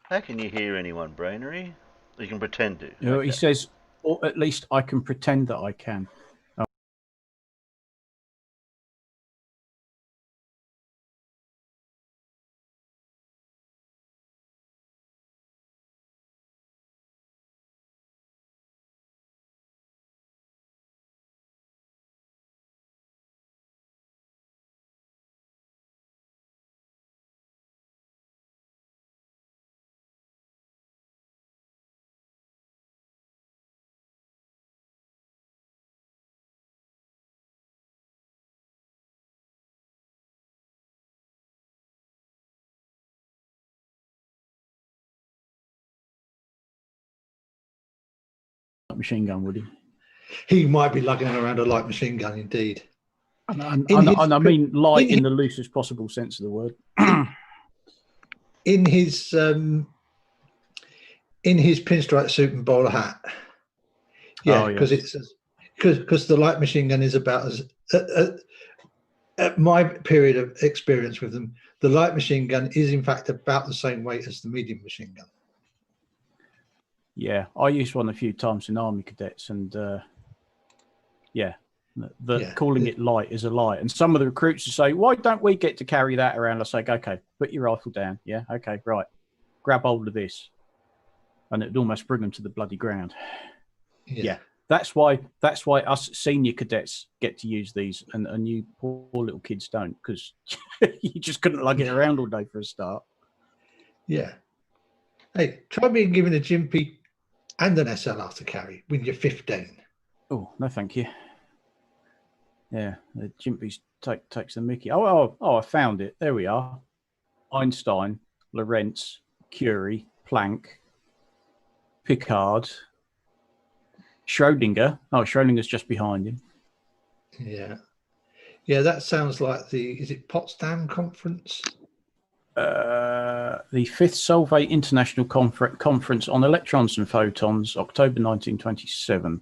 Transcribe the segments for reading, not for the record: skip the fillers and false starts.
How can you hear anyone, Brainery? You can pretend to. You know, Okay. he says, or at least I can pretend that I can. Machine gun, would he? He might be lugging around a light machine gun, indeed. And I mean light in the loosest possible sense of the word. in his pinstripe suit and bowler hat. Yeah, because because the light machine gun is about as at my period of experience with them, the light machine gun is in fact about the same weight as the medium machine gun. Yeah, I used one a few times in Army Cadets, and calling it light is a lie. And some of the recruits will say, "Why don't we get to carry that around?" I say, "Okay, put your rifle down. Yeah, okay, right. Grab hold of this," and it'd almost bring them to the bloody ground. Yeah. That's why us senior cadets get to use these, and you poor little kids don't, because you just couldn't lug it around all day for a start. Yeah. Hey, try being given a Gympie and an SLR to carry when you're 15. Oh, no, thank you. Yeah, the Gympie takes the mickey. Oh, I found it. There we are. Einstein, Lorentz, Curie, Planck, Picard, Schrodinger. Oh, Schrodinger's just behind him. Yeah. Yeah, that sounds like is it Potsdam Conference? The 5th Solvay International Conference on Electrons and Photons, October 1927.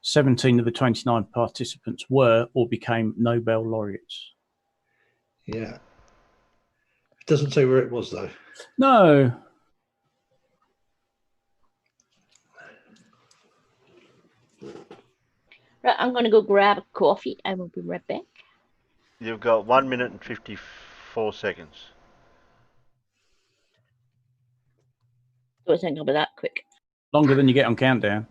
17 of the 29 participants were or became Nobel laureates. Yeah. It doesn't say where it was, though. No. Right, I'm going to go grab a coffee. I will be right back. You've got 1 minute and 54 seconds. Don't think I'll be that quick. Longer than you get on Countdown.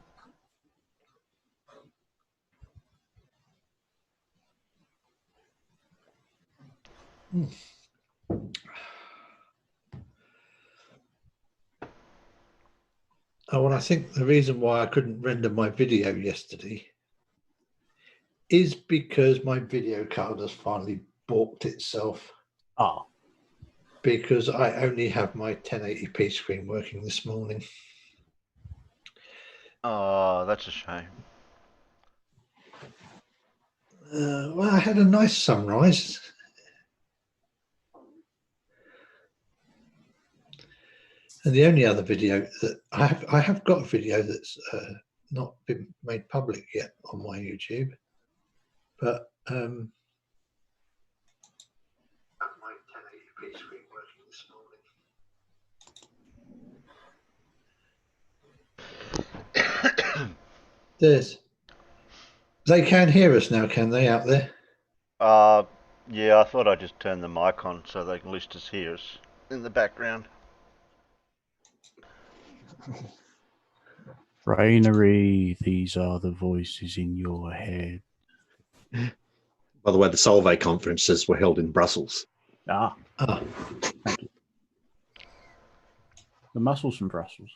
Oh, and I think the reason why I couldn't render my video yesterday is because my video card has finally balked itself. Ah. Because I only have my 1080p screen working this morning. Oh, that's a shame. Well, I had a nice sunrise. And the only other video that I have got a video that's not been made public yet on my YouTube, but my 1080p screen working this morning. They can hear us now, can they, out there? Yeah, I thought I'd just turn the mic on so they can at least just hear us in the background. Brainery, these are the voices in your head. By the way, the Solvay conferences were held in Brussels. Thank you. The muscles from Brussels.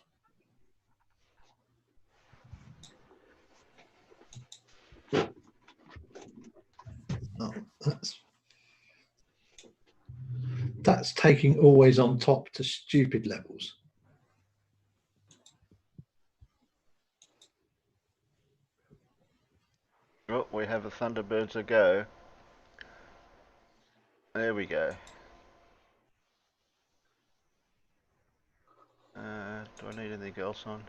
Oh, that's taking always on top to stupid levels. Oh, we have a Thunderbirds a go. There we go. Do I need anything else on?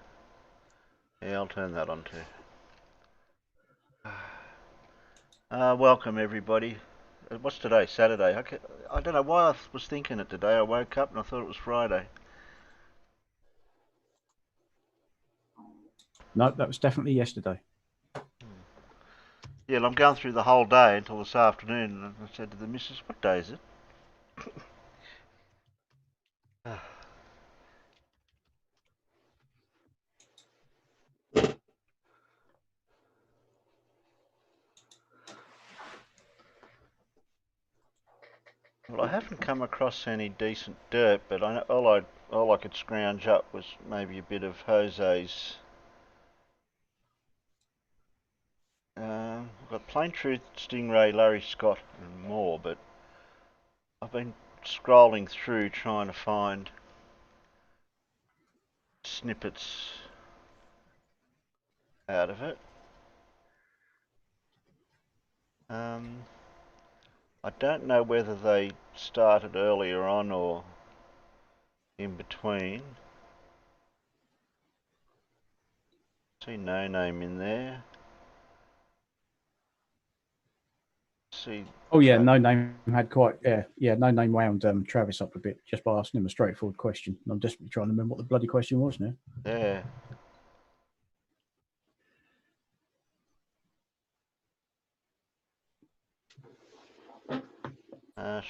Yeah, I'll turn that on too. Welcome everybody. What's today? Saturday. I don't know why I was thinking it today. I woke up and I thought it was Friday. No, that was definitely yesterday. Yeah, I'm going through the whole day until this afternoon, and I said to the missus, "What day is it?" Well, I haven't come across any decent derp, but all I could scrounge up was maybe a bit of Jose's. I've got Plain Truth, Stingray, Larry Scott, and more, but I've been scrolling through trying to find snippets out of it. I don't know whether they started earlier on or in between. See No Name in there. See. Oh yeah, No Name had quite No Name wound Travis up a bit just by asking him a straightforward question. And I'm desperately trying to remember what the bloody question was now. Yeah.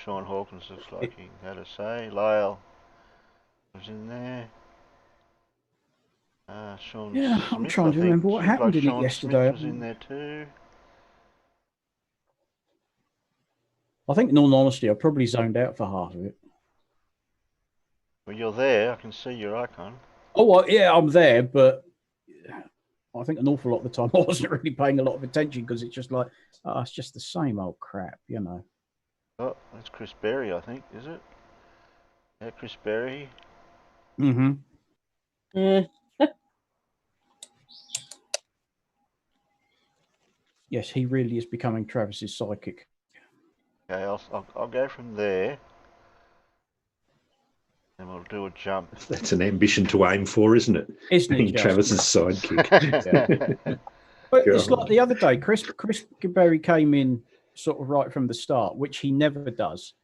Sean Hawkins looks like he had a say. Lyle was in there. Sean Smith, I'm trying to remember what happened in it yesterday. Smith was in there too. I think, in all honesty, I probably zoned out for half of it. Well, you're there. I can see your icon. Oh, well, yeah, I'm there, but I think an awful lot of the time I wasn't really paying a lot of attention because it's just like, it's just the same old crap, you know. Oh, that's Chris Berry, I think, is it? Yeah, Chris Berry. Mm-hmm. Yes, he really is becoming Travis's sidekick. Okay, I'll go from there. And we'll do a jump. That's an ambition to aim for, isn't it? Isn't it? Being Travis's sidekick. But it's like the other day, Chris Berry came in sort of right from the start, which he never does.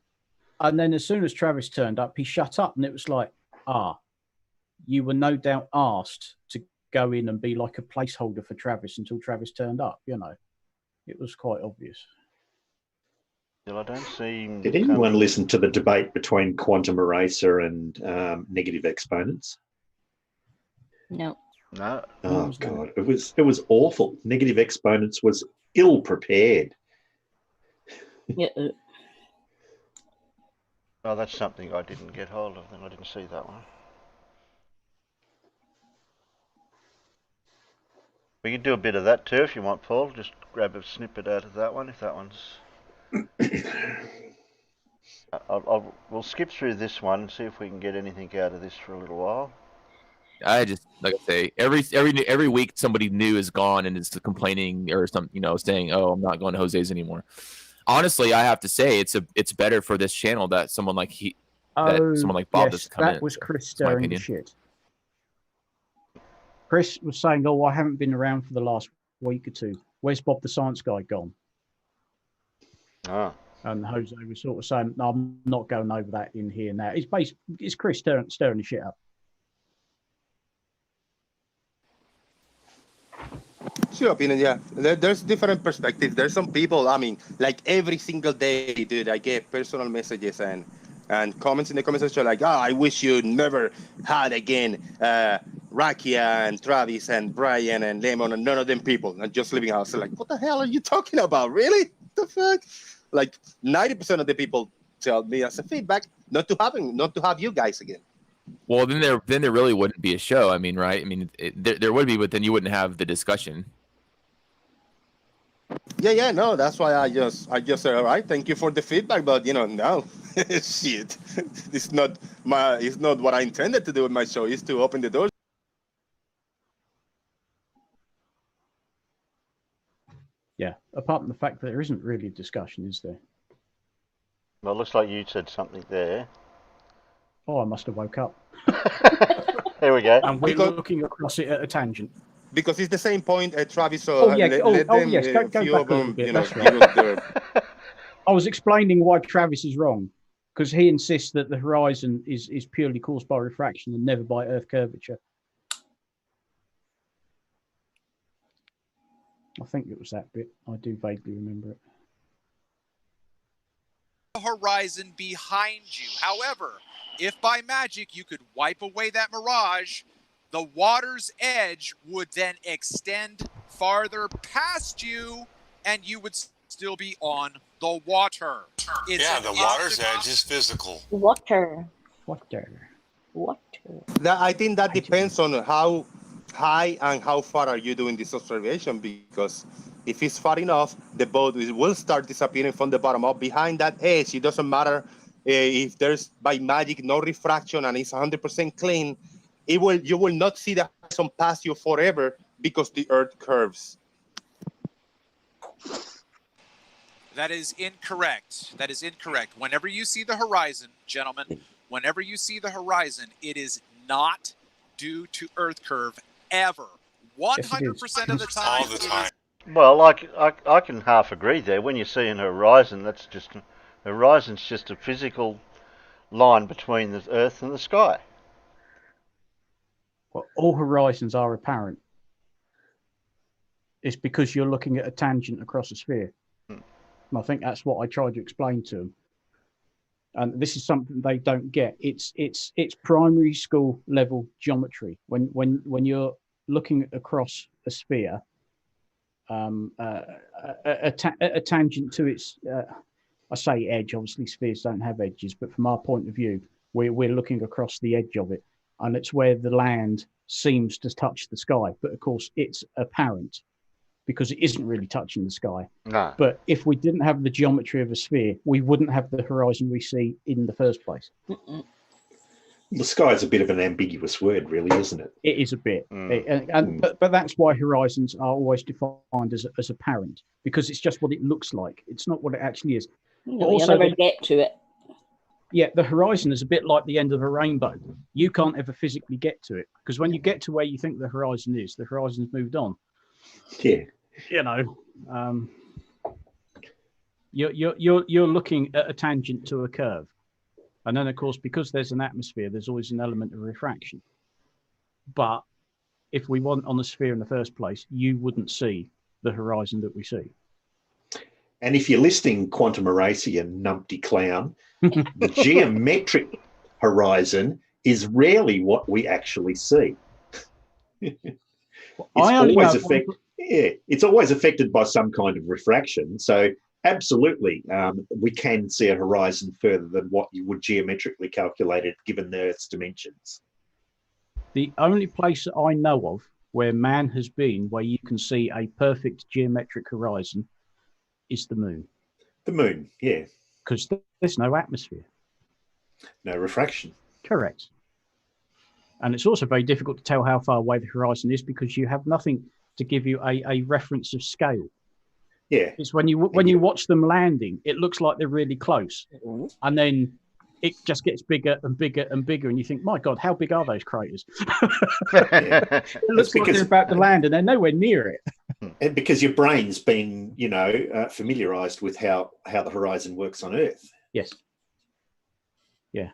And then as soon as Travis turned up, he shut up, and it was like, you were no doubt asked to go in and be like a placeholder for Travis until Travis turned up, you know. It was quite obvious. Well, I don't see him. Did anyone listen to the debate between Quantum Eraser and Negative Exponents? No. No. Oh God, it was awful. Negative Exponents was ill prepared. Yeah. Oh, that's something I didn't get hold of. Then I didn't see that one. We can do a bit of that too if you want, Paul. Just grab a snippet out of that one if that one's. We'll skip through this one and see if we can get anything out of this for a little while. I just, like I say, every week somebody new is gone and is complaining or some, saying, "Oh, I'm not going to Jose's anymore." Honestly, I have to say it's better for this channel that someone like someone like Bob has come in. That was Chris stirring the shit. Chris was saying, "Oh, I haven't been around for the last week or two. Where's Bob the Science Guy gone?" And Jose was sort of saying, "No, I'm not going over that in here now." It's Chris stirring the shit up. Your opinion, yeah. There's different perspectives. There's some people, I mean, like every single day, dude, I get personal messages and comments in the comment section like, I wish you never had again Rakia and Travis and Brian and Lemon and none of them people and just leaving house. Like, what the hell are you talking about? Really? What the fuck? Like 90% of the people tell me as a feedback not to have you guys again. Well, then there really wouldn't be a show. I mean, right? I mean, there would be, but then you wouldn't have the discussion. Yeah, no, that's why I just said, all right, thank you for the feedback, but no, shit, it's not what I intended to do with my show. Is to open the doors. Yeah, apart from the fact that there isn't really a discussion, is there? Well, it looks like you said something there. Oh, I must have woke up. There we go. And we're looking across it at a tangent. Because it's the same point, Travis. Yes, go back a little bit. That's right. I was explaining why Travis is wrong, because he insists that the horizon is purely caused by refraction and never by Earth curvature. I think it was that bit. I do vaguely remember it. Horizon behind you. However, if by magic you could wipe away that mirage, the water's edge would then extend farther past you, and you would still be on the water. Yeah, the water's edge is physical. Water. I think that depends on how high and how far are you doing this observation, because if it's far enough, the boat will start disappearing from the bottom up. Behind that edge, it doesn't matter if there's by magic no refraction and it's 100% clean. You will not see the horizon pass you forever because the Earth curves. That is incorrect. That is incorrect. Whenever you see the horizon, gentlemen, whenever you see the horizon, it is not due to Earth curve ever. 100% of the time. All the time. Well, I can half agree there. When you see an horizon, horizon's just a physical line between the Earth and the sky. Well, all horizons are apparent. It's because you're looking at a tangent across a sphere. And I think that's what I tried to explain to them. And this is something they don't get. It's primary school level geometry. When you're looking across a sphere, a tangent to its, I say edge. Obviously, spheres don't have edges, but from our point of view, we're looking across the edge of it, and it's where the land seems to touch the sky. But of course, it's apparent because it isn't really touching the sky. No. But if we didn't have the geometry of a sphere, we wouldn't have the horizon we see in the first place. The sky is a bit of an ambiguous word, really, isn't it? It is a bit. But that's why horizons are always defined as apparent, because it's just what it looks like. It's not what it actually is. No, you never get to it. Yeah, the horizon is a bit like the end of a rainbow. You can't ever physically get to it, because when you get to where you think the horizon is, the horizon's moved on. Yeah. You know, you're looking at a tangent to a curve, and then of course, because there's an atmosphere, there's always an element of refraction. But if we weren't on the sphere in the first place, you wouldn't see the horizon that we see. And if you're listening, Quantum Eracian, numpty clown, the geometric horizon is rarely what we actually see. It's always affected by some kind of refraction. So absolutely, we can see a horizon further than what you would geometrically calculate it, given the Earth's dimensions. The only place that I know of where man has been where you can see a perfect geometric horizon is the moon. The moon, yeah. Because there's no atmosphere. No refraction. Correct. And it's also very difficult to tell how far away the horizon is because you have nothing to give you a reference of scale. Yeah. It's when you watch them landing, it looks like they're really close. And then it just gets bigger and bigger and bigger. And you think, my God, how big are those craters? It looks like they're about to land and they're nowhere near it. And because your brain's been, familiarized with how the horizon works on Earth. Yes. Yeah.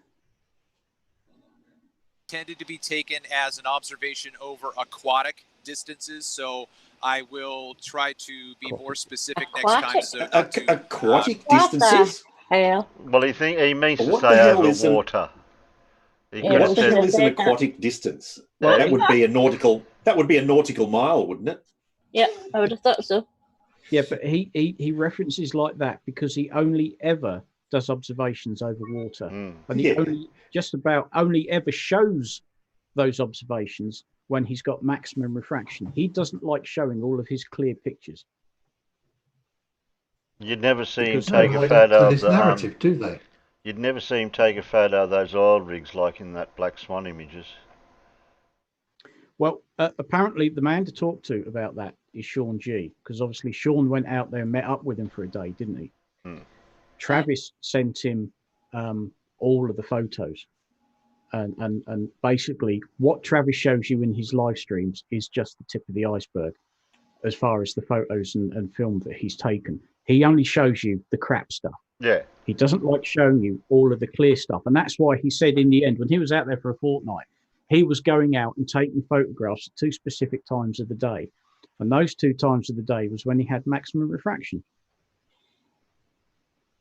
Tended to be taken as an observation over aquatic distances, so I will try to be more specific next time. So aquatic distances? Hell. Well, he means to What say the hell over is water. What the hell is an aquatic distance? Well, that would be a nautical. That would be a nautical mile, wouldn't it? Yeah, I would have thought so. Yeah, but he references like that because he only ever does observations over water, and he only ever shows those observations when he's got maximum refraction. He doesn't like showing all of his clear pictures. You'd never see him take a photo of the narrative, do they? You'd never see him take a photo of those oil rigs like in that Black Swan images. Well, apparently the man to talk to about that is Sean G, because obviously Sean went out there and met up with him for a day, didn't he? Travis sent him all of the photos, and basically what Travis shows you in his live streams is just the tip of the iceberg as far as the photos and film that he's taken. He only shows you the crap stuff. Yeah. He doesn't like showing you all of the clear stuff. And that's why he said in the end, when he was out there for a fortnight, he was going out and taking photographs at 2 specific times of the day. And those 2 times of the day was when he had maximum refraction.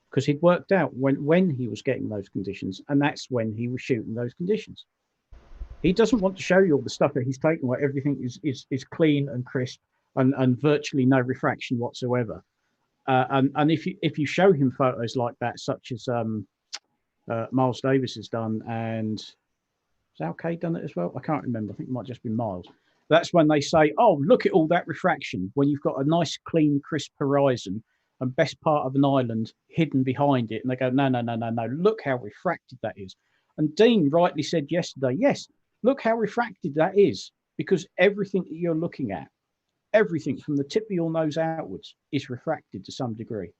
Because he'd worked out when he was getting those conditions, and that's when he was shooting those conditions. He doesn't want to show you all the stuff that he's taken where everything is clean and crisp and virtually no refraction whatsoever. And if you show him photos like that, such as Miles Davis has done, and has Al Kay done it as well? I can't remember. I think it might just be Miles. That's when they say, "Oh, look at all that refraction." When you've got a nice, clean, crisp horizon and best part of an island hidden behind it, and they go, "No, no, no, no, no! Look how refracted that is." And Dean rightly said yesterday, "Yes, look how refracted that is, because everything that you're looking at, everything from the tip of your nose outwards, is refracted to some degree."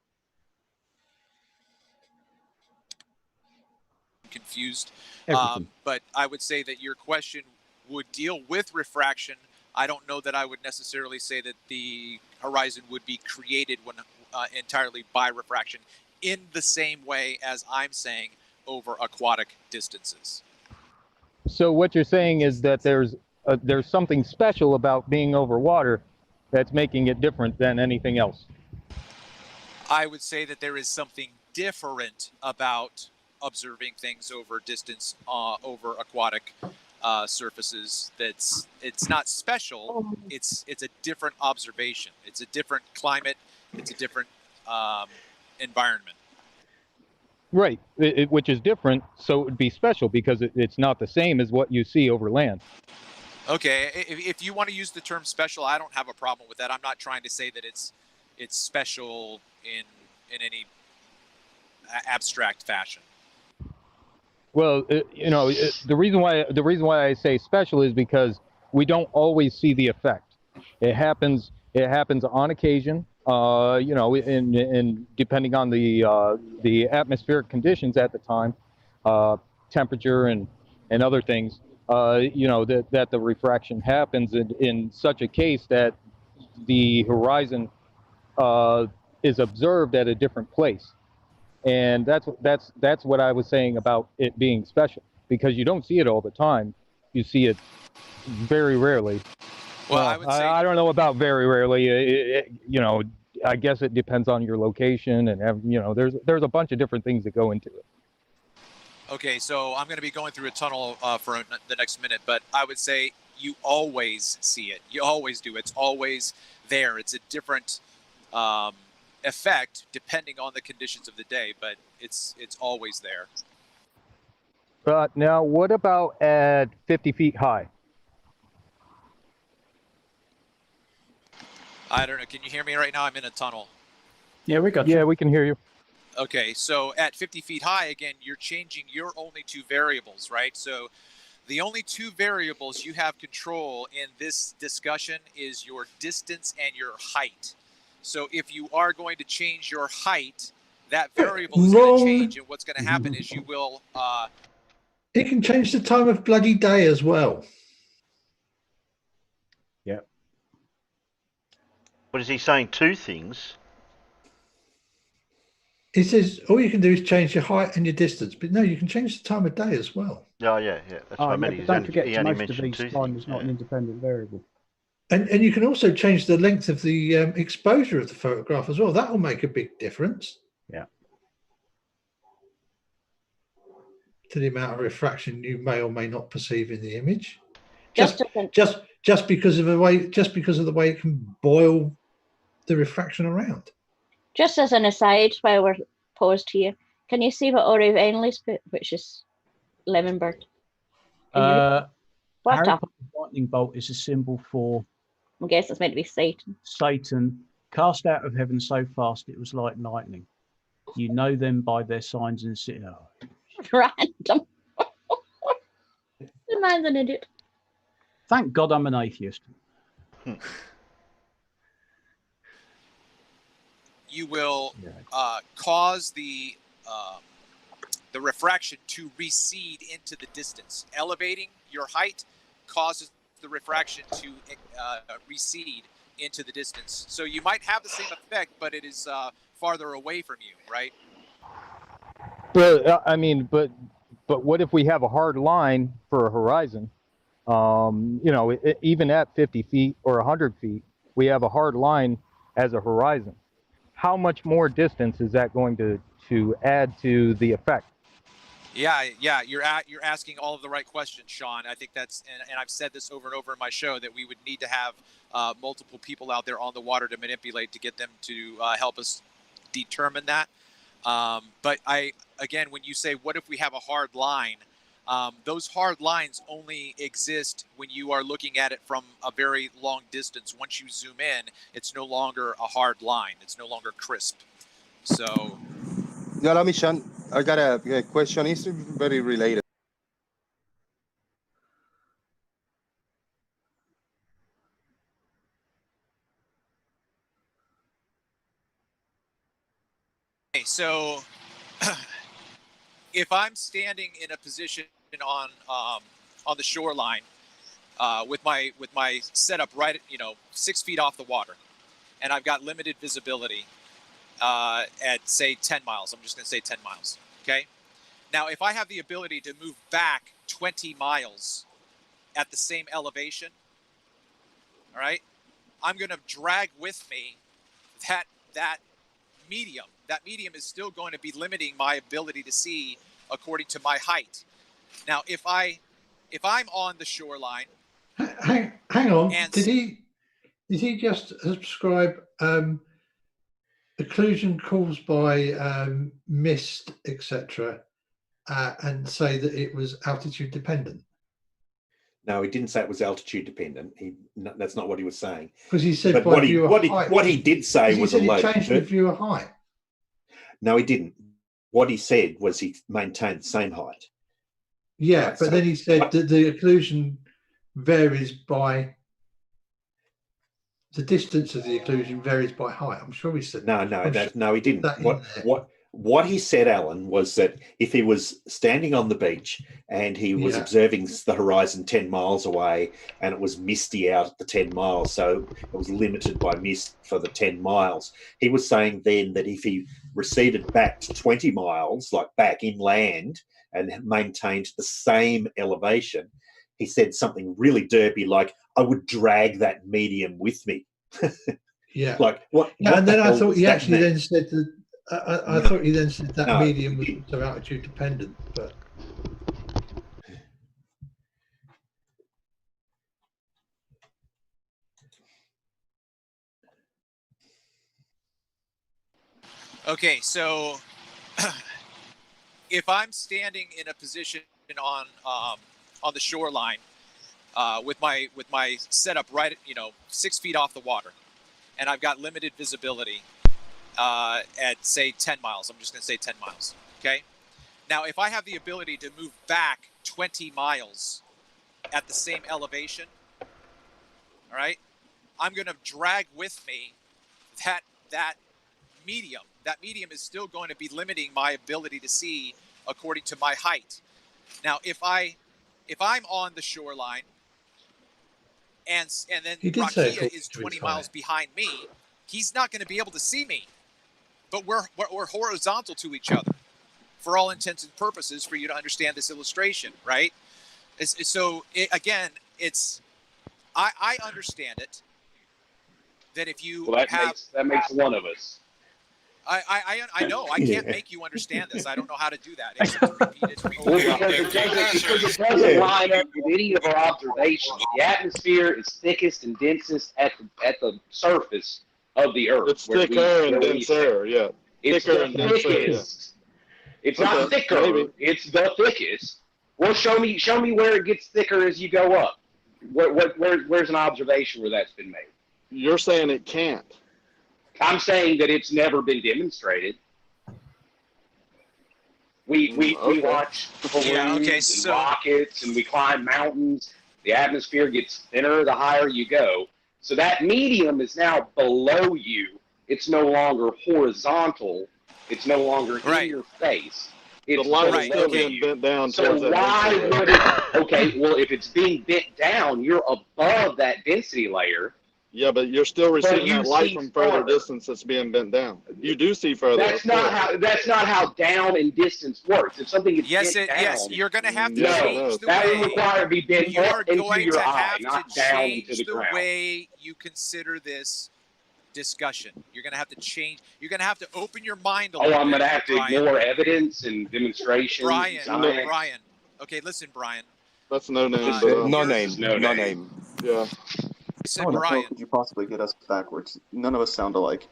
Confused, Everything. but I would say that your question would deal with refraction. I don't know that I would necessarily say that the horizon would be created when entirely by refraction in the same way as I'm saying over aquatic distances. So what you're saying is that there's something special about being over water that's making it different than anything else. I would say that there is something different about observing things over distance over aquatic surfaces. It's not special. It's a different observation. It's a different climate. It's a different environment. Right, which is different, so it would be special because it's not the same as what you see over land. Okay, if you want to use the term special, I don't have a problem with that. I'm not trying to say that it's special in any abstract fashion. Well, the reason why I say special is because we don't always see the effect. It happens on occasion. In depending on the atmospheric conditions at the time, temperature and other things, that the refraction happens in such a case that the horizon is observed at a different place. And that's what I was saying about it being special, because you don't see it all the time. You see it very rarely. Well, I would say I don't know about very rarely. I guess it depends on your location, and there's a bunch of different things that go into it. Okay, so I'm going to be going through a tunnel for the next minute, but I would say you always see it. You always do. It's always there. It's a different effect depending on the conditions of the day, but it's always there. But now, what about at 50 feet high? I don't know. Can you hear me right now? I'm in a tunnel. Yeah, we got you. Yeah, we can hear you. Okay, so at 50 feet high, again, you're changing your only 2 variables, right? So the only 2 variables you have control in this discussion is your distance and your height. So if you are going to change your height, that variable is going to change, and what's going to happen is you will... It can change the time of bloody day as well. Yeah. What is he saying? 2 things? He says all you can do is change your height and your distance, but no, you can change the time of day as well. Oh, yeah. That's what I meant. Don't forget, he only most of mentioned these 2 time things. is not an independent variable. And you can also change the length of the exposure of the photograph as well. That will make a big difference. Yeah. To the amount of refraction you may or may not perceive in the image. Just because of the way it can boil the refraction around. Just as an aside, while we're paused here, can you see what Ori Enley's put, which is lemon bird? What Harry up? Potter's lightning bolt is a symbol for I guess it's meant to be Satan. Satan, cast out of heaven so fast it was like lightning. You know them by their signs and Random. The man's an idiot. Thank God I'm an atheist. You will cause the refraction to recede into the distance. Elevating your height causes the refraction to recede into the distance. So you might have the same effect, but it is farther away from you, right? But I mean, but what if we have a hard line for a horizon? You know, even at 50 feet or 100 feet, we have a hard line as a horizon. How much more distance is that going to add to the effect? Yeah, you're asking all of the right questions, Sean. I think that's, and I've said this over and over in my show, that we would need to have multiple people out there on the water to manipulate to get them to help us determine that. But again, when you say, what if we have a hard line? Those hard lines only exist when you are looking at it from a very long distance. Once you zoom in, it's no longer a hard line. It's no longer crisp. So. Yeah, let me, Sean. I got a question. It's very related. Okay, so if I'm standing in a position on the shoreline with my setup right, 6 feet off the water, and I've got limited visibility at say 10 miles. I'm just going to say 10 miles. Okay. Now, if I have the ability to move back 20 miles at the same elevation, all right, I'm going to drag with me that medium. That medium is still going to be limiting my ability to see according to my height. Now, if I'm on the shoreline, hang on, did he just describe occlusion caused by mist, etc., and say that it was altitude dependent? No, he didn't say it was altitude dependent. That's not what he was saying. Because he said, but by what he did say was he changed the view of height. No, he didn't. What he said was he maintained the same height. Yeah, right, but then he said that the occlusion varies by the distance of the occlusion varies by height. I'm sure he said no, he didn't. What he said, Alan, was that if he was standing on the beach and he was observing the horizon 10 miles away and it was misty out at the 10 miles, so it was limited by mist for the 10 miles, he was saying then that if he receded back to 20 miles, like back inland, and maintained the same elevation, he said something really derpy like, I would drag that medium with me. Yeah. Like what? Yeah, what and then I thought he actually mean? then said that I thought he then said that medium was also altitude dependent, but okay, so if I'm standing in a position on the shoreline with my setup right, 6 feet off the water, and I've got limited visibility at say 10 miles. I'm just going to say 10 miles. Okay. Now, if I have the ability to move back 20 miles at the same elevation, all right, I'm going to drag with me that medium. That medium is still going to be limiting my ability to see according to my height. Now, if I'm on the shoreline and then Rakia is 20 miles behind me, he's not going to be able to see me. But we're horizontal to each other for all intents and purposes for you to understand this illustration, right? I understand it that if you that makes one of us. I know I can't make you understand this. I don't know how to do that except to repeat it over and over. Because it doesn't line up with any of our observations. The atmosphere is thickest and densest at the surface of the Earth. It's thicker and denser, yeah. It's thicker the and denser, thickest. Yeah. It's not thicker. Maybe. It's the thickest. Well, show me where it gets thicker as you go up. Where's an observation where that's been made? You're saying it can't. I'm saying that it's never been demonstrated. We watch balloons and rockets, and we climb mountains. The atmosphere gets thinner the higher you go. So that medium is now below you. It's no longer horizontal. It's no longer in your face. It's the light is still being bent down. So why would it? Okay, well, if it's being bent down, you're above that density layer. Yeah, but you're still receiving that light from further distance that's being bent down. You do see further. That's not how down and distance works. If something is yes, you're going to have to change the that way would require to be bent you are into going your to eye, have not to down into change the the ground. way you consider this discussion. You're going to have to change. You're going to have to open your mind a little bit. I'm going to have to ignore evidence and demonstrations. Brian. Okay, listen, Brian. That's no name. No name. Yeah. Listen, How in the Brian. hell could you possibly get us backwards? None of us sound alike.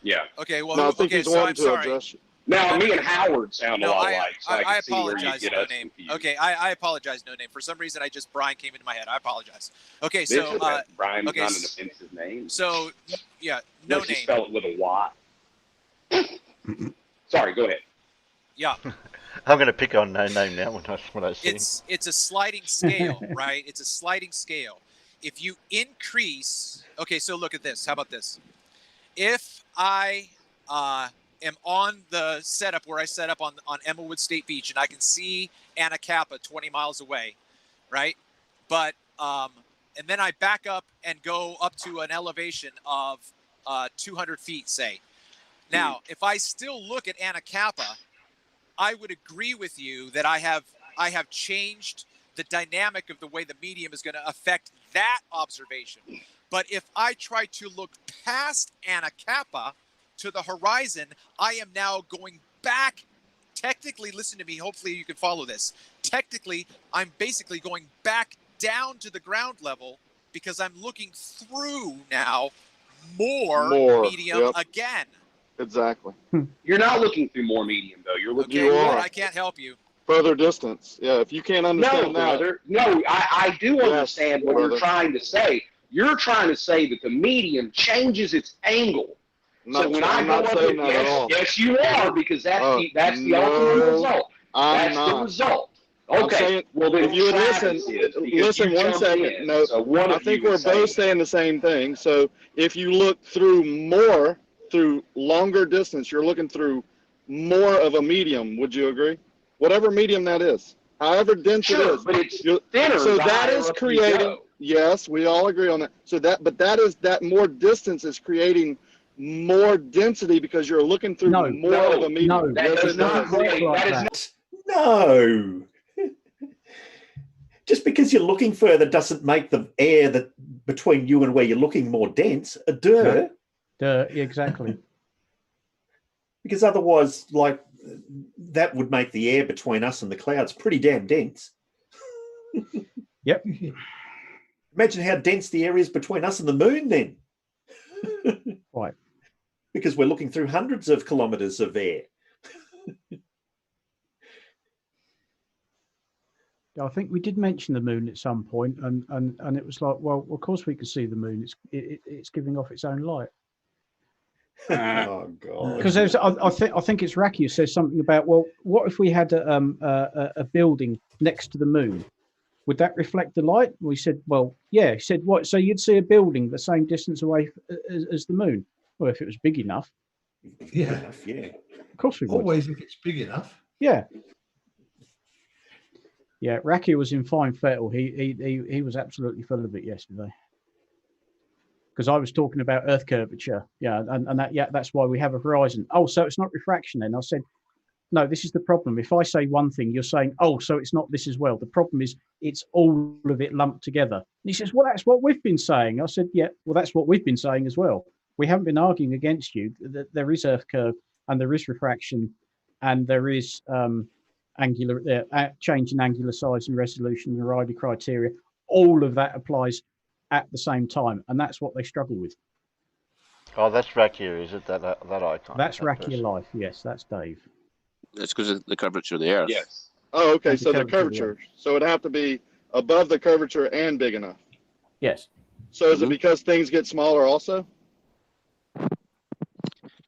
Yeah. Okay, well, No, I think okay, he's so I'm wanting to sorry. address you. Now, me and Howard sound a lot alike, so I I can see where you apologize, get no us name. confused. Okay, I apologize, no name. For some reason, Brian came into my head. I apologize. Okay, This so is Brian's okay, not an offensive name. so yeah, no Unless you name. spell it with a Y. Sorry, go ahead. Yeah. I'm going to pick on no name now when I see him. It's a sliding scale, right? It's a sliding scale. If you increase, okay, so look at this. How about this? If I am on the setup where I set up on Emerald State Beach and I can see Anacapa 20 miles away, right? But and then I back up and go up to an elevation of 200 feet, say. Now, if I still look at Anacapa, I would agree with you that I have changed the dynamic of the way the medium is going to affect that observation. But if I try to look past Anacapa to the horizon, I am now going back. Technically, listen to me. Hopefully you can follow this. Technically, I'm basically going back down to the ground level because I'm looking through now more medium again. Exactly. You're not looking through more medium, though. You're looking. You are. I can't help you. Further distance. Yeah, if you can't understand I do understand what you're trying to say. You're trying to say that the medium changes its angle. So when I go up there, yes, you are, because that's the ultimate result. That's the result. Okay. Well, then if you would listen 1 second. No, I think we're both saying the same thing. So if you look through longer distance, you're looking through more of a medium. Would you agree? Whatever medium that is, however dense it is. But it's thinner. So that is creating. Yes, we all agree on that. So that more distance is creating more density because you're looking through more of a medium. No, that does not create. No. Just because you're looking further doesn't make the air that between you and where you're looking more dense. Exactly. Because otherwise, like, that would make the air between us and the clouds pretty damn dense. Yep. Imagine how dense the air is between us and the moon then. Right. Because we're looking through hundreds of kilometres of air. I think we did mention the moon at some point, and it was like, well, of course we can see the moon. It's giving off its own light. Oh God! Because I think it's Raki who says something about, well, what if we had a building next to the moon? Would that reflect the light? We said, well, yeah. He said, what? So you'd see a building the same distance away as the moon? Well, if it was big enough. Yeah. Of course we would. Always if it's big enough. Yeah. Yeah, Raki was in fine fettle. He was absolutely full of it yesterday. Because I was talking about Earth curvature, and that's why we have a horizon. Oh, so it's not refraction then? I said, no, this is the problem. If I say one thing, you're saying, oh, so it's not this as well. The problem is it's all of it lumped together. And he says, well, that's what we've been saying. I said, yeah, well, that's what we've been saying as well. We haven't been arguing against you. There is Earth curve, and there is refraction, and there is angular change in angular size and resolution and Rayleigh criteria. All of that applies at the same time, and that's what they struggle with. Oh, that's Rakia, is it? That icon. That's Rakia Life. Yes, that's Dave. It's because of the curvature of the Earth. Yes. Oh, okay. So the curvature. So it'd have to be above the curvature and big enough. Yes. So is it because things get smaller also?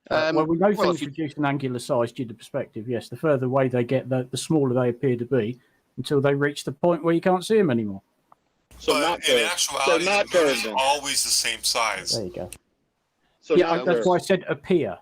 Well, we know things reduce in angular size due to perspective. Yes, the further away they get, the smaller they appear to be, until they reach the point where you can't see them anymore. So but in actuality, the moon is always the same size. There you go. So yeah, that's why I said appear.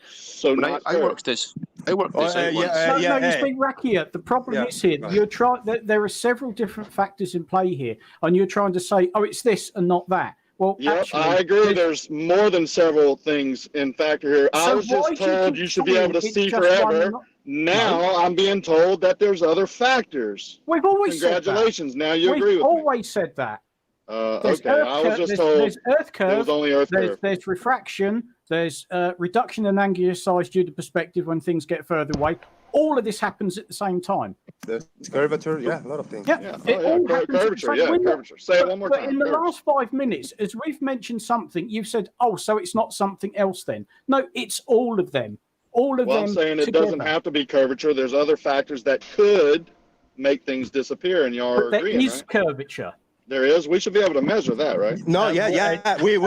So I worked this. I worked this out once. No, you speak Rakia. The problem is here. Right. You're trying. There are several different factors in play here, and you're trying to say, "Oh, it's this and not that." Well, yep, actually, I agree. There's more than several things in factor here. I was just told you should be able to see forever. Now I'm being told that there's other factors. We've always Congratulations. said that. Now you agree with me. We've always said that. Okay, I was just told there's Earth curve, there was only Earth curve. There's refraction, there's reduction in angular size due to perspective when things get further away. All of this happens at the same time. There's curvature, yeah, a lot of things. Yeah, it all happens at the same time. Curvature. Say it one more time. But in the last 5 minutes, as we've mentioned something, you've said, "Oh, so it's not something else then?" No, it's all of them. All of them. I'm saying it together. doesn't have to be curvature. There's other factors that could make things disappear, and y'all are agreeing, there is curvature. There is. We should be able to measure that, right? No, yeah. We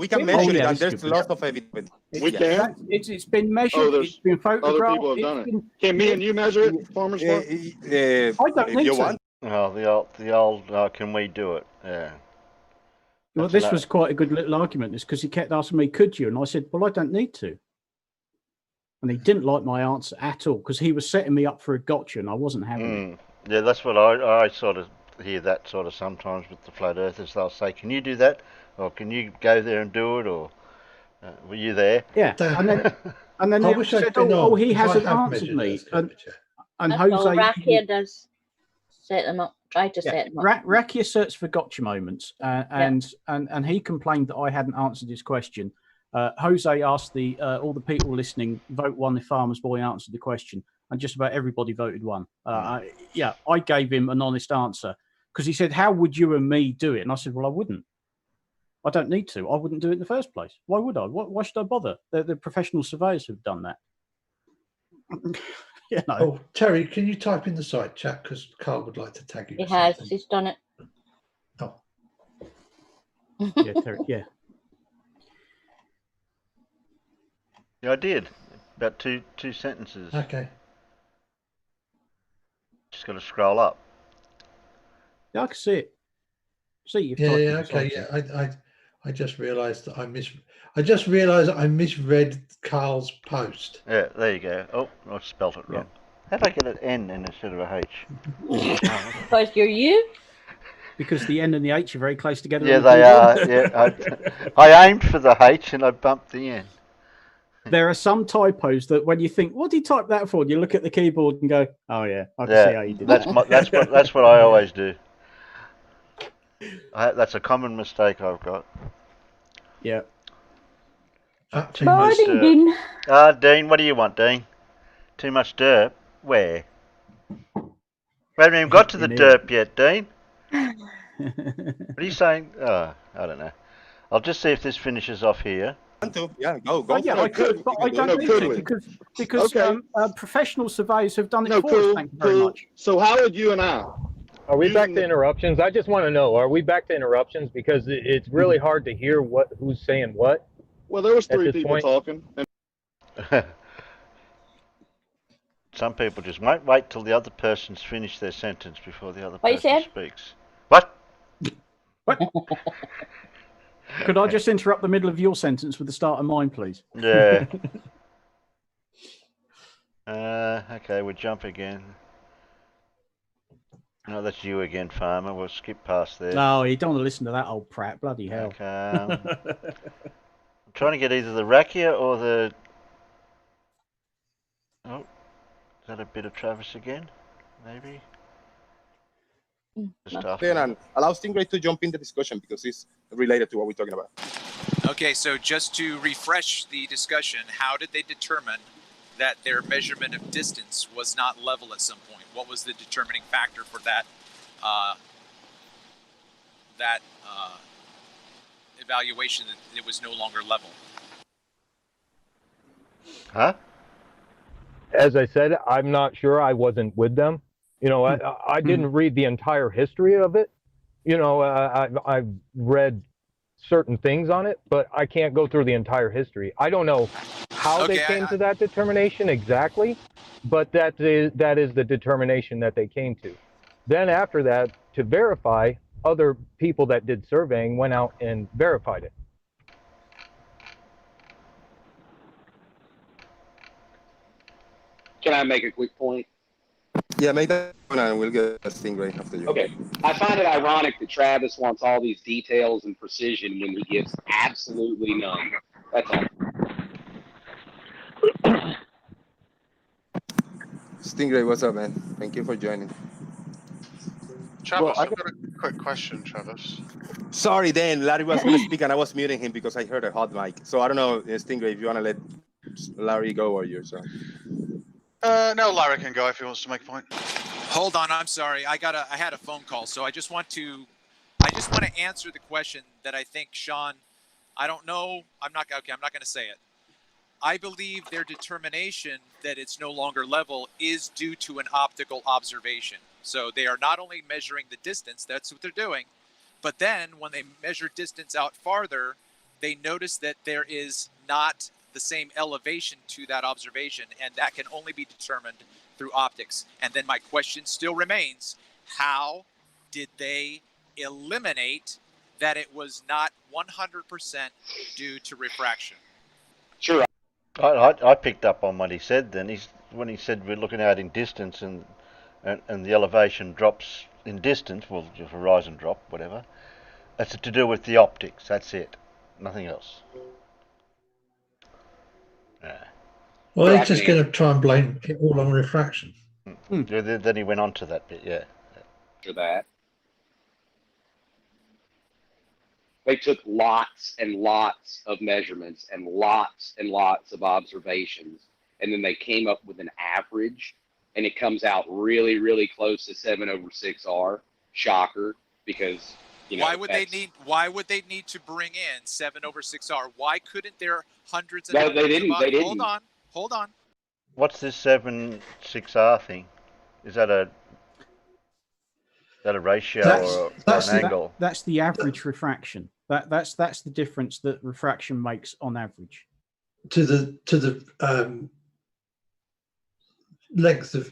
can measure it, and there's lots of evidence. We can. It's been measured. It's been photographed. Other people have done it. Can me and you measure it, Farmers? I don't need to. Oh, the old. Can we do it? Yeah. Well, this was quite a good little argument. Is because he kept asking me, "Could you?" And I said, "Well, I don't need to." And he didn't like my answer at all because he was setting me up for a gotcha, and I wasn't having it. Yeah, that's what I sort of hear that sort of sometimes with the flat earthers. They'll say, "Can you do that?" Or "Can you go there and do it?" Or "Were you there?" Yeah, and then they said, "Oh, he hasn't answered me." And Jose, Rakia does set them up. Try to set them up. Rakia searched for gotcha moments, and he complained that I hadn't answered his question. Jose asked all the people listening, vote one if Farmer's Boy answered the question, and just about everybody voted one. I gave him an honest answer because he said, "How would you and me do it?" And I said, "Well, I wouldn't. I don't need to. I wouldn't do it in the first place. Why would I? Why should I bother? The professional surveyors have done that." You know. Oh, Terry, can you type in the side chat because Carl would like to tag you? He has. He's done it. Oh. Yeah, Terry. Yeah. Yeah, I did. About two sentences. Okay. Just got to scroll up. Yeah, I can see it. See you. Yeah. Okay. Yeah. I just realised that I misread Carl's post. Yeah. There you go. Oh, I spelt it wrong. How did I get an N instead of a H? Because you're you. Because the N and the H are very close together. Yeah, they are. Yeah. I aimed for the H and I bumped the N. There are some typos that when you think, "What did he type that for?" you look at the keyboard and go, "Oh yeah, I can see how you did that." That's what I always do. That's a common mistake I've got. Yeah. Morning, Dean. Dean, what do you want, Dean? Too much derp? Where? We haven't even got to the derp yet, Dean. What are you saying? I don't know. I'll just see if this finishes off here. Yeah, go. I could, but I don't need to because professional surveyors have done it for us. Thank you very much. So how would you and I? Are we back to interruptions? I just want to know, are we back to interruptions? Because it's really hard to hear who's saying what. Well, there was 3 people talking. Some people just won't wait till the other person's finished their sentence before the other What person speaks. What? Could I just interrupt the middle of your sentence with the start of mine, please? Yeah. Okay, we'll jump again. No, that's you again, Farmer. We'll skip past there. No, you don't want to listen to that old prat. Bloody hell. Okay. I'm trying to get either the Rakia or the... Oh, is that a bit of Travis again? Maybe? And allow Stingray to jump in the discussion because it's related to what we're talking about. Okay, so just to refresh the discussion, how did they determine that their measurement of distance was not level at some point? What was the determining factor for that evaluation that it was no longer level? Huh? As I said, I'm not sure. I wasn't with them. You know, I didn't read the entire history of it. You know, I've read certain things on it, but I can't go through the entire history. I don't know how they came to that determination exactly, but that is the determination that they came to. Then after that, to verify, other people that did surveying went out and verified it. Can I make a quick point? Yeah, make that one and we'll get Stingray after you. Okay. I find it ironic that Travis wants all these details and precision when he gives absolutely none. That's all. Stingray, what's up, man? Thank you for joining. Travis, I've got a quick question, Travis. Sorry, Dan. Larry was going to speak, and I was muting him because I heard a hot mic. So I don't know, Stingray, if you want to let Larry go or yourself. No, Larry can go if he wants to make a point. Hold on, I'm sorry. I had a phone call, so I just want to answer the question that I think Sean. I don't know. I'm not going to say it. I believe their determination that it's no longer level is due to an optical observation. So they are not only measuring the distance, that's what they're doing, but then when they measure distance out farther, they notice that there is not the same elevation to that observation, and that can only be determined through optics. And then my question still remains, how did they eliminate that it was not 100% due to refraction? Sure. I picked up on what he said then. When he said we're looking out in distance and the elevation drops in distance, well, the horizon drop, whatever, that's to do with the optics. That's it. Nothing else. Yeah. Well, they're just going to try and blame it all on refraction. Then he went on to that bit, yeah. For that. They took lots and lots of measurements and lots of observations, and then they came up with an average, and it comes out really, really close to 7/6R. Shocker, because why would they need to bring in 7/6R? Why couldn't there hundreds of no, they didn't. Hold on. What's this 7/6R thing? Is that a ratio or an angle? That's the average refraction. That's the difference that refraction makes on average. To the length of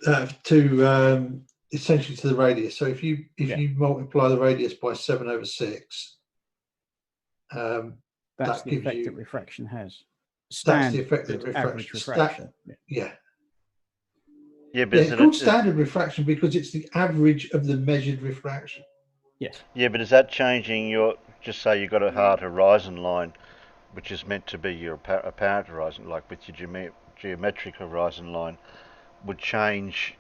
essentially to the radius. So if you multiply the radius by 7/6, that's the effect that refraction has. That's the effect that average refraction. Yeah, but it's called standard refraction because it's the average of the measured refraction. Yes. Yeah, but is that changing your? Just say you've got a hard horizon line, which is meant to be your apparent horizon, like with your geometric horizon line, would change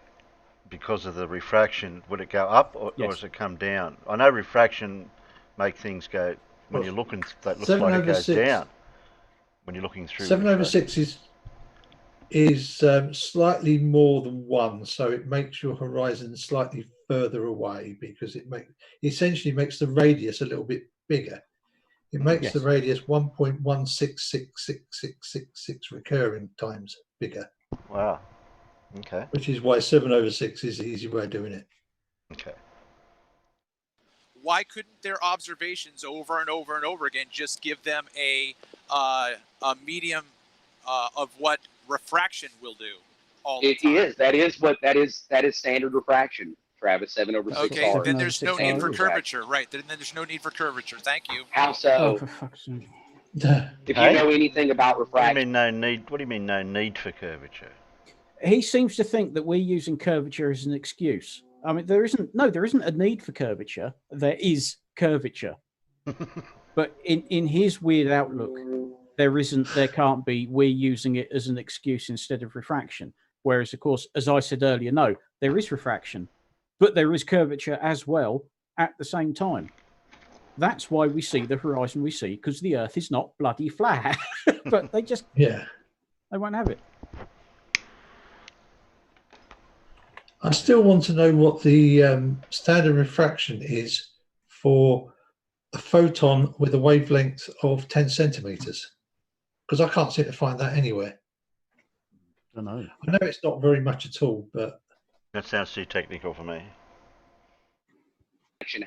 because of the refraction. Would it go up or does it come down? I know refraction make things go when you're looking. That looks like it goes down when you're looking through. 7/6 is slightly more than 1, so it makes your horizon slightly further away because it essentially makes the radius a little bit bigger. It makes the radius 1.1666666 recurring times bigger. Wow. Okay. Which is why 7/6 is the easy way of doing it. Okay. Why couldn't their observations over and over and over again just give them a medium of what refraction will do all the time? That is standard refraction, Travis. 7/6R. Okay, then there's no need for curvature, right? Then there's no need for curvature. Thank you. How so? Oh, for fuck's sake. If you know anything about refraction, what do you mean no need for curvature? He seems to think that we're using curvature as an excuse. I mean, there isn't a need for curvature. There is curvature. But in his weird outlook, there can't be, we're using it as an excuse instead of refraction. Whereas, of course, as I said earlier, no, there is refraction, but there is curvature as well at the same time. That's why we see the horizon we see, because the Earth is not bloody flat. But they just, they won't have it. I still want to know what the standard refraction is for a photon with a wavelength of 10 centimeters, because I can't seem to find that anywhere. I know it's not very much at all, but that sounds too technical for me.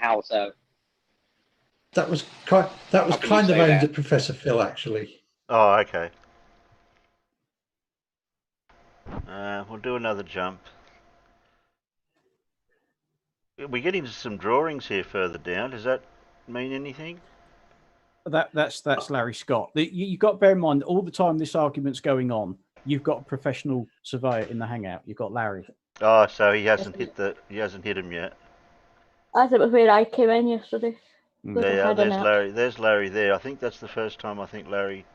How so? That was kind of aimed at Professor Phil, actually. Oh, okay. We'll do another jump. We get into some drawings here further down. Does that mean anything? That's Larry Scott. You've got to bear in mind, all the time this argument's going on, you've got a professional surveyor in the hangout. You've got Larry. Oh, so he hasn't hit him yet. That's about where I came in yesterday. Yeah, there's Larry. There's Larry there. I think that's the first time I think Larry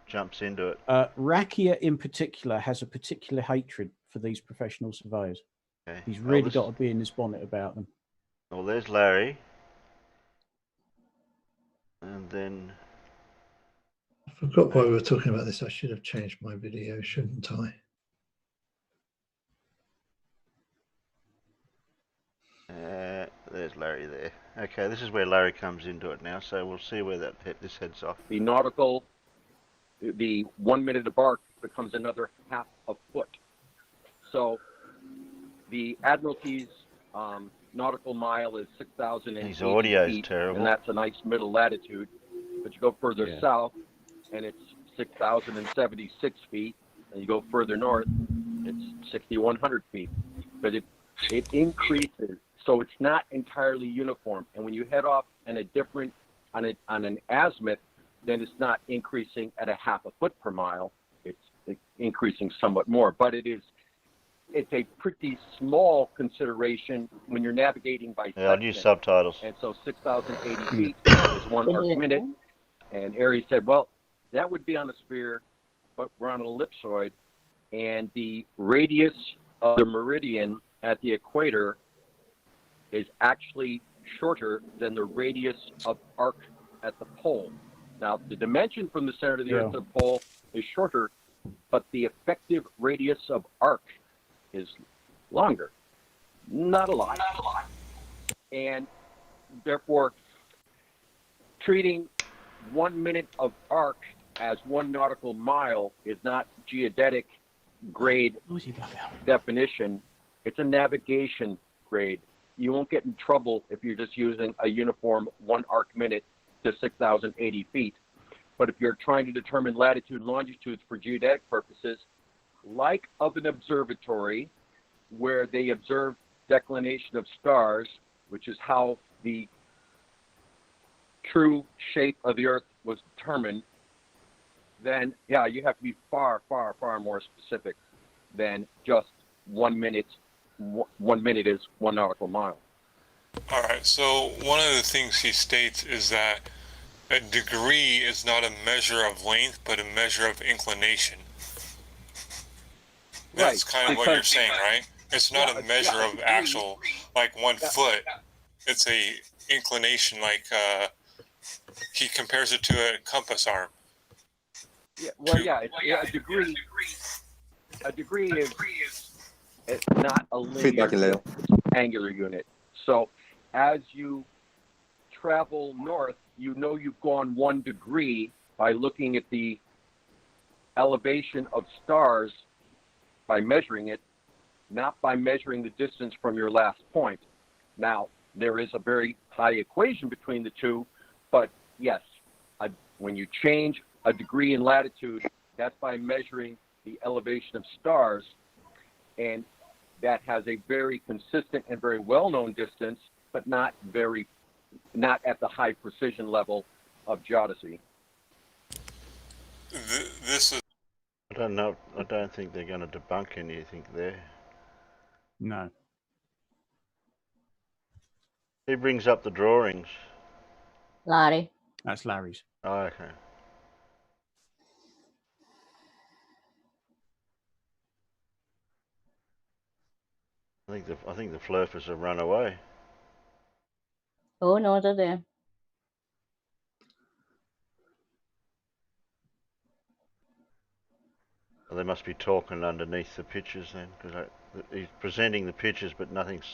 jumps into it. Rakia in particular has a particular hatred for these professional surveyors. Okay. He's really got to be in his bonnet about them. Well, there's Larry. And then... I forgot why we were talking about this. I should have changed my video, shouldn't I? There's Larry there. Okay, this is where Larry comes into it now, so we'll see where this heads off. The nautical, the 1 minute of arc becomes another half a foot. So the Admiralty's nautical mile is 6,080 His audio's feet, terrible. and that's a nice middle latitude. But you go further south, and it's 6,076 feet, and you go further north, it's 6,100 feet. But it increases, so it's not entirely uniform. And when you head off on a different, on an azimuth, then it's not increasing at a half a foot per mile. It's increasing somewhat more, but it's a pretty small consideration when you're navigating by section. I'll use subtitles. And so 6,080 feet is 1 arc minute. And Aries said, well, that would be on a sphere, but we're on an ellipsoid. And the radius of the meridian at the equator is actually shorter than the radius of arc at the pole. Now, the dimension from the center of the Earth to the pole is shorter, but the effective radius of arc is longer. Not a lot. And therefore, treating 1 minute of arc as 1 nautical mile is not geodetic grade definition. It's a navigation grade. You won't get in trouble if you're just using a uniform 1 arc minute to 6,080 feet. But if you're trying to determine latitude and longitudes for geodetic purposes, like of an observatory where they observe declination of stars, which is how the true shape of the Earth was determined, then yeah, you have to be far, far, far more specific than just 1 minute. 1 minute is 1 nautical mile. All right, so one of the things he states is that a degree is not a measure of length, but a measure of inclination. That's kind of what you're saying, right? It's not a measure of actual, like 1 foot. It's a inclination, like he compares it to a compass arm. Yeah, well, a degree. A degree is it's not a linear unit, it's an angular unit. So as you travel north, you know you've gone 1 degree by looking at the elevation of stars by measuring it, not by measuring the distance from your last point. Now, there is a very high equation between the two, but yes, when you change a degree in latitude, that's by measuring the elevation of stars, and that has a very consistent and very well-known distance, but not at the high precision level of geodesy. This is. I don't know. I don't think they're going to debunk anything there. No. Who brings up the drawings? Larry. That's Larry's. Oh, okay. I think the flurfers have run away. Oh no, they're there. Well, they must be talking underneath the pictures then, because he's presenting the pictures, but nothing's.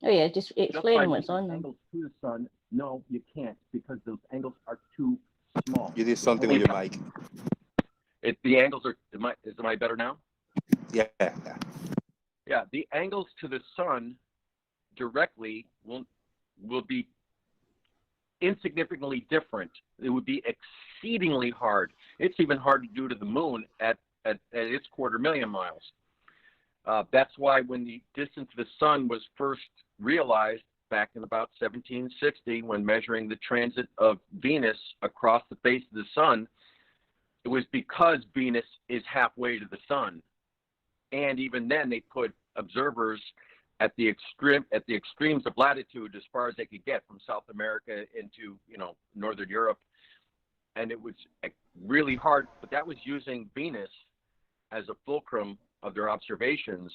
Oh yeah, just explain what's on them. Angles to the sun, no, you can't, because those angles are too small. You did something with your mic. The angles are. Is my better now? Yeah. Yeah, the angles to the sun directly will be insignificantly different. It would be exceedingly hard. It's even hard to do to the moon at its 250,000 miles. That's why when the distance to the sun was first realized back in about 1760, when measuring the transit of Venus across the face of the sun, it was because Venus is halfway to the sun. And even then, they put observers at the extremes of latitude as far as they could get from South America into, you know, Northern Europe. And it was really hard, but that was using Venus as a fulcrum of their observations.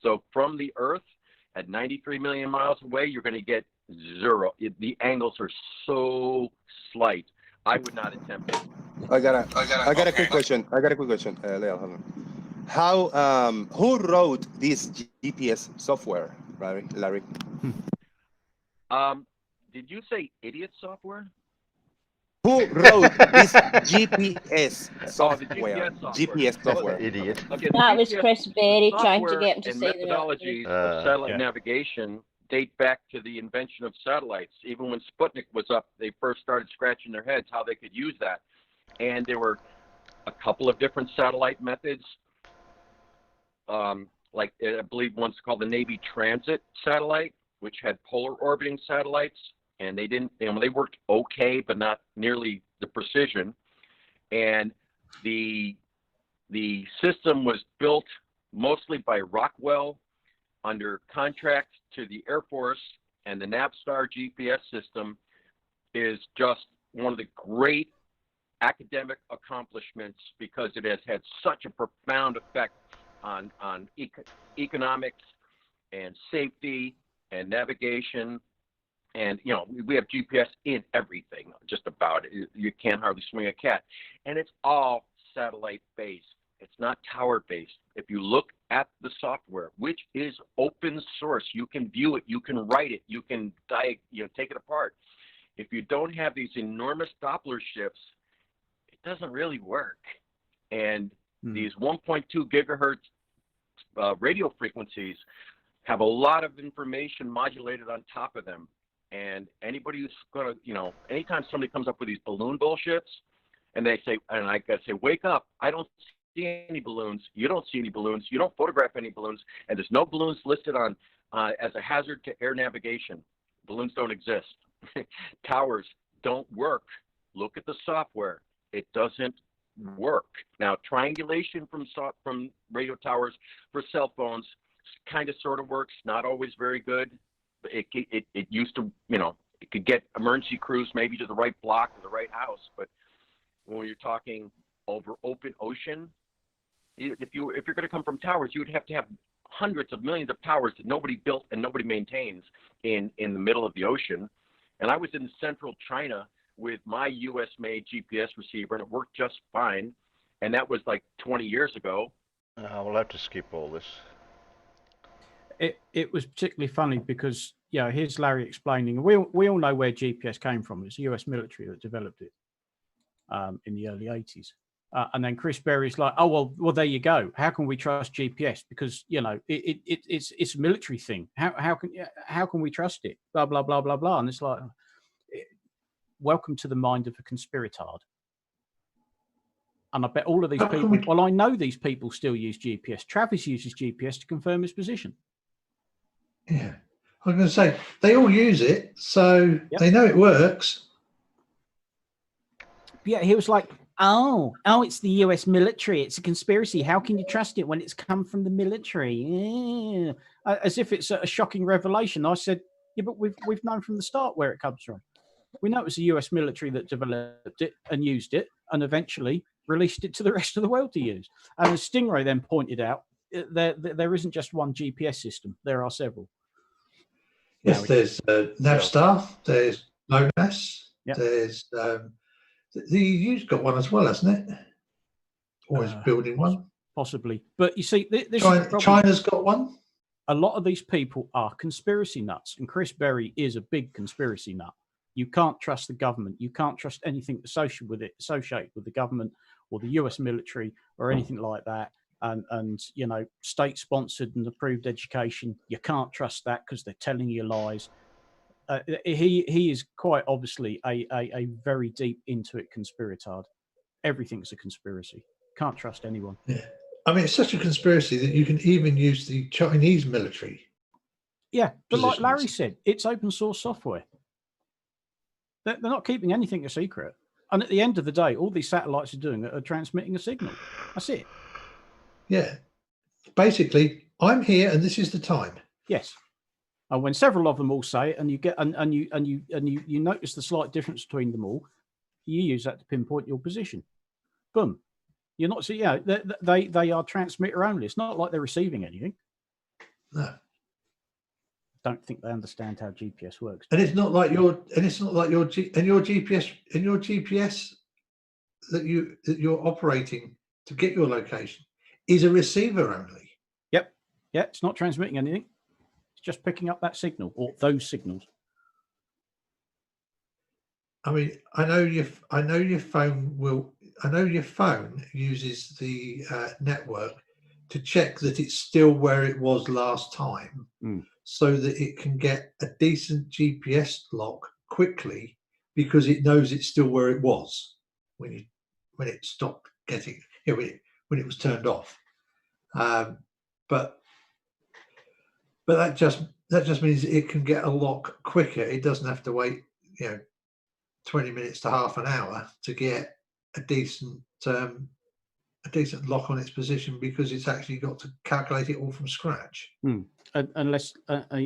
So from the Earth at 93 million miles away, you're going to get zero. The angles are so slight. I would not attempt it. I got a quick question. Leo, hold on. Who wrote this GPS software, Larry? Did you say idiot software? Who wrote this GPS software? GPS software. Idiot. Okay, That was GPS Chris Berry trying to software get him to and say the methodologies of satellite navigation date back to the invention of satellites. Even when Sputnik was up, they first started scratching their heads how they could use that. And there were a couple of different satellite methods. Like I believe one's called the Navy Transit satellite, which had polar orbiting satellites, and they didn't, you know, they worked okay, but not nearly the precision. And the system was built mostly by Rockwell under contract to the Air Force, and the Navstar GPS system is just one of the great academic accomplishments because it has had such a profound effect on economics and safety and navigation. And, you know, we have GPS in everything, just about. You can't hardly swing a cat. And it's all satellite-based. It's not tower-based. If you look at the software, which is open source, you can view it, you can write it, you can take it apart. If you don't have these enormous Doppler shifts, it doesn't really work. And these 1.2 gigahertz radio frequencies have a lot of information modulated on top of them. And anybody who's going to, you know, anytime somebody comes up with these balloon bullshits and they say, and I got to say, wake up, I don't see any balloons. You don't see any balloons. You don't photograph any balloons. And there's no balloons listed on as a hazard to air navigation. Balloons don't exist. Towers don't work. Look at the software. It doesn't work. Now, triangulation from radio towers for cell phones kind of sort of works. Not always very good. It used to, you know, it could get emergency crews maybe to the right block or the right house, but when you're talking over open ocean, if you're going to come from towers, you would have to have hundreds of millions of towers that nobody built and nobody maintains in the middle of the ocean. And I was in central China with my U.S.-made GPS receiver, and it worked just fine. And that was like 20 years ago. We'll have to skip all this. It was particularly funny because, you know, here's Larry explaining. We all know where GPS came from. It's the US military that developed it in the early 80s. And then Chris Berry's like, oh, well, there you go. How can we trust GPS? Because, you know, it's a military thing. How can we trust it? Blah, blah, blah, blah, blah. And it's like, welcome to the mind of a conspiratard. And I bet all of these people, well, I know these people still use GPS. Travis uses GPS to confirm his position. Yeah. I was going to say, they all use it, so they know it works. Yeah, he was like, oh, it's the US military. It's a conspiracy. How can you trust it when it's come from the military? Yeah. As if it's a shocking revelation. I said, yeah, but we've known from the start where it comes from. We know it was the US military that developed it and used it and eventually released it to the rest of the world to use. And as Stingray then pointed out, there isn't just one GPS system. There are several. Yes, there's Navstar, there's GLONASS, there's the EU's got one as well, hasn't it? Or is building one? Possibly. But you see, China's got one. A lot of these people are conspiracy nuts, and Chris Berry is a big conspiracy nut. You can't trust the government. You can't trust anything associated with the government or the US military or anything like that. And you know, state-sponsored and approved education, you can't trust that because they're telling you lies. He is quite obviously a very deep into it conspiratard. Everything's a conspiracy. Can't trust anyone. Yeah. I mean, it's such a conspiracy that you can even use the Chinese military. Yeah, but like Larry said, it's open source software. They're not keeping anything a secret. And at the end of the day, all these satellites are doing are transmitting a signal. That's it. Yeah. Basically, I'm here and this is the time. Yes. And when several of them all say it, and you get and you notice the slight difference between them all, you use that to pinpoint your position. Boom. You're not they are transmitter only. It's not like they're receiving anything. No. Don't think they understand how GPS works. And it's not like your GPS that you're operating to get your location is a receiver only. Yep. Yeah, it's not transmitting anything. It's just picking up that signal or those signals. I mean, I know your phone uses the network to check that it's still where it was last time, so that it can get a decent GPS lock quickly because it knows it's still where it was when it stopped getting when it was turned off. But that just means it can get a lock quicker. It doesn't have to wait 20 minutes to half an hour to get a decent lock on its position, because it's actually got to calculate it all from scratch. Unless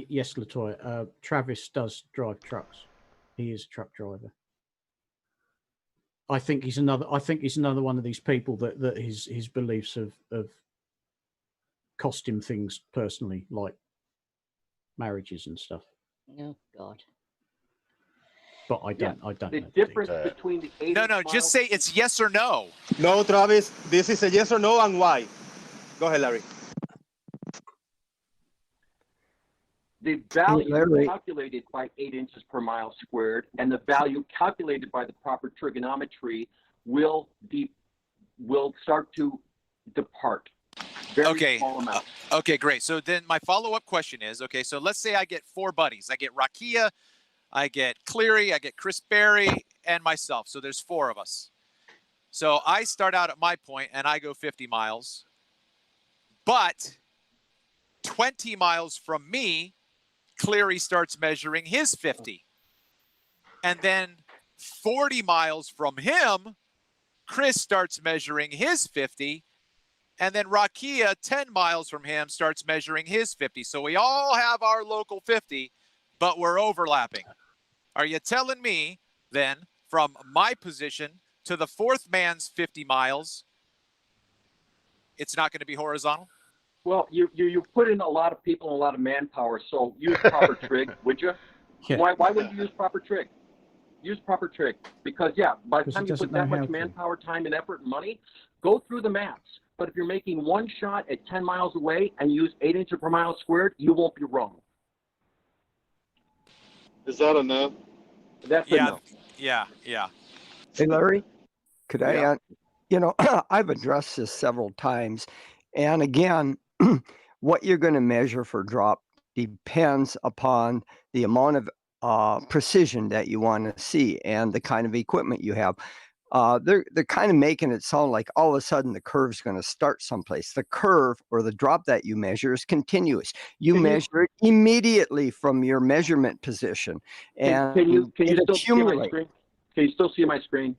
yes, Latoya, Travis does drive trucks. He is a truck driver. I think he's another one of these people that his beliefs have cost him things personally, like marriages and stuff. Oh God. But I don't The know. difference between the 8 No, just say it's yes or no. No, Travis, this is a yes or no, and why? Go ahead, Larry. The value calculated by 8 inches per mile squared and the value calculated by the proper trigonometry will start to depart. Very small amount. Okay, great. So then my follow-up question is, okay, so let's say I get 4 buddies. I get Rakia, I get Cleary, I get Chris Berry, and myself. So there's 4 of us. So I start out at my point and I go 50 miles. But 20 miles from me, Cleary starts measuring his 50. And then 40 miles from him, Chris starts measuring his 50. And then Rakia, 10 miles from him, starts measuring his 50. So we all have our local 50, but we're overlapping. Are you telling me then, from my position to the 4th man's 50 miles, it's not going to be horizontal? Well, you put in a lot of people and a lot of manpower, so use proper trig, would you? Yeah. Why would you use proper trig? Use proper trig, because by the time you put that much manpower, time, and effort and money, go through the maths. But if you're making one shot at 10 miles away and use 8 inches per mile squared, you won't be wrong. Is that a no? That's a no. Yeah. Hey, Larry, could I, I've addressed this several times. And again, what you're going to measure for drop depends upon the amount of precision that you want to see and the kind of equipment you have. They're kind of making it sound like all of a sudden the curve's going to start someplace. The curve or the drop that you measure is continuous. You measure it immediately from your measurement position, and can you still see my accumulate. screen? Can you still see my screen?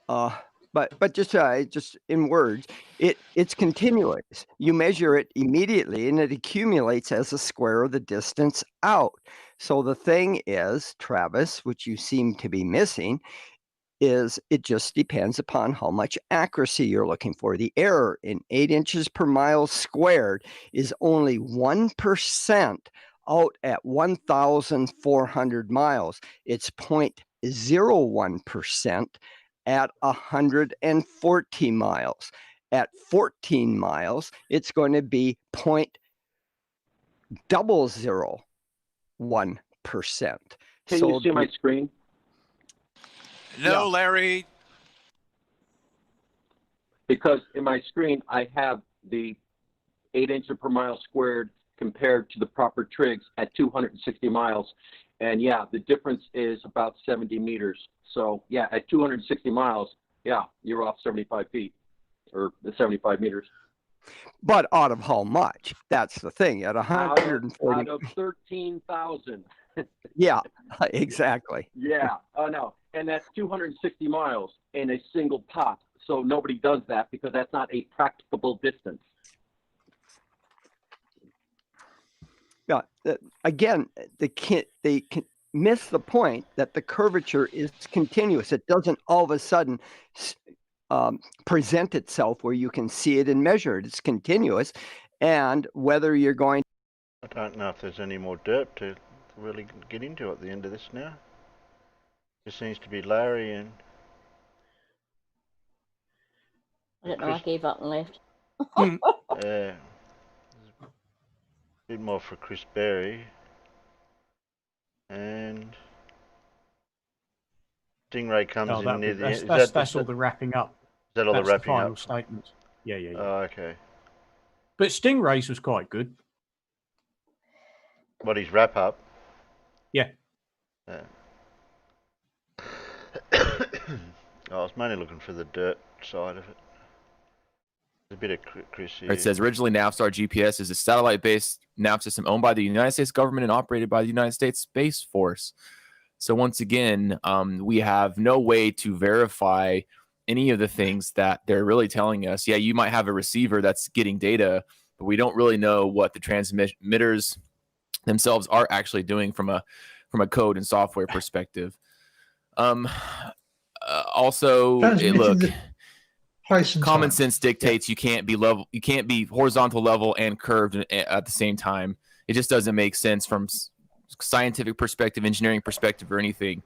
But just in words, it's continuous. You measure it immediately, and it accumulates as a square of the distance out. So the thing is, Travis, which you seem to be missing, is it just depends upon how much accuracy you're looking for. The error in 8 inches per mile squared is only 1% out at 1,400 miles. It's 0.01% at 114 miles. At 14 miles, it's going to be 0.001%. Can you see my screen? No, Larry. Because in my screen, I have the 8 inches per mile squared compared to the proper trigs at 260 miles. And the difference is about 70 meters. So at 260 miles, you're off 75 feet or the 75 meters. But out of how much? That's the thing. At 140. Out of 13,000. Yeah, exactly. Yeah. Oh, no. And that's 260 miles in a single pop. So nobody does that because that's not a practicable distance. again, they miss the point that the curvature is continuous. It doesn't all of a sudden present itself where you can see it and measure it. It's continuous, and whether you're going. I don't know if there's any more derp to really get into at the end of this now. Just seems to be Larry and. I don't know. I gave up and left. A bit more for Chris Berry. And Stingray comes in near the end. That's all the wrapping up. Is that all the wrapping final up? Statement. Yeah. Oh, okay. But Stingray's was quite good. What, his wrap up? Yeah. I was mainly looking for the dirt side of it. A bit of Chris here. It says originally Navstar GPS is a satellite-based nav system owned by the United States government and operated by the United States Space Force. So once again, we have no way to verify any of the things that they're really telling us. Yeah, you might have a receiver that's getting data, but we don't really know what the transmitters themselves are actually doing from a code and software perspective. Also, look. Common sense dictates you can't be level, you can't be horizontal level and curved at the same time. It just doesn't make sense from scientific perspective, engineering perspective, or anything.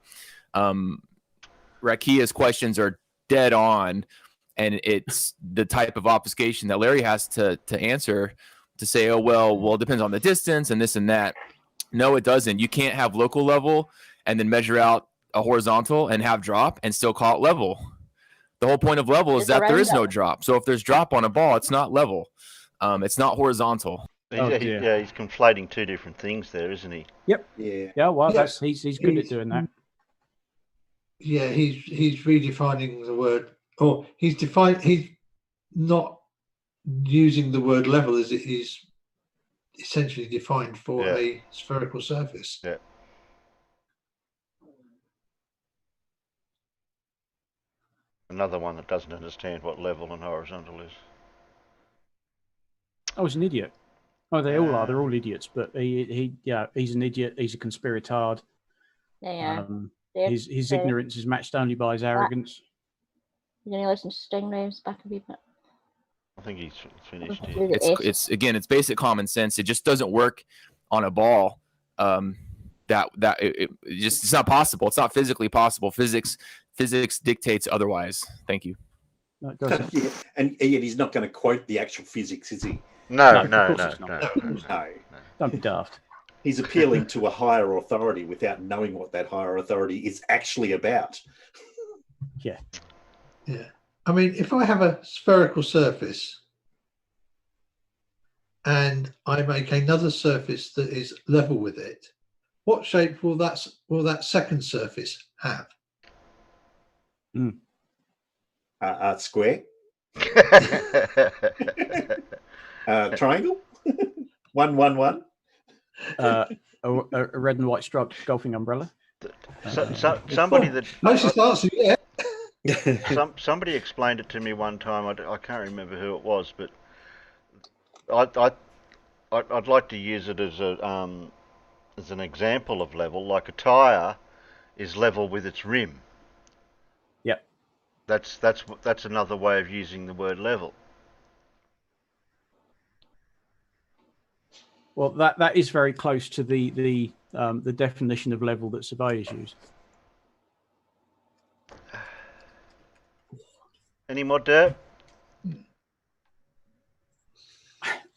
Rakia's questions are dead on, and it's the type of obfuscation that Larry has to answer to say, oh well, it depends on the distance and this and that. No, it doesn't. You can't have local level and then measure out a horizontal and have drop and still call it level. The whole point of level is that there is no drop. So if there's drop on a ball, it's not level. It's not horizontal. He's conflating two different things there, isn't he? Yep. Yeah. Well, he's good at doing that. Yeah, he's redefining the word, or he's not using the word level as it is essentially defined for a spherical surface. Yeah. Another one that doesn't understand what level and horizontal is. I was an idiot. Oh, they all are. They're all idiots. But he's an idiot. He's a conspiratard. Yeah. His ignorance is matched only by his arrogance. You're going to listen to Stingray's back a wee bit. I think he's finished. It's basic common sense. It just doesn't work on a ball. It's not possible. It's not physically possible. Physics dictates otherwise. Thank you. No, it doesn't. Yeah. And yet he's not going to quote the actual physics, is he? No. Don't be daft. He's appealing to a higher authority without knowing what that higher authority is actually about. Yeah. I mean, if I have a spherical surface and I make another surface that is level with it, what shape will that second surface have? Square. Triangle. 1, 1, 1. A red and white striped golfing umbrella. Somebody that nicest answer, yeah. Somebody explained it to me one time. I can't remember who it was, but I'd like to use it as an example of level. Like a tire is level with its rim. Yep. That's another way of using the word level. Well, that is very close to the definition of level that surveyors use. Any more dirt?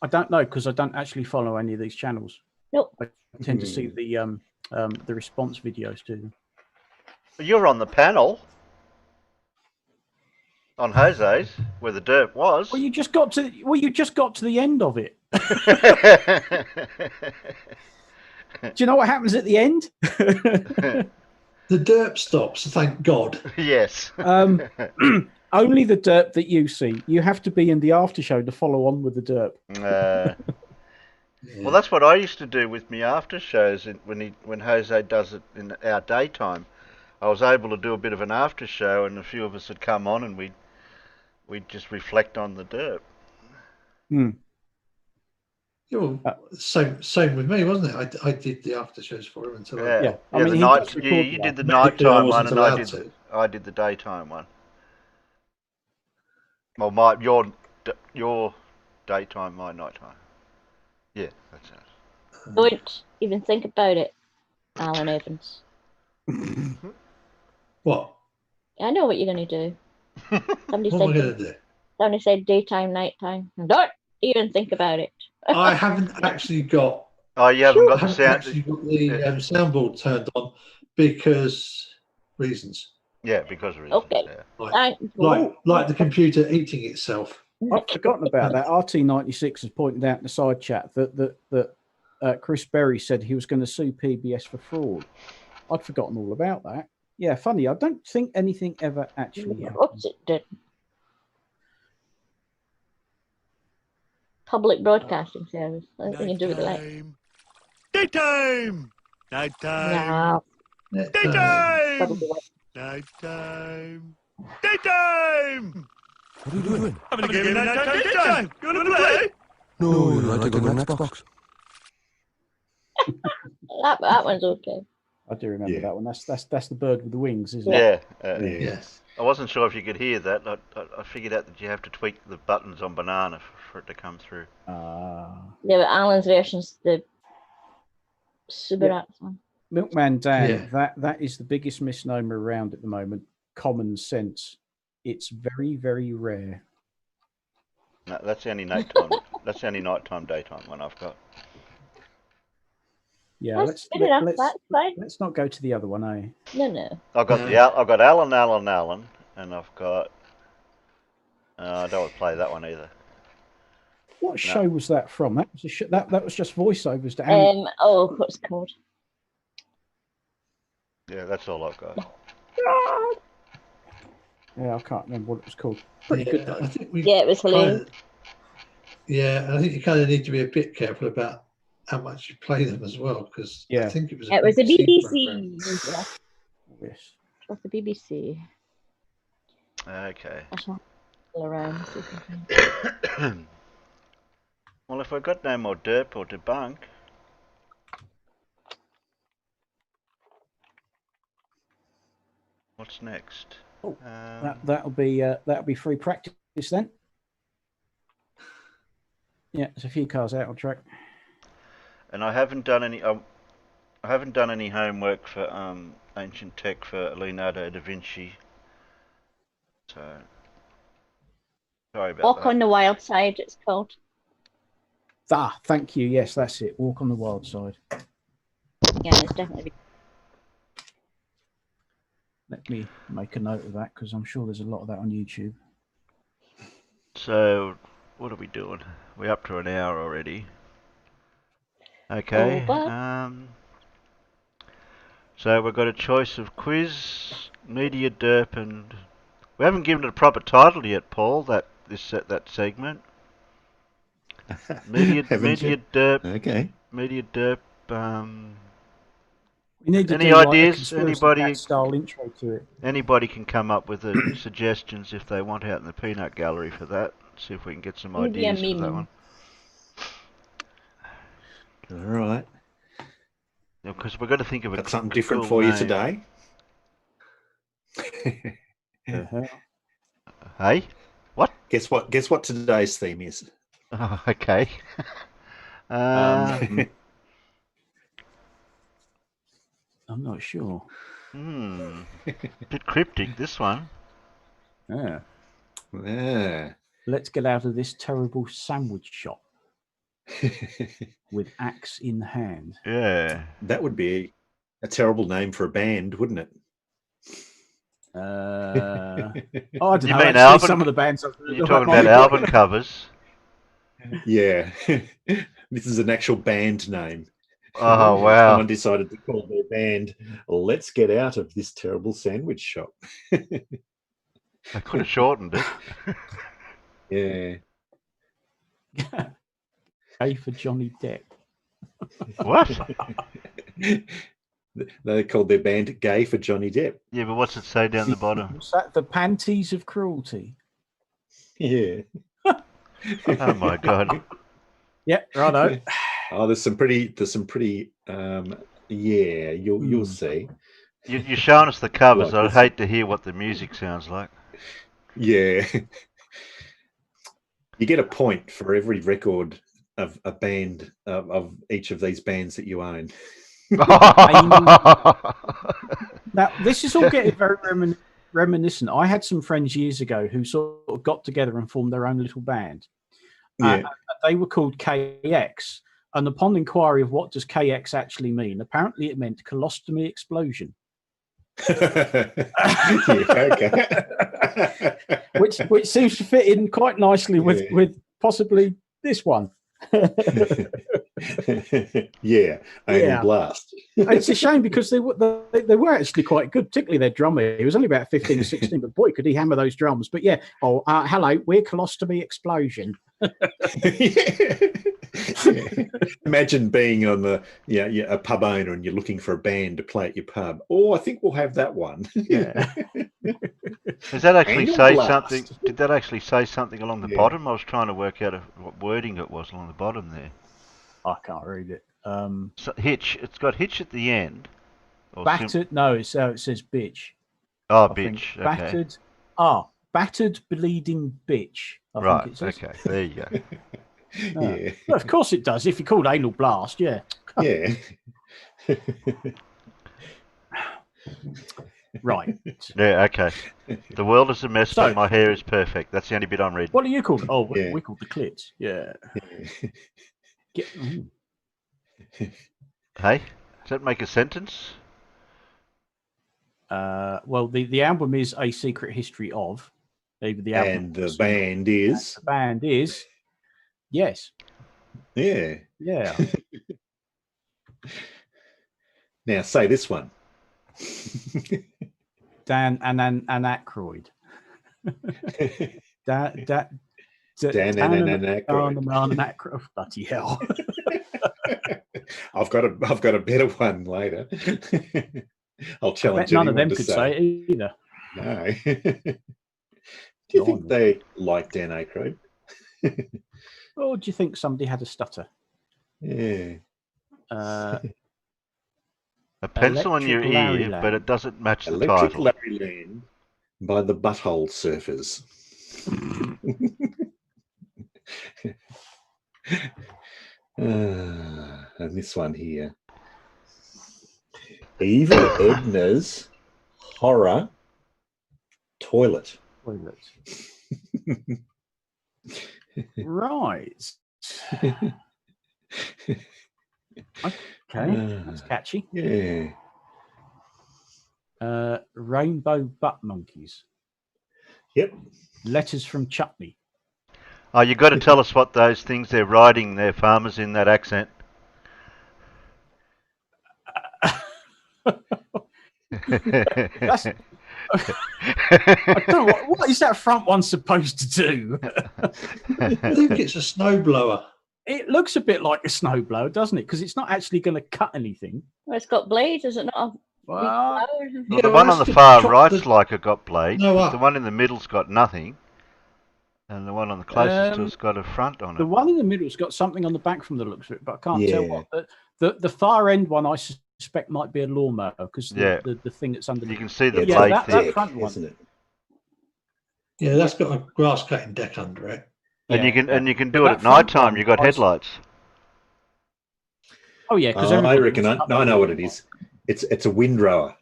I don't know because I don't actually follow any of these channels. Nope. I tend to see the response videos to them. You're on the panel on Jose's where the dirt was. Well, you just got to the end of it. Do you know what happens at the end? The derp stops, thank God. Yes. Only the derp that you see. You have to be in the after show to follow on with the derp. Well, that's what I used to do with me after shows when Jose does it in our daytime. I was able to do a bit of an after show, and a few of us would come on, and we'd just reflect on the derp. Yeah, well, same with me, wasn't it? I did the after shows for him until I mean, you did the nighttime one, and I did the daytime one. Well, your daytime, my nighttime. Yeah, that's it. Don't even think about it, Alan Evans. What? I know what you're going to do. Somebody What am I going to do? Somebody said daytime, nighttime. Don't even think about it. I haven't actually got. Oh, you haven't got the sound. Actually got the soundboard turned on because reasons. Yeah, because of reasons. Okay. Yeah. Like the computer eating itself. I've forgotten about that. RT96 has pointed out in the side chat that Chris Berry said he was going to sue PBS for fraud. I'd forgotten all about that. Yeah, funny. I don't think anything ever actually happened. Oops, it did. Public broadcasting service. Nothing to do with that. Daytime! Nighttime! No. Daytime! Nighttime! Daytime! What are you doing? Having a game of nighttime, daytime! You want to play? No, I take an Xbox. That one's okay. I do remember that one. That's the bird with the wings, isn't it? Yeah. Yes. I wasn't sure if you could hear that. I figured out that you have to tweak the buttons on Banana for it to come through. Yeah, but Alan's version's the Super Apps one. Milkman Dan, that is the biggest misnomer around at the moment. Common sense. It's very, very rare. No, that's the only nighttime. That's the only nighttime, daytime one I've got. Yeah, That's good enough. That's fine. let's not go to the other one, eh? No. I've got I've got Alan, and I've got. I don't want to play that one either. What show was that from? That was that was just voiceovers to Alan. What's it called? Yeah, that's all I've got. Yeah, I can't remember what it was called. Pretty good though. I think it was hilarious. I think you kind of need to be a bit careful about how much you play them as well, because I think it was. It was a BBC. Yes. It was the BBC. Okay. Around. Well, if I've got no more derp or debunk. What's next? Oh, that'll be free practice then. Yeah, there's a few cars out on track. And I haven't done any. I haven't done any homework for ancient tech for Leonardo da Vinci. So sorry about Walk that. on the Wild Side, it's called. Thank you. Yes, that's it. Walk on the Wild Side. Yeah, it's definitely. Let me make a note of that because I'm sure there's a lot of that on YouTube. So, what are we doing? We're up to an hour already. Okay. So we've got a choice of quiz, media derp, and we haven't given it a proper title yet, Paul. That segment. Media derp. Okay. Media derp. We need to any do ideas? Like Anybody style intro to it. Anybody can come up with suggestions if they want out in the peanut gallery for that. See if we can get some ideas for that one. All right. Because we're going to think of something different for you today. Hey, what? Guess what today's theme is? Oh, okay. I'm not sure. Bit cryptic, this one. Yeah. Yeah. Let's get out of this terrible sandwich shop with axe in hand. Yeah. That would be a terrible name for a band, wouldn't it? I don't know. Mean actually, some of the bands. You're talking about album covers. Yeah. This is an actual band name. Oh, wow. Someone decided to call their band, "Let's Get Out of This Terrible Sandwich Shop." They could have shortened it. Yeah. A for Johnny Depp. What? They called their band Gay for Johnny Depp. Yeah, but what's it say down the bottom? What's that? The Panties of Cruelty. Yeah. Oh, my God. Yeah, righto. Oh, there's some pretty. Yeah, you'll see. You're showing us the covers. Like I'd this hate to hear what the music sounds like. Yeah. You get a point for every record of a band of each of these bands that you own. Now, this is all getting very reminiscent. I had some friends years ago who sort of got together and formed their own little band. Yeah. They were called KX. And upon inquiry of what does KX actually mean, apparently it meant colostomy explosion. which seems to fit in quite nicely with possibly this one. Yeah, anal blast. It's a shame because they were actually quite good, particularly their drummer. He was only about 15 or 16, but boy, could he hammer those drums. But yeah, hello, we're Colostomy Explosion. Imagine being on a pub owner and you're looking for a band to play at your pub. Oh, I think we'll have that one. Yeah. Does that actually Anal say blast. something? Did that actually say something along the bottom? I was trying to work out what wording it was along the bottom there. I can't read it. So hitch. It's got hitch at the end. Battered. No, it says bitch. Oh, I bitch. think. Okay. Battered bleeding bitch. I think it says. Okay. There you go. Yeah. Well, of course it does. If you called anal blast, yeah. Yeah. Right. Yeah. Okay. The world is a mess, but my hair is perfect. That's the only bit I'm reading. What are you called? Oh, we called the clits. Yeah. Hey, does that make a sentence? Well, the album is A Secret History of. The album And the band is. The band is. Yes. Yeah. Yeah. Now say this one. Dan and Aykroyd. Dan and Aykroyd. Bloody hell. I've got a better one later. I'll challenge none of anyone them to could say it either. No. Do you think they like Dan Aykroyd? Or do you think somebody had a stutter? Yeah. A pencil in your ear, but it doesn't match the Electric title. Larry Land by the Butthole Surfers. And this one here. Evil Edna's Horror Toilet. Right. Okay, that's catchy. Yeah. Rainbow Butt Monkeys. Yep. Letters from Chutney. Oh, you got to tell us what those things they're riding their farmers in that accent. That's, I don't know, what is that front one supposed to do? I think it's a snowblower. It looks a bit like a snowblower, doesn't it? Because it's not actually going to cut anything. Well, it's got blades, is it not? Well, the one on the far right's like it got blades. No, the one in the middle's got nothing. And the one on the closest to it's got a front on it. The one in the middle's got something on the back from the looks of it, but I can't tell what. The far end one I suspect might be a lawnmower because the thing that's underneath. You can see the blade that front one, isn't it? Yeah, that's got a grass cutting deck under it. And you can do it at night time. You've got headlights. Oh yeah, because I reckon I know what it is. It's a windrower.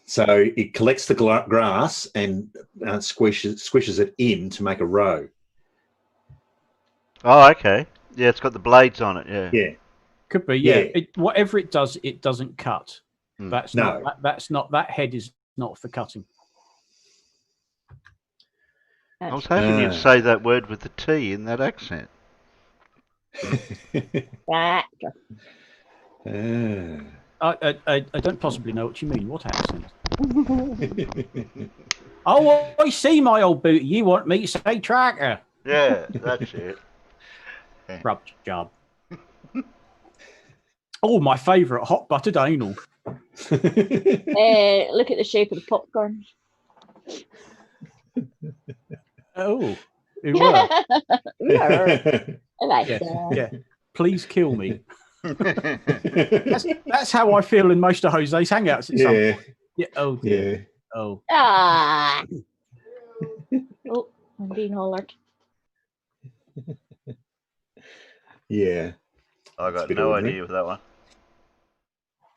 So it collects the grass and squishes it in to make a row. Oh, okay. Yeah, it's got the blades on it. Yeah. Yeah. Could be. Yeah. Whatever it does, it doesn't cut. That's No. not. That head is not for cutting. I was hoping you'd say that word with the T in that accent. I don't possibly know what you mean. What accent? Oh, I see, my old booty. You want me to say tracker? Yeah, that's it. Rub job. Oh, my favourite, hot buttered anal. Look at the shape of the popcorn. Oh, Yeah. Yeah. Please kill me. that's how I feel in most of Jose's hangouts at some point. Yeah. Oh dear. Yeah. Oh. Ah. Oh, I'm being hollered. Yeah. I got no idea with that one.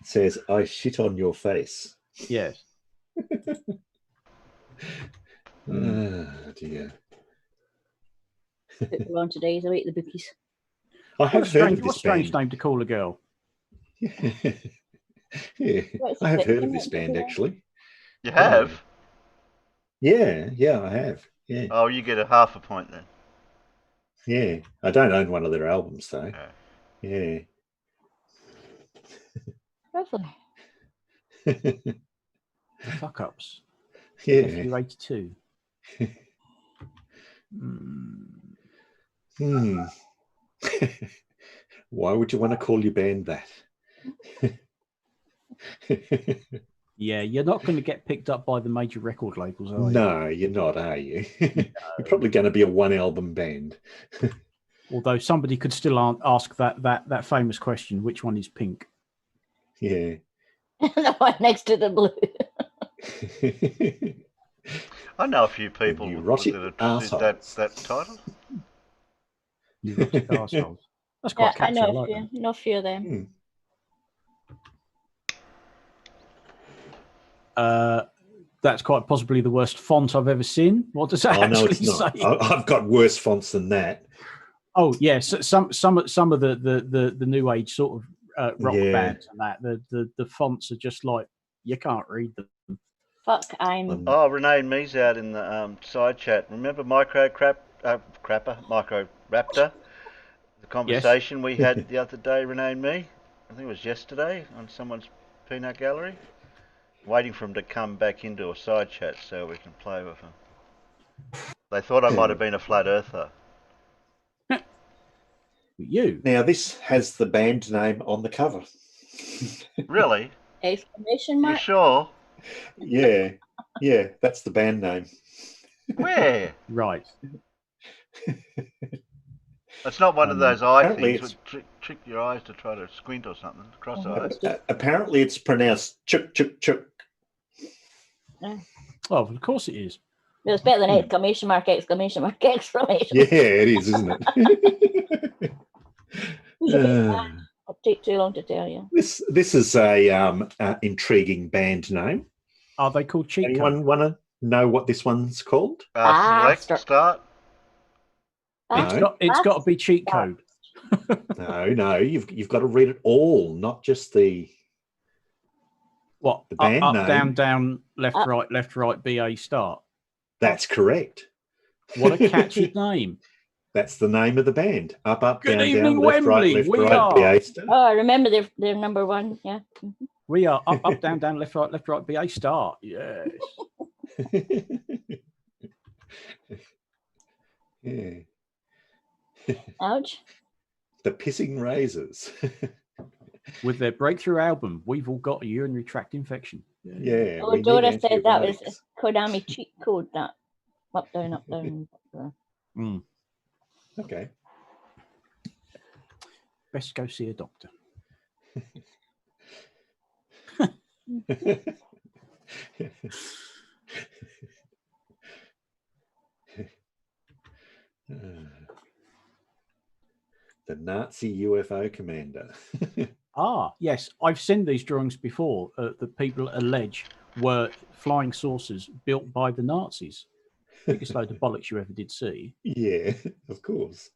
It says, I shit on your face. Yes. Oh, dear. We're on today's away the bookies. I have heard of this strange band. name to call a girl. Yeah, I have heard of this band actually. You have? Yeah, I have. Yeah. Oh, you get a half a point then. Yeah, I don't own one of their albums though. Yeah. Lovely. Fuck ups. Yeah. FU82. Why would you want to call your band that? Yeah, you're not going to get picked up by the major record labels, are you? No, you're not, are you? You're probably going to be a one-album band. Although somebody could still ask that famous question: which one is pink? Yeah. The one next to the blue. I know a few people that have that title. Neurotic arseholes. That's quite catchy. I know a few of them. That's quite possibly the worst font I've ever seen. What does that actually say? I've got worse fonts than that. Oh yes, some of the new age sort of rock bands and that the fonts are just like you can't read them. Fuck, I'm. Oh, Renee and me's out in the side chat. Remember Micro Raptor? The conversation we had the other day, Renee and me. I think it was yesterday on someone's peanut gallery. Waiting for him to come back into a side chat so we can play with him. They thought I might have been a flat earther. You? Now this has the band name on the cover. Really? Exclamation mark? You sure? Yeah, that's the band name. Where? Right. It's not one of those eye things that trick your eyes to try to squint or something. Cross eyes. Apparently it's pronounced chuk chuk chuk. Oh, of course it is. It's better than exclamation mark, exclamation mark, exclamation. Yeah, it is, isn't it? It'll take too long to tell you. This is a intriguing band name. Are they called cheat code? Anyone want to know what this one's called? Select start. It's got to be cheat code. No, you've got to read it all, not just the band up, name. down, left, right, BA start. That's correct. What a catchy name. That's the name of the band. Up, Good down, evening, down, left, Wembley. right, We BA are. start. Oh, I remember they're number one. Yeah. We are up, down, left, right, BA start. Yes. Yeah. Ouch. The Pissing Razors. With their breakthrough album, We've All Got a Urinary Tract Infection. Yeah. Oh, Dora said that was a Konami cheat code. That up, down, up, down. Up, down. Okay. Best go see a doctor. The Nazi UFO commander. Yes. I've seen these drawings before that people allege were flying saucers built by the Nazis. Biggest load of bollocks you ever did see. Yeah, of course.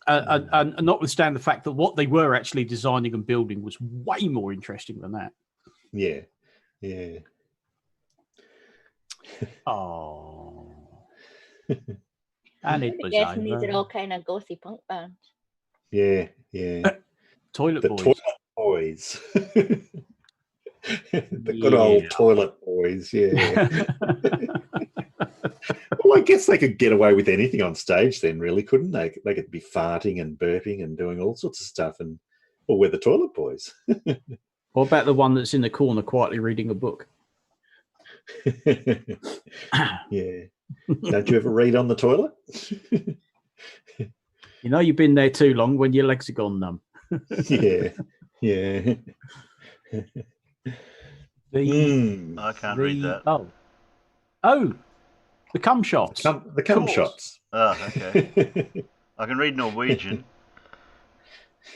And notwithstanding the fact that what they were actually designing and building was way more interesting than that. Yeah. Oh. And it was guessing these are all kind of gothy punk bands. Yeah. Toilet Boys. Toilet Boys. The good old Toilet Boys, yeah. Well, I guess they could get away with anything on stage then, really, couldn't they? They could be farting and burping and doing all sorts of stuff, or we're the Toilet Boys. What about the one that's in the corner quietly reading a book? Yeah. Don't you ever read on the toilet? You know you've been there too long when your legs are gone numb. Yeah. I can't read that. Oh, the cum shots. The cum shots. Oh, okay. I can read Norwegian.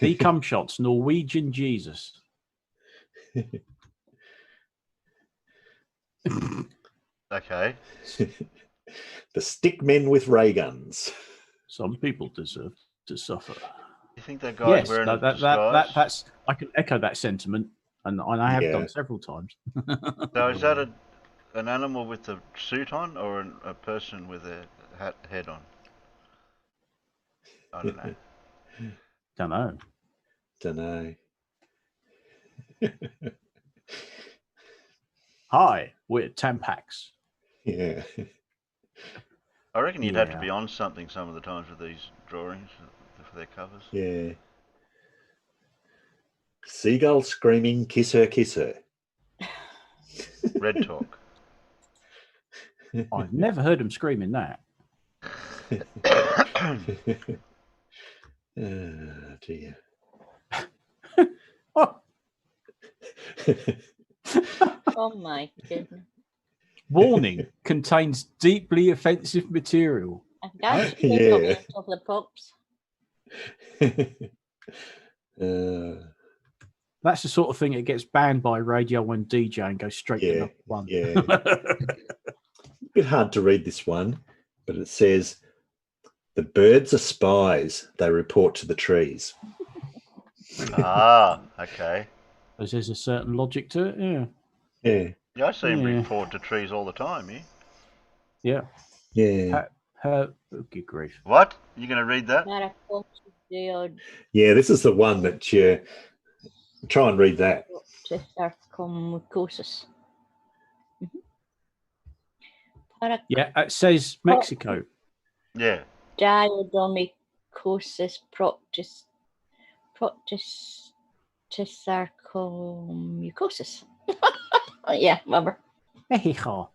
The cum shots, Norwegian Jesus. Okay. The stick men with ray guns. Some people deserve to suffer. You think that guy's Yes, wearing a disguise? that's. I can echo that sentiment, and I have done several times. So is that an animal with a suit on, or a person with a head on? I don't know. Don't know. Hi, we're Tampax. Yeah. I reckon you'd have to be on something some of the times with these drawings for their covers. Yeah. Seagull screaming, kiss her, kiss her. Red talk. I've never heard him screaming that. Oh, dear. Oh my goodness. Warning, contains deeply offensive material. That's of the pops. That's the sort of thing that gets banned by Radio 1 DJ and goes straight to number one. Yeah. A bit hard to read this one, but it says, the birds are spies. They report to the trees. Ah, okay. Because there's a certain logic to it, yeah. Yeah. Yeah, I see him report to trees all the time, Yeah. Yeah. Good grief. What? You going to read that? Yeah, this is the one that you try and read that. Sarcomucosis. Yeah, it says Mexico. Yeah. Diadomicosis sarcomucosis. Yeah, remember. Mexico.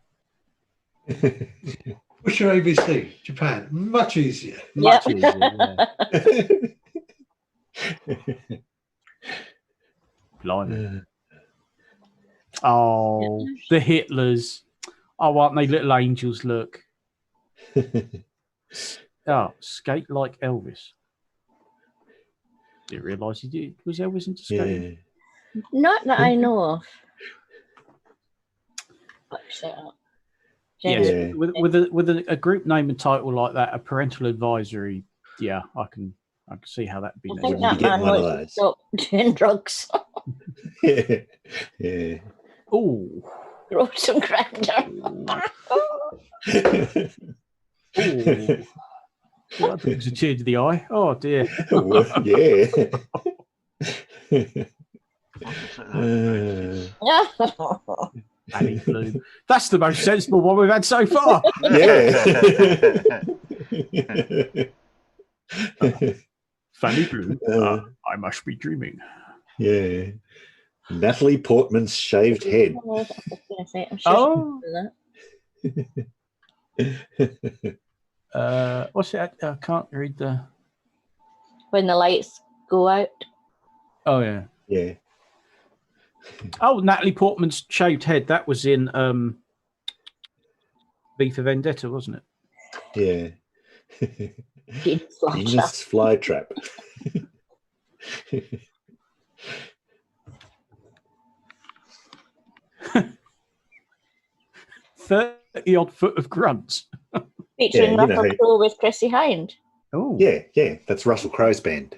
What's your ABC? Japan. Much easier. Much easier, yeah. Blimey. Oh, the Hitlers. Oh, aren't they little angels? Look. Oh, skate like Elvis. Didn't realise he did. Was Elvis into skating? Yeah. Not that I know of. Yes, with a group name and title like that, a parental advisory. Yeah, I can see how that'd be. I think that man wants to stop doing drugs. Yeah. Oh, grow some cracker. Well, that brings a tear to the eye. Oh dear. Yeah. Annie Bloom. That's the most sensible one we've had so far. Fanny Bloom. I must be dreaming. Yeah. Natalie Portman's shaved head. Oh. What's that? I can't read the. When the lights go out. Oh yeah. Yeah. Oh, Natalie Portman's shaved head. That was in V for Vendetta, wasn't it? Yeah. Venus flytrap. 30-odd foot of grunts. Featuring Russell Crowe with Chrissy Hind. Oh. Yeah. That's Russell Crowe's band.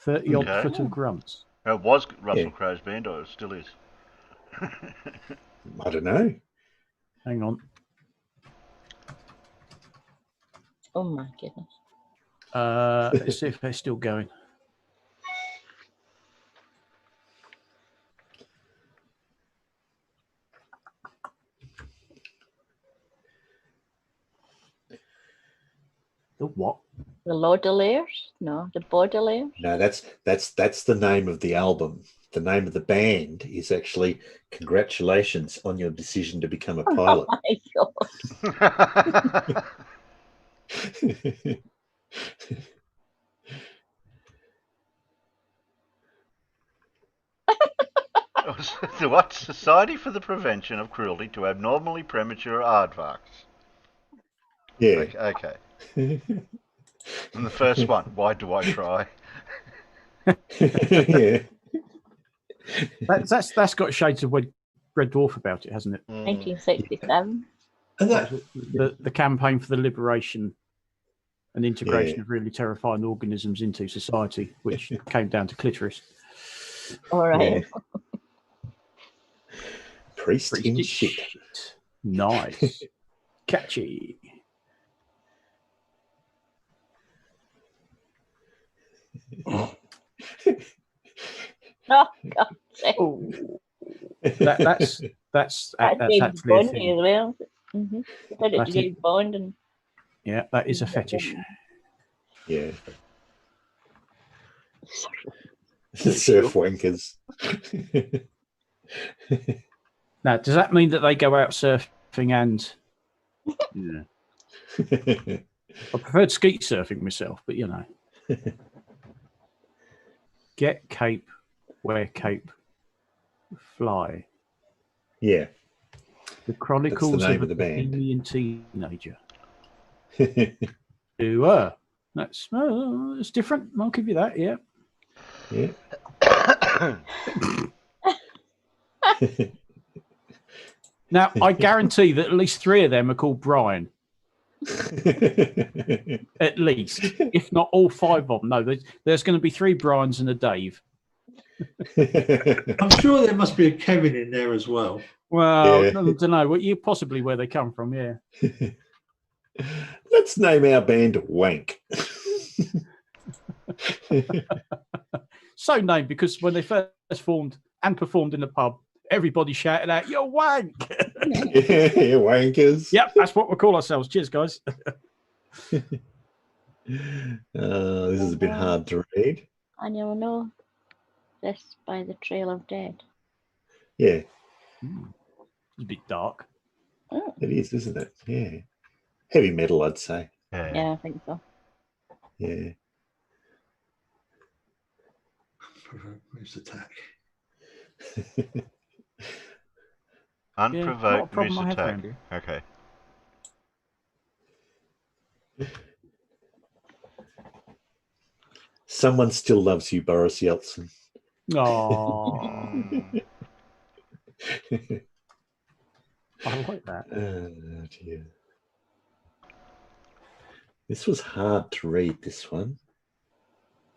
30-odd foot of grunts. It was Russell Crowe's band, or it still is? I don't know. Hang on. Oh my goodness. Let's see if they're still going. The what? The Laudelaires? No, the Baudelaires? No, that's the name of the album. The name of the band is actually Congratulations on Your Decision to Become a Pilot. Oh my God. The what? Society for the Prevention of Cruelty to Abnormally Premature Aardvarks. Yeah. Okay. And the first one, why do I try? Yeah. That's got shades of Red Dwarf about it, hasn't it? 1967. The campaign for the liberation and integration of really terrifying organisms into society, which came down to clitoris. All right. Yeah. Priest in shit. Nice. Catchy. Oh, God's sake. That's That's actually a James thing. Bond as well. Mm-hmm. Said it to That's it. James Bond and Yeah, that is a fetish. Yeah. Surf wankers. Now, does that mean that they go out surfing and? Yeah. I preferred skeet surfing myself, but you know. Get cape, wear cape, fly. Yeah. The Chronicles That's the name of of the a band. Bohemian Teenager. That's it's different. I'll give you that. Yeah. Yeah. Now, I guarantee that at least 3 of them are called Brian. At least, if not all 5 of them. No, there's going to be 3 Brians and a Dave. I'm sure there must be a Kevin in there as well. Well, Yeah. I don't know. You possibly where they come from. Yeah. Let's name our band Wank. So named because when they first formed and performed in the pub, everybody shouted out, "You're wank!" Yeah, wankers. Yep, that's what we call ourselves. Cheers, guys. This is a bit hard to read. and you'll know this by the Trail of Dead. Yeah, It's a bit dark. Oh. it is, isn't it? Yeah. Heavy metal, I'd say. Yeah, I think so. Yeah. Moves attack. Unprovoked problem moose I have attack. around here. Okay. Someone still loves you, Boris Yeltsin. Oh, I like that. Oh, dear. This was hard to read, this one.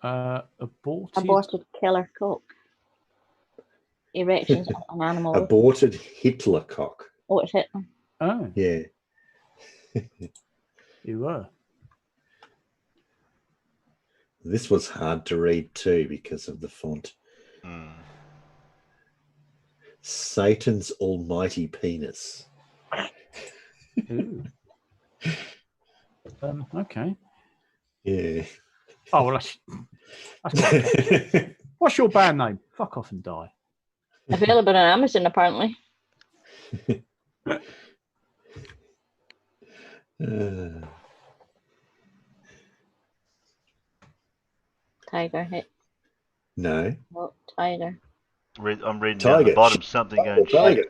Aborted killer cock. Erections of an animal. Aborted Hitler cock. Oh, it's Hitler. Oh, Yeah. you were. This was hard to read too because of the font. Satan's almighty penis. Ooh. Okay. Yeah. Oh, well, that's what's your band name? Fuck off and die. Available on Amazon, apparently. Tiger hit. No. What tiger? I'm reading down the bottom something going. Tiger.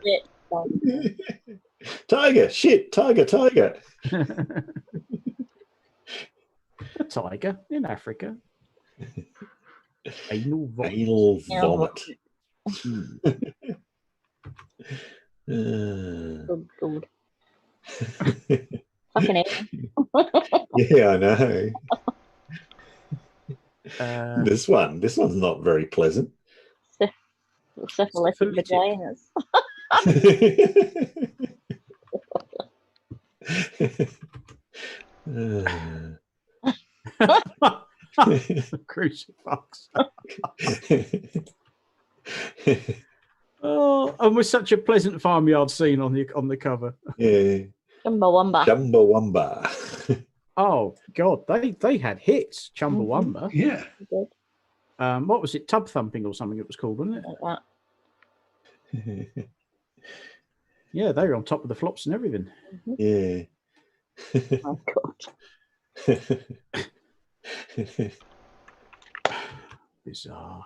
Tiger. Shit. Tiger. Tiger. A tiger in Africa. Anal vomit. Anal vomit. Good. Fucking it. Yeah, I know. Uh, This one's not very pleasant. Syphilitic vaginas. Crucifix. Oh, and with such a pleasant farmyard scene on the cover. Yeah. Chumbawamba. Chumbawamba. Oh God, they had hits. Chumbawamba. Yeah. What was it? Tub thumping or something? It was called, wasn't it? Like that. Yeah, they were on top of the flops and everything. Yeah. Oh God. Bizarre.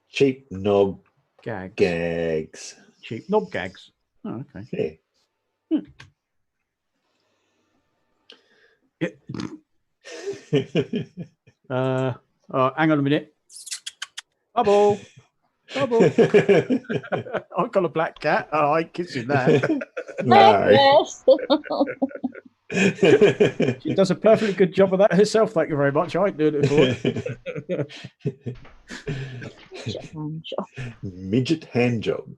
Cheap knob gags. Gags. Cheap knob gags. Oh, okay. Yeah. Hang on a minute. Bubble. Bubble. I've got a black cat. Oh, I ain't kissing that. No. She does a perfectly good job of that herself. Thank you very much. I ain't doing it for her. Midget hand job.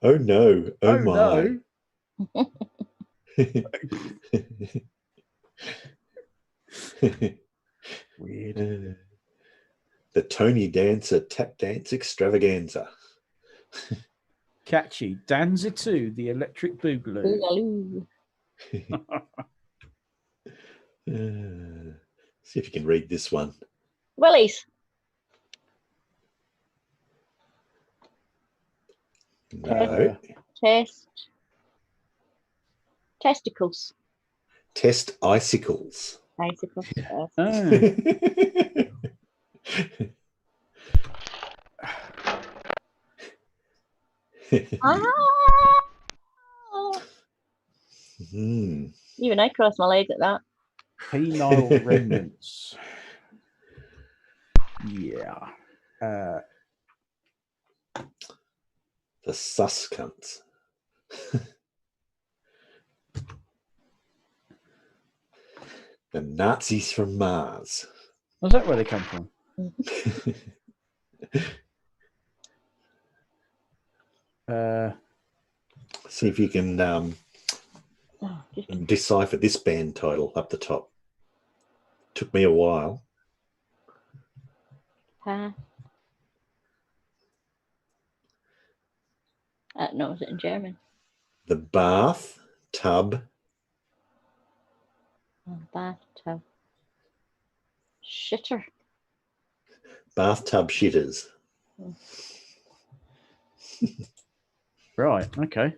Oh no. Oh my. No. Weird. The Tony Dancer tap dance extravaganza. Catchy. Danza 2, the electric boogaloo. See if you can read this one. Willies. No. Testicles. Test icicles. Icicles. Even I crossed my legs at that. Penile remnants. Yeah. The sus cunts. The Nazis from Mars. Was that where they come from? See if you can decipher this band title up the top. Took me a while. No, is it in German? The Bath Tub. Bathtub. Shitter. Bathtub Shitters. Right, okay.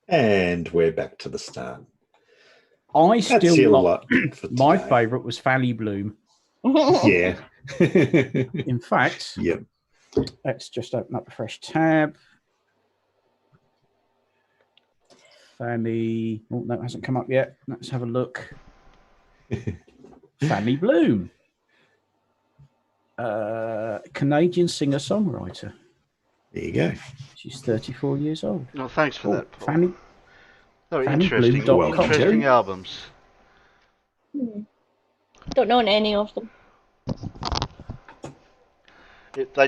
And we're back to the start. I still like my favourite was Fanny Bloom. Yeah. In fact, yep. Let's just open up a fresh tab. Fanny. Oh, no, it hasn't come up yet. Let's have a look. Fanny Bloom. Canadian singer-songwriter. There you go. She's 34 years old. Well, thanks for that, Paul. Fanny. They were Fanny interesting, Bloom. interesting albums. Don't know any of them. They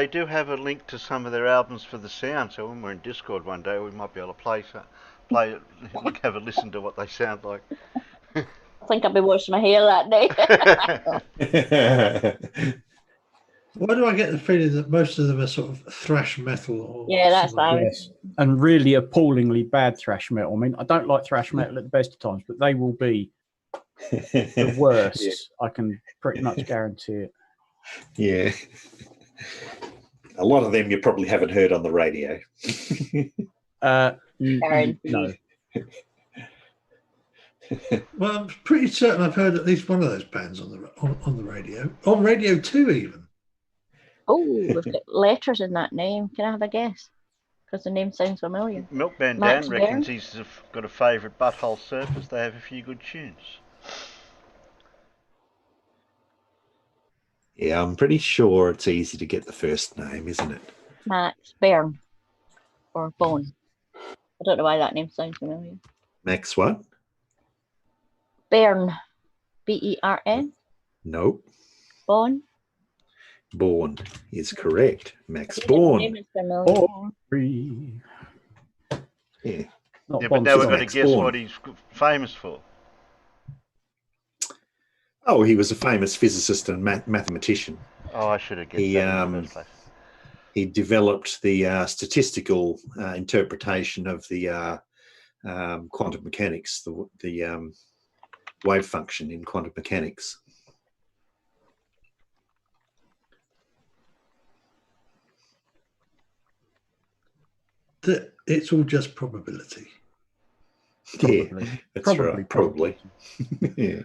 do have a link to some of their albums for the sound, so when we're in Discord one day, we might be able to play it, have a listen to what they sound like. I think I'll be washing my hair that day. Why do I get the feeling that most of them are sort of thrash metal? Or yeah, that's that. Yes, and really appallingly bad thrash metal. I mean, I don't like thrash metal at the best of times, but they will be the worst. Yeah. I can pretty much guarantee it. Yeah. A lot of them you probably haven't heard on the radio. No. Well, I'm pretty certain I've heard at least one of those bands on the radio. On Radio 2 even. Oh, we've got letters in that name. Can I have a guess? Because the name sounds familiar. Milkman Max Dan reckons he's got a favourite Butthole Surfers. They have a few good tunes. Yeah, I'm pretty sure it's easy to get the first name, isn't it? Max Bern. Or Bone. I don't know why that name sounds familiar. Max what? Bern. B-E-R-N? Nope. Bone? Bourne is correct. Max Bourne. Name is familiar. Yeah. But now we've got to guess what he's famous for. Oh, he was a famous physicist and mathematician. Oh, I should have guessed that in the first place. He developed the statistical interpretation of the quantum mechanics, the wave function in quantum mechanics. It's all just probability. Probably. Yeah, that's right. Probably. Yeah.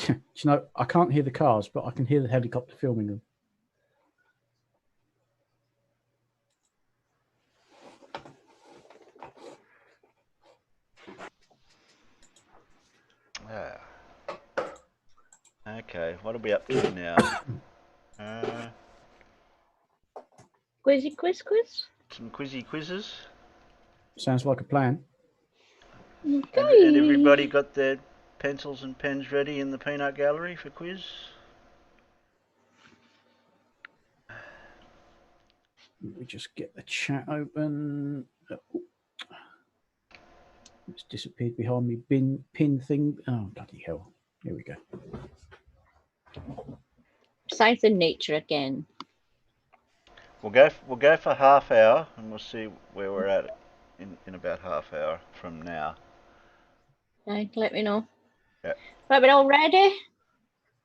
you know, I can't hear the cars, but I can hear the helicopter filming them. Okay, what are we up to now? Quizzy quiz. Some quizzes. Sounds like a plan. Okay. And everybody got their pencils and pens ready in the peanut gallery for quiz? We just get the chat open. It's disappeared behind me pin thing. Oh, bloody hell. Here we go. Science and nature again. We'll go for half hour, and we'll see where we're at in about half hour from now. Okay, let me know. Yeah. Right, we're all ready?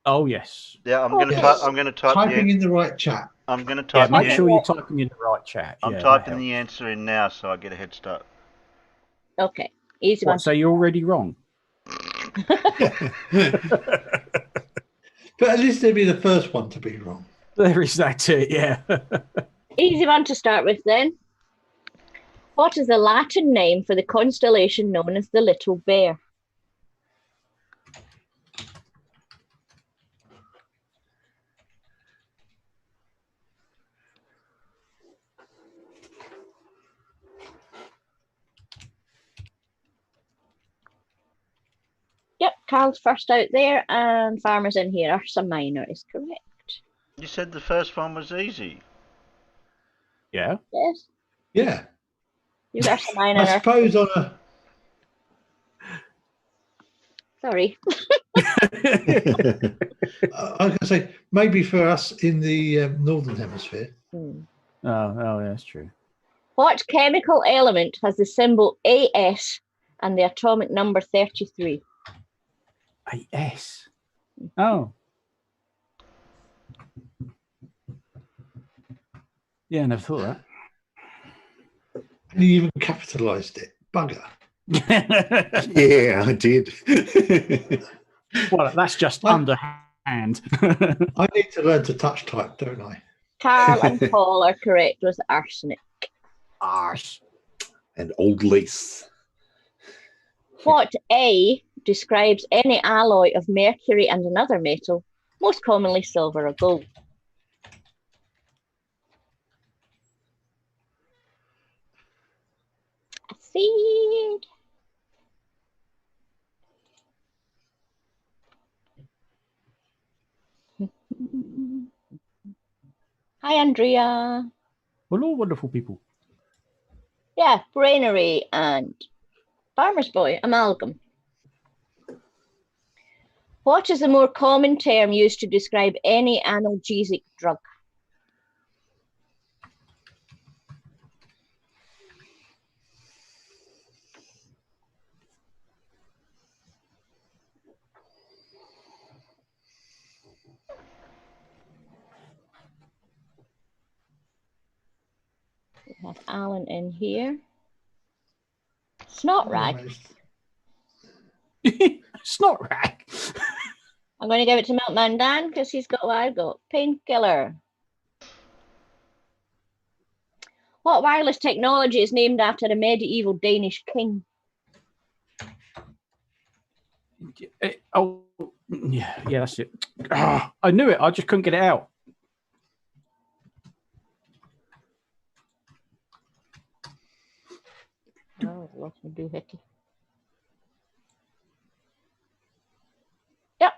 Oh yes. Yeah, I'm going to type typing in the right chat. I'm going to type. Yeah, make sure you're typing in the right chat. I'm yeah, typing the answer in now, so I get a head start. Okay, easy one. So you're already wrong. But at least they'd be the first one to be wrong. There is that too, yeah. Easy one to start with then. What is the Latin name for the constellation known as the Little Bear? Yep, Carl's first out there, and Farmer's in here. Ursa Minor is correct. You said the first one was easy. Yeah. Yes. Yeah. You Ursa Minor. I suppose on a. Sorry. I was going to say maybe for us in the northern hemisphere. Oh, yeah, that's true. What chemical element has the symbol AS and the atomic number 33? AS. Oh. Yeah, I never thought that. And you even capitalised it. Bugger. Yeah, I did. Well, that's just underhand. I need to learn to touch type, don't I? Carl and Paul are correct with arsenic. Arse. And old lace. What A describes any alloy of mercury and another metal, most commonly silver or gold? Acid. Hi, Andrea. Hello, wonderful people. Yeah, brainery and farmer's boy, amalgam. What is a more common term used to describe any analgesic drug? We have Alan in here. Snot rag. Snot rag. I'm going to give it to Milkman Dan because he's got what I've got. Painkiller. What wireless technology is named after a medieval Danish king? Oh, yeah, that's it. I knew it. I just couldn't get it out. Oh, lost my doohickey. Yep.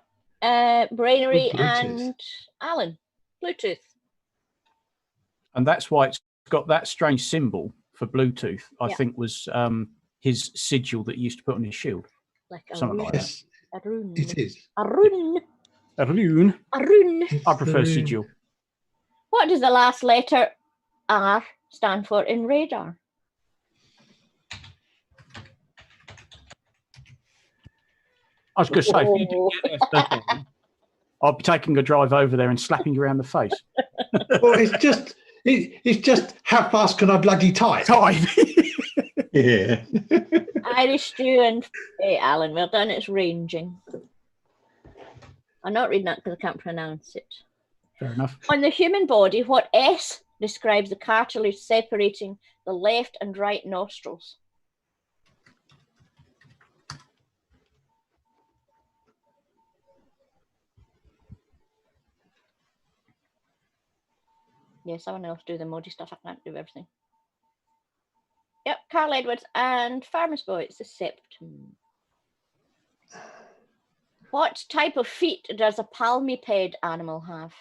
Brainery and Alan. Bluetooth. And that's why it's got that strange symbol for Bluetooth, I think was his sigil that he used to put on his shield. Like a something rune. like that. A rune. It is. A rune. A rune. A rune. I prefer sigil. What does the last letter R stand for in radar? I was going to say, if you didn't get that, I'll be taking a drive over there and slapping you around the face. Well, it's just how fast can I bloody type? Yeah. Irish stew and Alan, well done. It's ranging. I'm not reading that because I can't pronounce it. Fair enough. On the human body, what S describes the cartilage separating the left and right nostrils? Yeah, someone else do the emoji stuff. I can't do everything. Yep, Carl Edwards and Farmer's Boy. It's the septum. What type of feet does a palmiped animal have?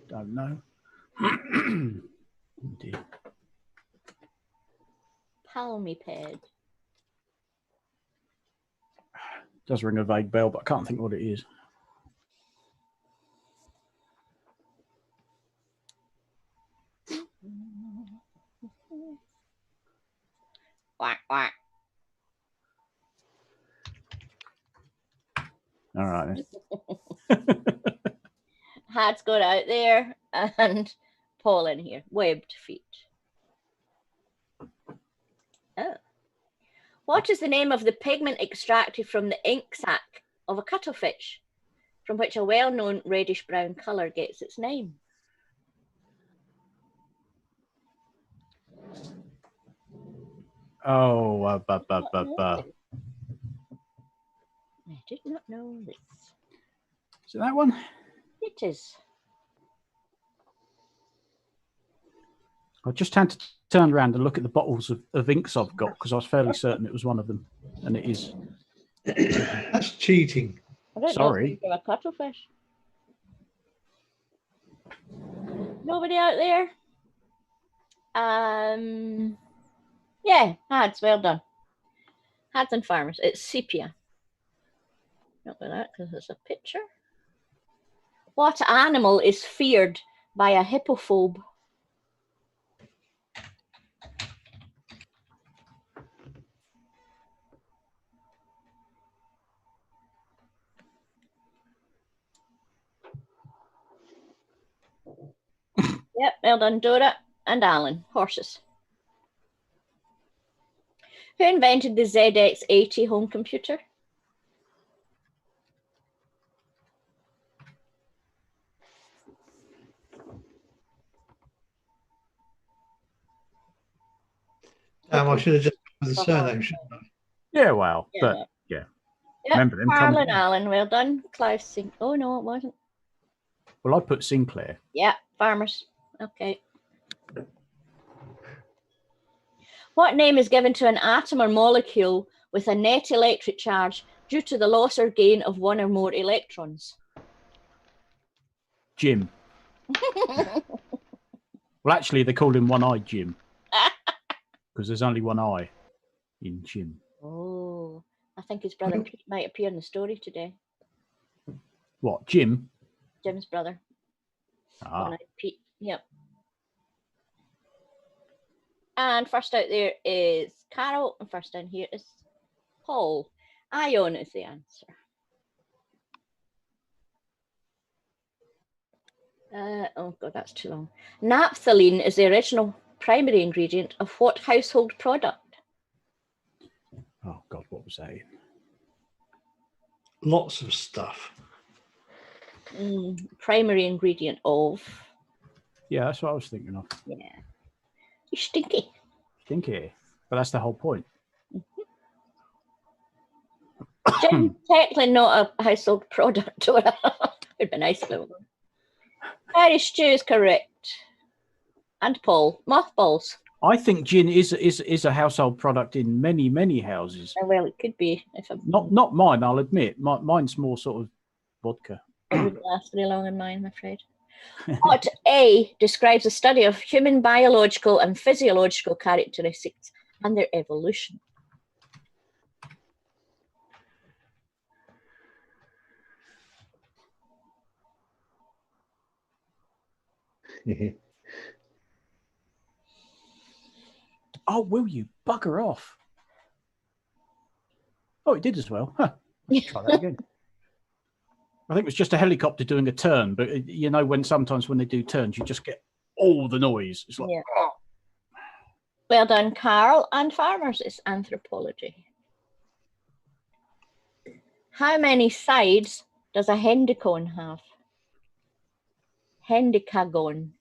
Don't know. Indeed. Palmiped. Does ring a vague bell, but I can't think what it is. Quack, quack. All right. Hat's got out there and Paul in here. Webbed feet. Oh. What is the name of the pigment extracted from the ink sac of a cuttlefish, from which a well-known reddish-brown colour gets its name? Oh, I did not know this. Is it that one? It is. I just had to turn around and look at the bottles of inks I've got because I was fairly certain it was one of them, and it is. That's cheating. I don't Sorry. know if a cuttlefish. Nobody out there? Yeah, Hads, well done. Hads and Farmers. It's sepia. Not with that because it's a picture. What animal is feared by a hippophobe? Yep, well done, Dora and Alan. Horses. Who invented the ZX80 home computer? I should have just put the surname, shouldn't I? Yeah, well, Yeah. but yeah. Yep, Remember them Carl coming and in. Alan, well done. Clive Sing. Oh no, it wasn't. Well, I put Sinclair. Yeah, Farmers. Okay. What name is given to an atom or molecule with a net electric charge due to the loss or gain of one or more electrons? Jim. Well, actually, they call him One-Eyed Jim because there's only one eye in Jim. Oh, I think his brother Pete might appear in the story today. What, Jim? Jim's brother. Ah. One-eyed Pete. Yep. And first out there is Carol, and first down here is Paul. Ion is the answer. Oh god, that's too long. Naphthalene is the original primary ingredient of what household product? Oh god, what was that? Lots of stuff. Primary ingredient of. Yeah, that's what I was thinking of. Yeah. You stinky. Stinky. But that's the whole point. Jim, technically not a household product. It'd be nice though. Irish stew is correct. And Paul, mothballs. I think gin is a household product in many houses. Well, it could be. If Not mine, I'll admit. Mine's more sort of vodka. It wouldn't last very long in mine, I'm afraid. What A describes the study of human biological and physiological characteristics and their evolution? Oh, will you bugger off? Oh, it did as well. Huh. Let's try that again. I think it was just a helicopter doing a turn, but you know when sometimes when they do turns, you just get all the noise. It's like, yeah. Well done, Carl. And farmers, it's anthropology. How many sides does a hendecagon have? Hendecagon.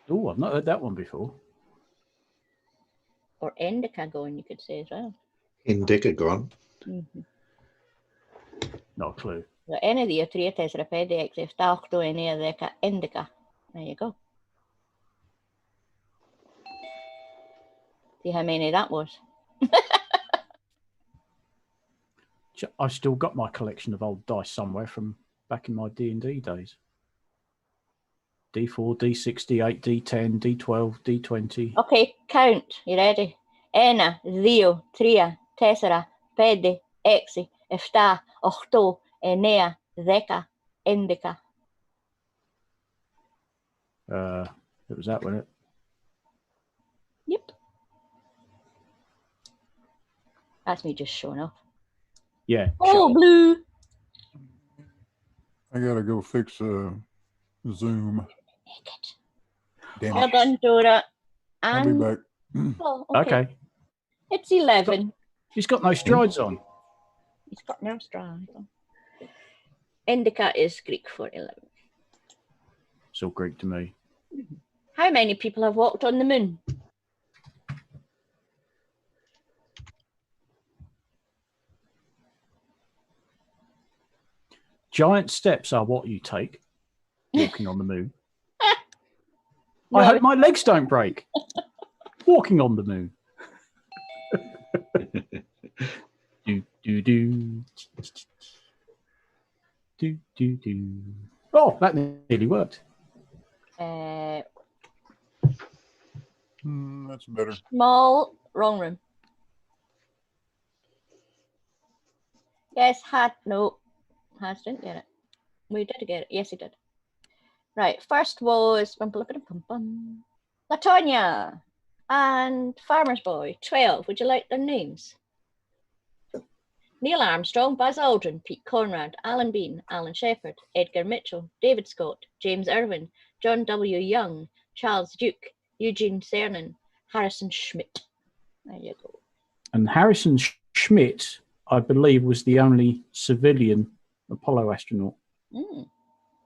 Oh, I've not heard that one before. Or endecagon, you could say as well. Endecagon. Not a clue. So any of the 3 tetrapedi exif 8 9 10 indica. There you go. See how many that was. I've still got my collection of old dice somewhere from back in my D&D days. D4, D6, D8, D10, D12, D20. Okay, count. You ready? 1, 2, 3, 4, 5, 6, 7, 8, 9, 10 indica. It was that, wasn't it? Yep. That's me just showing off. Yeah. Oh, blue. I gotta go fix Zoom. Damn Well it. done, Dora. I'll be And back. oh, okay. Okay. It's 11. He's got no strides on. He's got no strides on. Indica is Greek for 11. It's all Greek to me. How many people have walked on the moon? Giant steps are what you take walking on the moon. No. I hope my legs don't break. Walking on the moon. Do, do, do. Do, do, do. Oh, that nearly worked. That's better. Small, wrong room. Yes, no, Has didn't get it. We did get it. Yes, he did. Right, first was Latonia and Farmer's Boy, 12. Would you like their names? Neil Armstrong, Buzz Aldrin, Pete Conrad, Alan Bean, Alan Shepard, Edgar Mitchell, David Scott, James Irwin, John W. Young, Charles Duke, Eugene Cernan, Harrison Schmitt. There you go. And Harrison Schmitt, I believe, was the only civilian Apollo astronaut.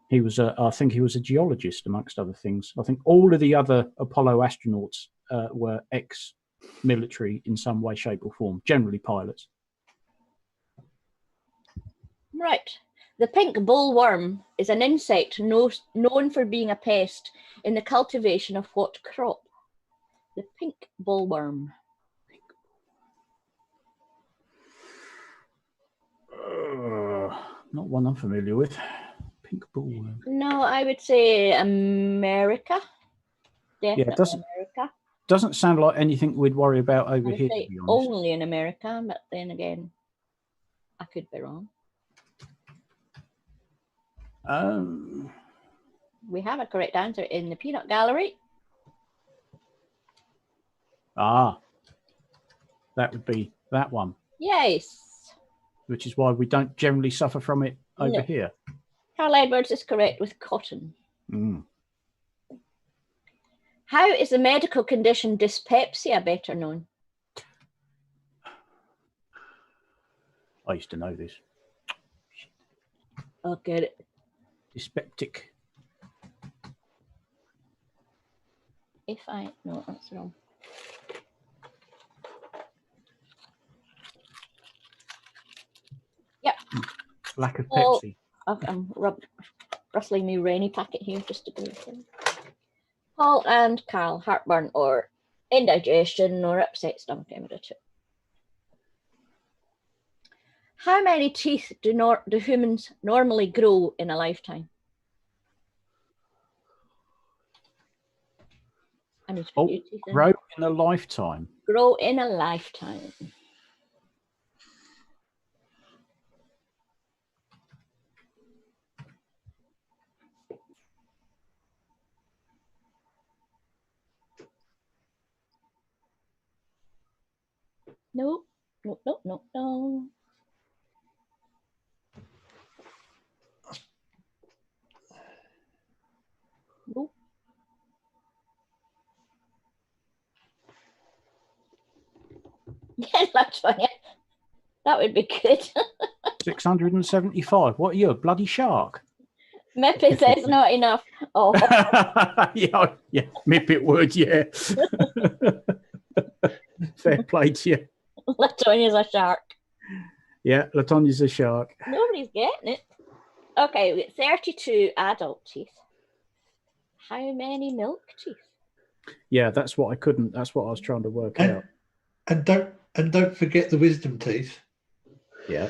He was, I think, he was a geologist, amongst other things. I think all of the other Apollo astronauts were ex-military in some way, shape, or form. Generally, pilots. Right. The pink bollworm is an insect known for being a pest in the cultivation of what crop? The pink bollworm. Not one I'm familiar with. Pink bollworm. No, I would say America. Definitely Yeah, it America. doesn't sound like anything we'd worry about over here, to be honest. Only in America, but then again, I could be wrong. We have a correct answer in the peanut gallery. Ah, that would be that one. Yes. Which is why we don't generally suffer from it over No. here. Carl Edwards is correct with cotton. Mm. How is the medical condition dyspepsia better known? I used to know this. I'll get it. Dyspeptic. No, that's wrong. Yep. Lack of Oh, Pepsi. I'm rustling my rainy packet here just to go through. Paul and Carl, heartburn or indigestion or upset stomach, I'm going to. How many teeth do humans normally grow in a lifetime? I need to put your teeth in. Grow in a lifetime. Grow in a lifetime. No, no, no, no, no. Nope. Latonia. That would be good. 675. What are you, a bloody shark? Mippy says not enough. Oh. yeah, Mippet would, yeah. Fair play to you. Latonia's a shark. Yeah, Latonia's a shark. Nobody's getting it. Okay, we get 32 adult teeth. How many milk teeth? Yeah, that's what I was trying to work out. And don't forget the wisdom teeth. Yeah.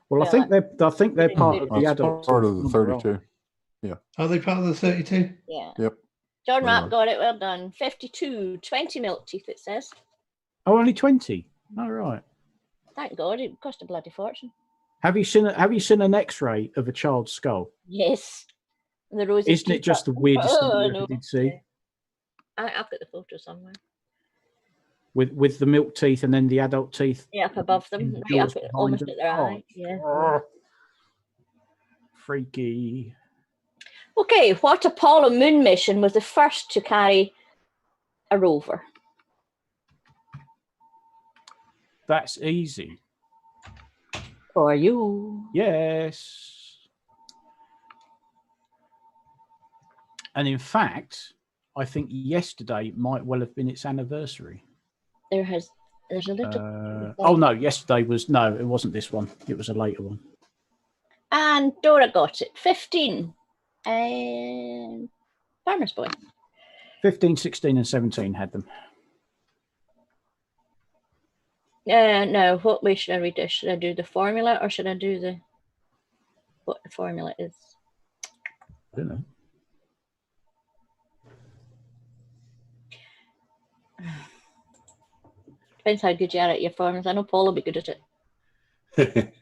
Well, I think they're part of the adult. Part of the 32. Yeah. Are they part of the 32? Yeah. Yep. John Rapp got it. Well done. 52, 20 milk teeth, it says. Oh, only 20. All right. Thank God, it cost a bloody fortune. Have you seen an X-ray of a child's skull? Yes. The rosy Isn't it just the weirdest thing you ever did see? I've got the photo somewhere. With the milk teeth and then the adult teeth. Yeah, up above them, right up almost at their eye. Yeah. Freaky. Okay, what Apollo moon mission was the first to carry a rover? That's easy. For you. Yes. And in fact, I think yesterday might well have been its anniversary. There's a little. Oh no, yesterday was it wasn't this one. It was a later one. And Dora got it. 15. And Farmer's Boy. 15, 16, and 17 had them. No, what way should I read this? Should I do the formula or should I do what the formula is? I don't know. Depends how good you are at your formulas. I know Paul will be good at it.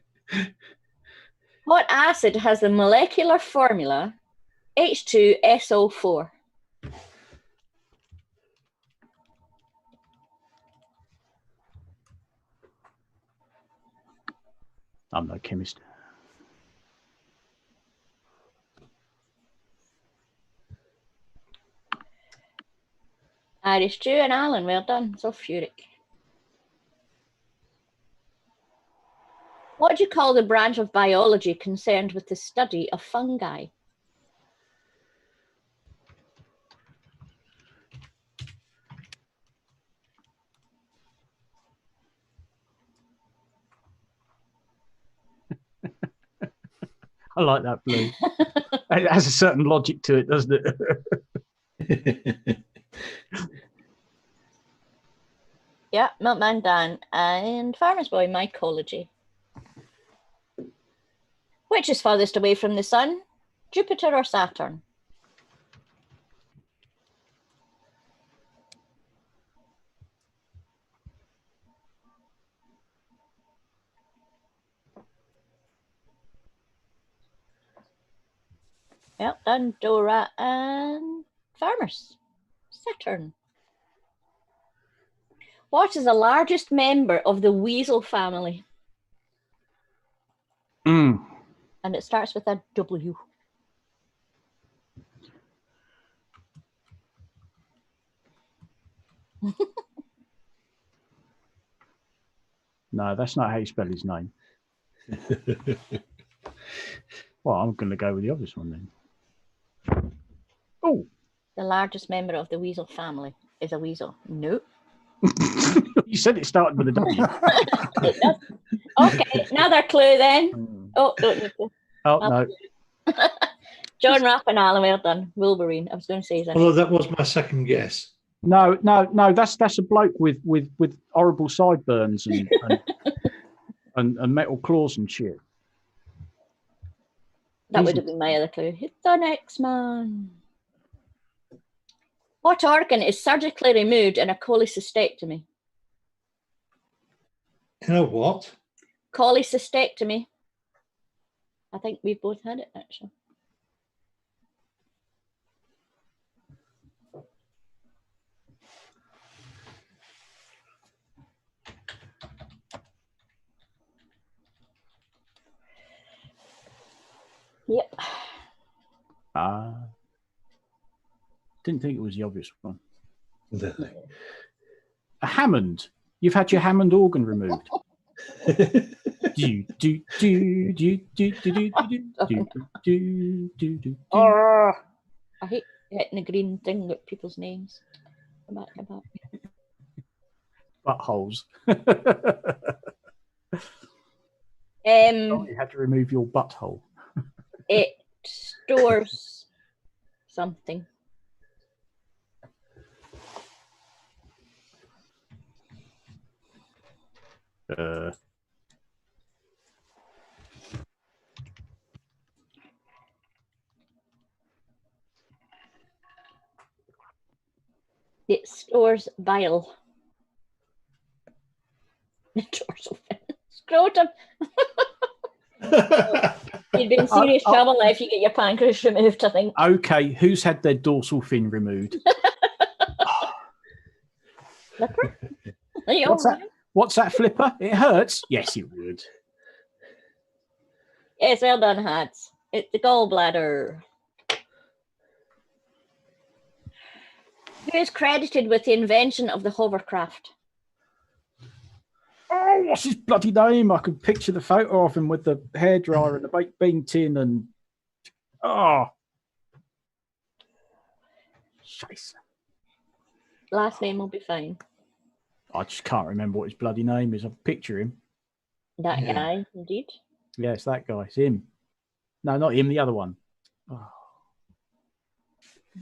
What acid has the molecular formula H2SO4? I'm no chemist. Irish Jew and Alan, well done. So furic. What do you call the branch of biology concerned with the study of fungi? I like that blue. It has a certain logic to it, doesn't it? Yeah, Milkman Dan and Farmer's Boy, mycology. Which is farthest away from the sun, Jupiter or Saturn? Yep, done Dora and Farmers. Saturn. What is the largest member of the weasel family? And it starts with a W. No, that's not how you spell his name. Well, I'm going to go with the obvious one then. Oh. The largest member of the weasel family is a weasel. Nope. You said it started with a W. Okay, another clue then. Oh, don't need to. Oh, no. John Rapp and Alan, well done. Wolverine. I was going to say that. Well, that was my second guess. No, that's a bloke with horrible sideburns and metal claws and shit. That would have been my other clue. Hit the next man. What organ is surgically removed in a cholecystectomy? In a what? Cholecystectomy. I think we've both had it, actually. Yep. Didn't think it was the obvious one. A Hammond. You've had your Hammond organ removed. Oh, I hate hitting the green thing with people's names. Come back. Buttholes. You had to remove your butthole. It stores something. It stores bile. Dorsal fin. Scrotum. You'd be in serious trouble if you get your pancreas removed, I think. Okay, who's had their dorsal fin removed? Flipper? What's that, Flipper? It hurts? Yes, it would. Yes, well done, Hats. It's the gallbladder. Who is credited with the invention of the hovercraft? Oh, what's his bloody name? I can picture the photo of him with the hairdryer and the baked bean tin and... Oh. Scheiße. Last name will be fine. I just can't remember what his bloody name is. I picture him. That guy, indeed. Yeah, it's that guy. It's him. No, not him, the other one. Oh.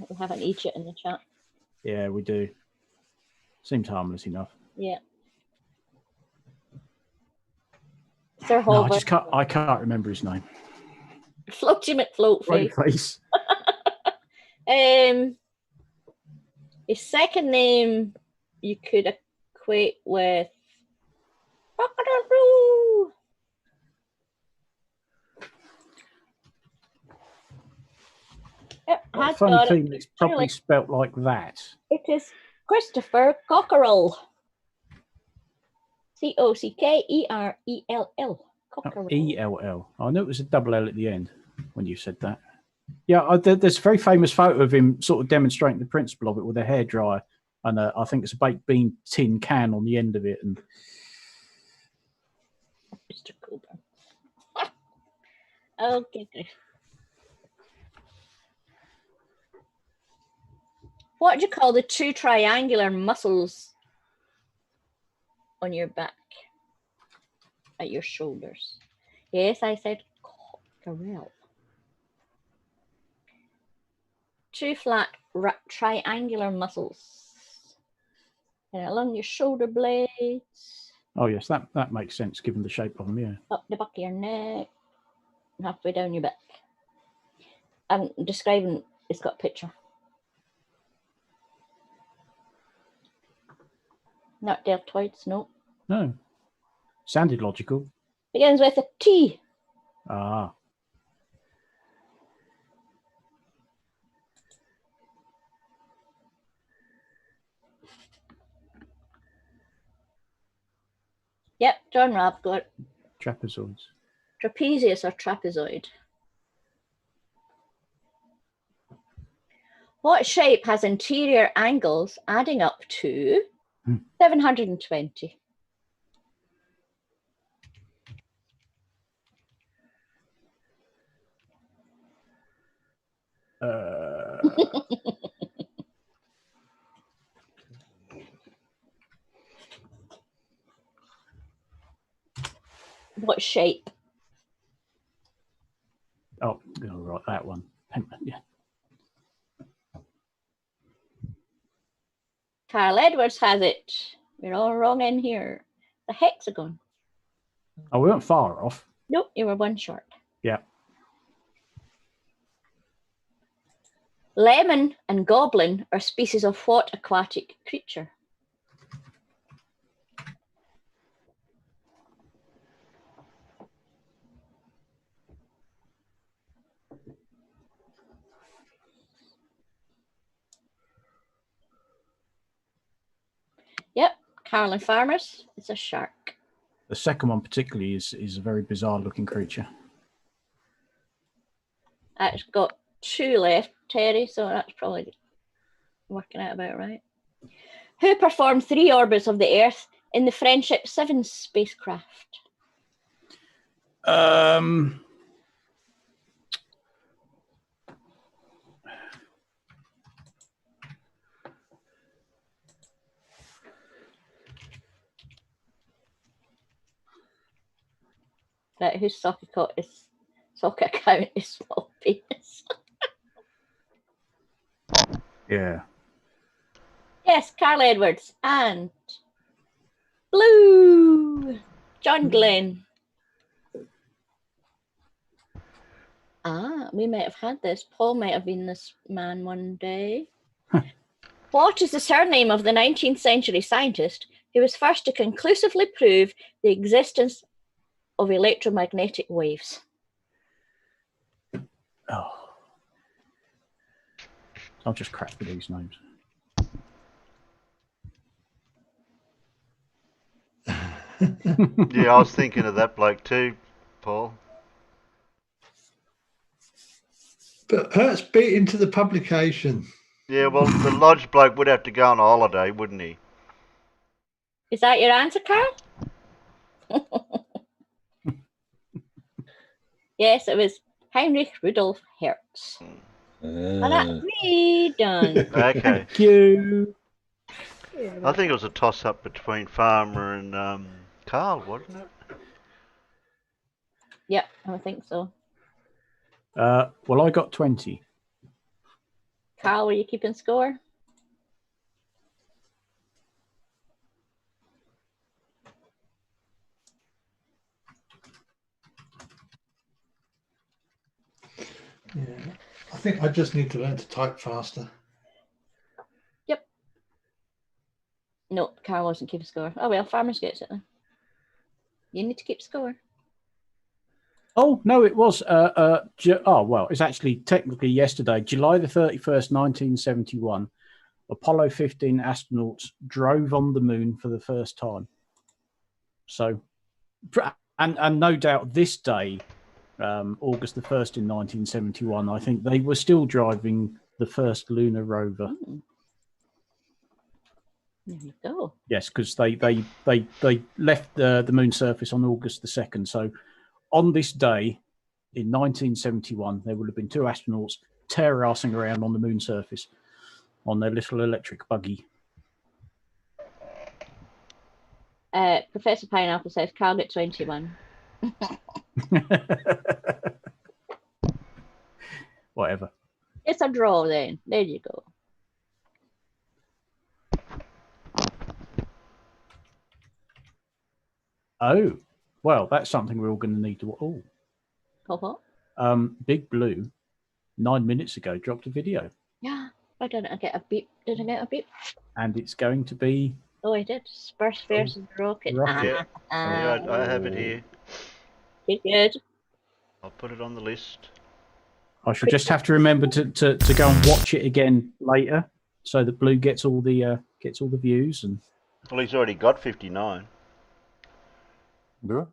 We have an Egypt in the chat. Yeah, we do. Seems harmless enough. Yeah. Sir No, Hover. I can't remember his name. Floaty McFloatface. Face. His second name you could equate with Crocodile. Yep, A funny thing that's probably spelt like that. It is Christopher Cockerell. Cockerell. Cockerell. ELL. I knew it was a double L at the end when you said that. Yeah, there's a very famous photo of him sort of demonstrating the principle of it with a hairdryer, and I think it's a baked bean tin can on the end of it. And Mr. Cooper. Okay. What do you call the two triangular muscles on your back at your shoulders? Yes, I said Cockerell. Two flat triangular muscles and along your shoulder blades. Oh yes, that makes sense given the shape of them. Yeah. Up the back of your neck, and halfway down your back. I'm describing. It's got a picture. Not deltoids, no. No. Sounded logical. Begins with a T. Ah. Yep, John Rabb got it. Trapezoids. Trapezius or trapezoid. What shape has interior angles adding up to 720? What shape? Oh, right, that one. Yeah. Carl Edwards has it. We're all wrong in here. The hexagon. Oh, we weren't far off. Nope, you were one short. Yeah. Lemon and goblin are species of what aquatic creature? Yep, Carolyn Farmers. It's a shark. The second one particularly is a very bizarre looking creature. It's got two left, Terry, so that's probably working out about right. Who performed 3 orbits of the Earth in the Friendship 7 spacecraft? Right, whose sock account is small penis? Yeah. Yes, Carl Edwards and Blue. John Glenn. Ah, we might have had this. Paul might have been this man one day. What is the surname of the 19th century scientist who was first to conclusively prove the existence of electromagnetic waves? Oh. I'll just crack with these names. Yeah, I was thinking of that bloke too, Paul. But Hertz beat into the publication. Yeah, well, the Lodge bloke would have to go on a holiday, wouldn't he? Is that your answer, Carl? Yes, it was Heinrich Rudolf Hertz. And that's me done. Okay. Thank you. I think it was a toss-up between Farmer and Carl, wasn't it? Yep, I think so. Well, I got 20. Carl, were you keeping score? Yeah, I think I just need to learn to type faster. Yep. No, Carl wasn't keeping score. Oh well, Farmers gets it then. You need to keep score. Oh, no, it was. Well, it's actually technically yesterday, July the 31st, 1971. Apollo 15 astronauts drove on the moon for the first time. So, and no doubt this day, August the 1st in 1971, I think they were still driving the first lunar rover. There you go. Yes, because they left the moon surface on August the 2nd. So on this day in 1971, there would have been two astronauts terror-assing around on the moon surface on their little electric buggy. Professor Pineapple says Carl got 21. Whatever. It's a draw then. There you go. Oh, well, that's something we're all going to need to. What? Big Blue, 9 minutes ago, dropped a video. Yeah. Why didn't I get a beep? Did I get a beep? And it's going to be. Oh, I did. Spurs versus Rocket. Yeah, I have it here. Good. I'll put it on the list. I shall just have to remember to go and watch it again later, so that Blue gets all the views. And Well, he's already got 59. Do it?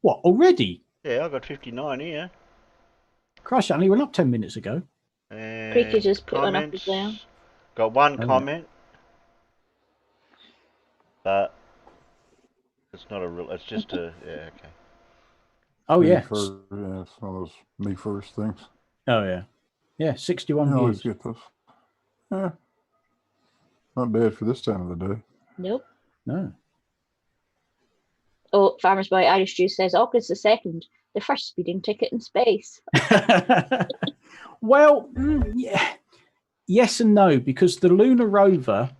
What, already? Yeah, I got 59 here. Christ, I only went up 10 minutes ago. And Creaky just put one up as well. Got one comment. But it's not a real, it's just a, yeah, okay. Oh, Me yeah. First, yeah, it's one of those me first things. Oh, yeah. Yeah, 61 I always views. get those. Yeah. Not bad for this time of the day. Nope. No. Oh, Farmer's Boy Irish Juice says August the 2nd, the first speeding ticket in space. Well, yeah. Yes and no, because the lunar rover,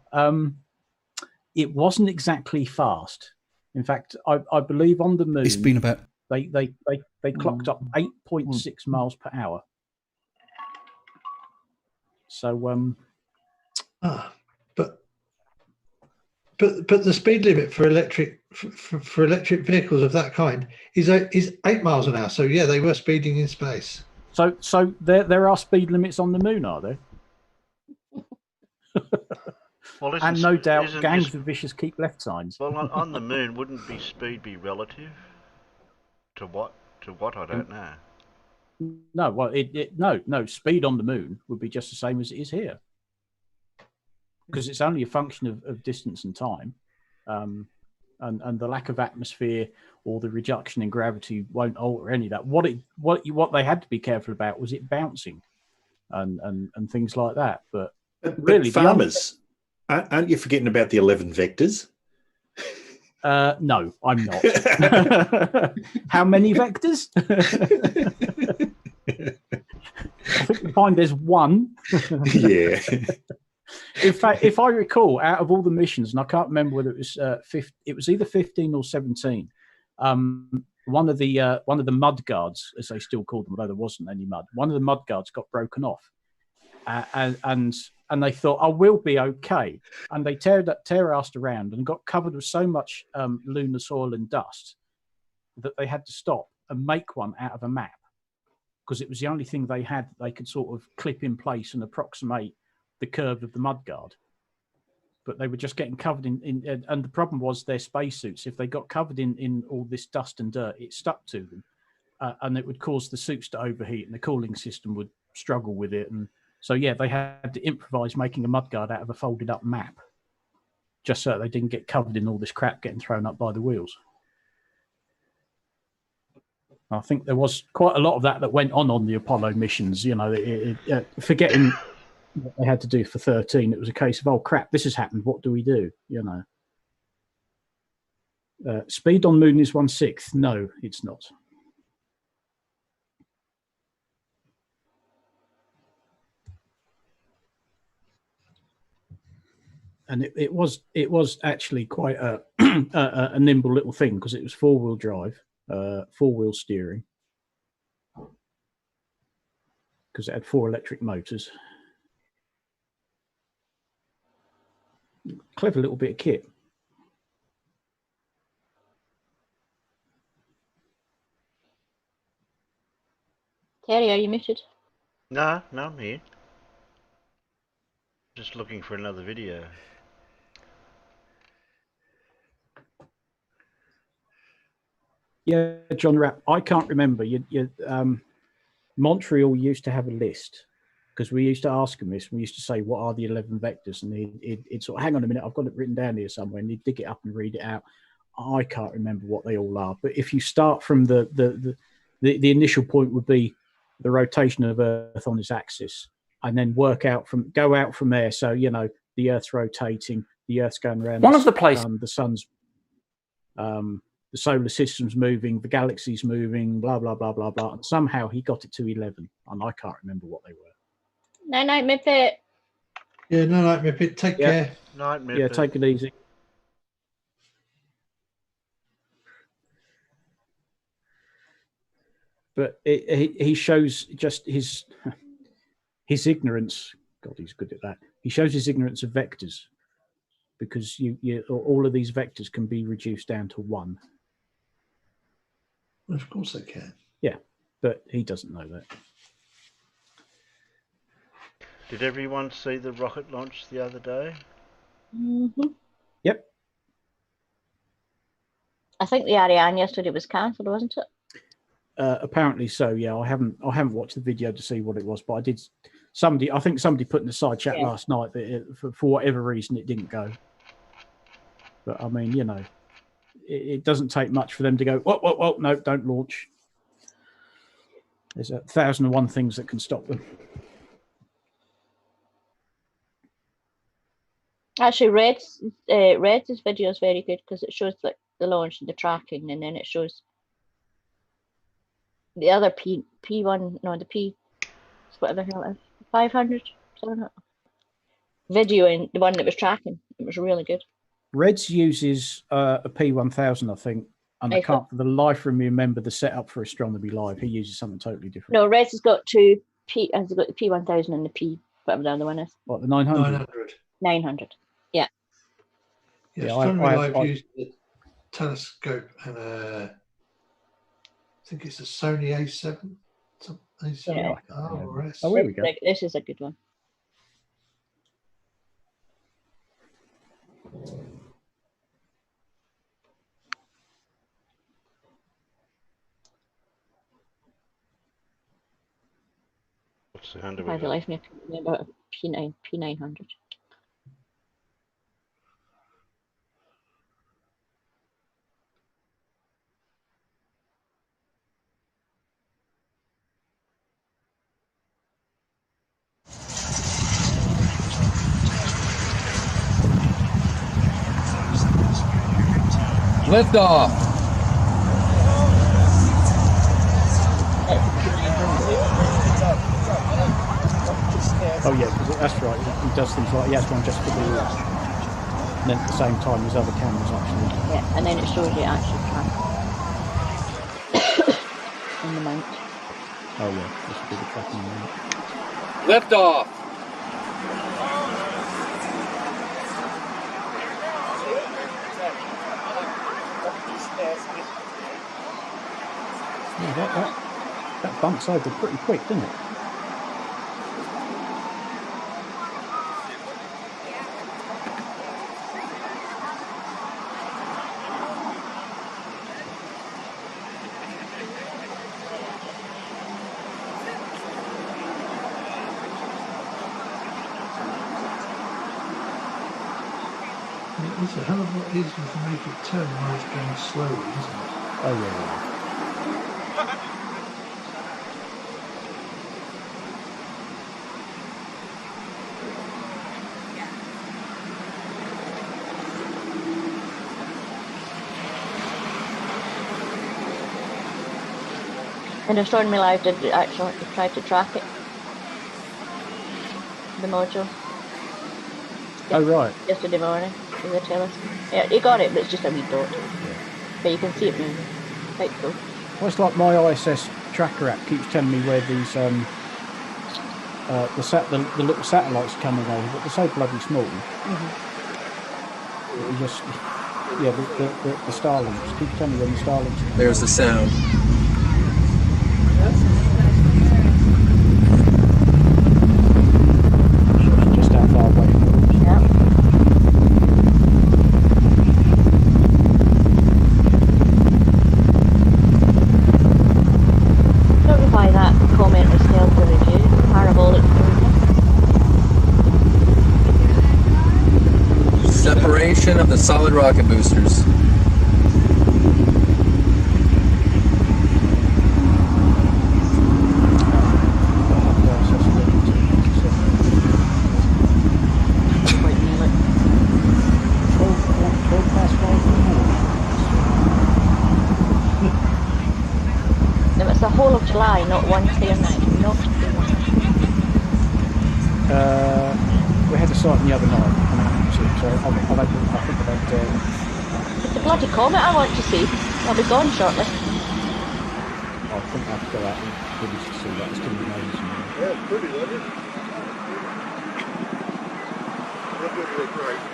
it wasn't exactly fast. In fact, I believe on the moon, It's been about. they clocked up 8.6 miles per hour. So but the speed limit for electric vehicles of that kind is 8 miles an hour. So yeah, they were speeding in space. So there are speed limits on the moon, are there? Well, and no doubt gangs of vicious keep left signs. Well, on the moon, wouldn't speed be relative to what? I don't know. No, well, no. Speed on the moon would be just the same as it is here, because it's only a function of distance and time. And the lack of atmosphere or the reduction in gravity won't alter any of that. What they had to be careful about was it bouncing and things like that. But really, farmers, aren't you forgetting about the 11 vectors? No, I'm not. How many vectors? I think we find there's one. Yeah. In fact, if I recall, out of all the missions, and I can't remember whether it was it was either 15 or 17. One of the mud guards, as they still called them, although there wasn't any mud. One of the mud guards got broken off, and they thought, "Oh, we'll be okay." And they tear-assed around and got covered with so much lunar soil and dust that they had to stop and make one out of a map, because it was the only thing they had that they could sort of clip in place and approximate the curve of the mudguard. But they were just getting covered in and the problem was their spacesuits. If they got covered in all this dust and dirt, it stuck to them, and it would cause the suits to overheat, and the cooling system would struggle with it. And so, yeah, they had to improvise making a mudguard out of a folded up map, just so they didn't get covered in all this crap getting thrown up by the wheels. I think there was quite a lot of that went on the Apollo missions. You know, forgetting what they had to do for 13, it was a case of, oh crap, this has happened. What do we do? You know, speed on Moon is 1/6. No, it's not. And it was actually quite a nimble little thing, because it was 4-wheel drive, 4-wheel steering, because it had 4 electric motors. Clever little bit of kit. Terry, are you muted? No, I'm here. Just looking for another video. Yeah, John Rapp, I can't remember. Montreal used to have a list, because we used to ask him this. We used to say, what are the 11 vectors? And he'd sort of, hang on a minute, I've got it written down here somewhere. And he'd dig it up and read it out. I can't remember what they all are. But if you start from the initial point would be the rotation of Earth on its axis, and then go out from there. So, you know, the Earth's rotating, the Earth's going around. One of the places the sun's, the solar system's moving, the galaxy's moving, blah, blah, blah, blah, blah. And somehow he got it to 11, and I can't remember what they were. Night, Mippet. Yeah, night, Mippet. Take care. Night, Mippet. Yeah, take it easy. But he shows just his ignorance. God, he's good at that. He shows his ignorance of vectors, because all of these vectors can be reduced down to 1. Well, of course they can. Yeah, but he doesn't know that. Did everyone see the rocket launch the other day? Mm-hmm. Yep. I think the Ariane yesterday was cancelled, wasn't it? Apparently so. Yeah, I haven't watched the video to see what it was, but I did. I think somebody put in the side chat last night that for whatever reason it didn't go. But I mean, you know, it doesn't take much for them to go, whoa, no, don't launch. There's 1,001 things that can stop them. Actually, Red's video is very good, because it shows like the launch and the tracking, and then it shows the other P1, no, the P, whatever the hell it is, 500, 700 video, and the one that was tracking. It was really good. Reds uses a P1000, I think, and I can't for the life of me remember the setup for Astronomy Live. He uses something totally different. No, Reds has got two has got the P1000 and the P, whatever the other one is. What, the 900? 900. Yeah. Yeah, Astronomy Live used the telescope and I think it's a Sony A7. Yeah. Oh, here we go. This is a good one. What's the hand of By the life me, I can't remember a P900. Lift off. Oh yeah, because that's right. He does things like he has one just for the wheels, and then at the same time his other cameras actually. Yeah, and then it shows you actual track in the mount. Oh yeah, this would be the tracking mount. Lift off. Yeah, that bumps over pretty quick, doesn't it? It's a hell of a lot easier to make it turn while it's going slowly, isn't it? Oh yeah. And Destroying Me Live did actually try to track it. The module. Oh right. Yesterday morning, they were telling us. Yeah, he got it, but it's just a wee dot. But you can see it moving. Quite cool. Well, it's like my ISS tracker app keeps telling me where these the little satellites are coming over, but they're so bloody small. You just the Starlinks keep telling me when the Starlinks. There's the sound. Just how far away. Yeah. Don't know why that comment was held for review. Parabolic Separation of the solid rocket boosters. No, it's the whole of July, not one day or night. Not we had a sighting the other night, so I think about it's a bloody comet I want to see. I'll be gone shortly. I think I have to go out and really see that. It's going to be amazing. Yeah, it's pretty, isn't it?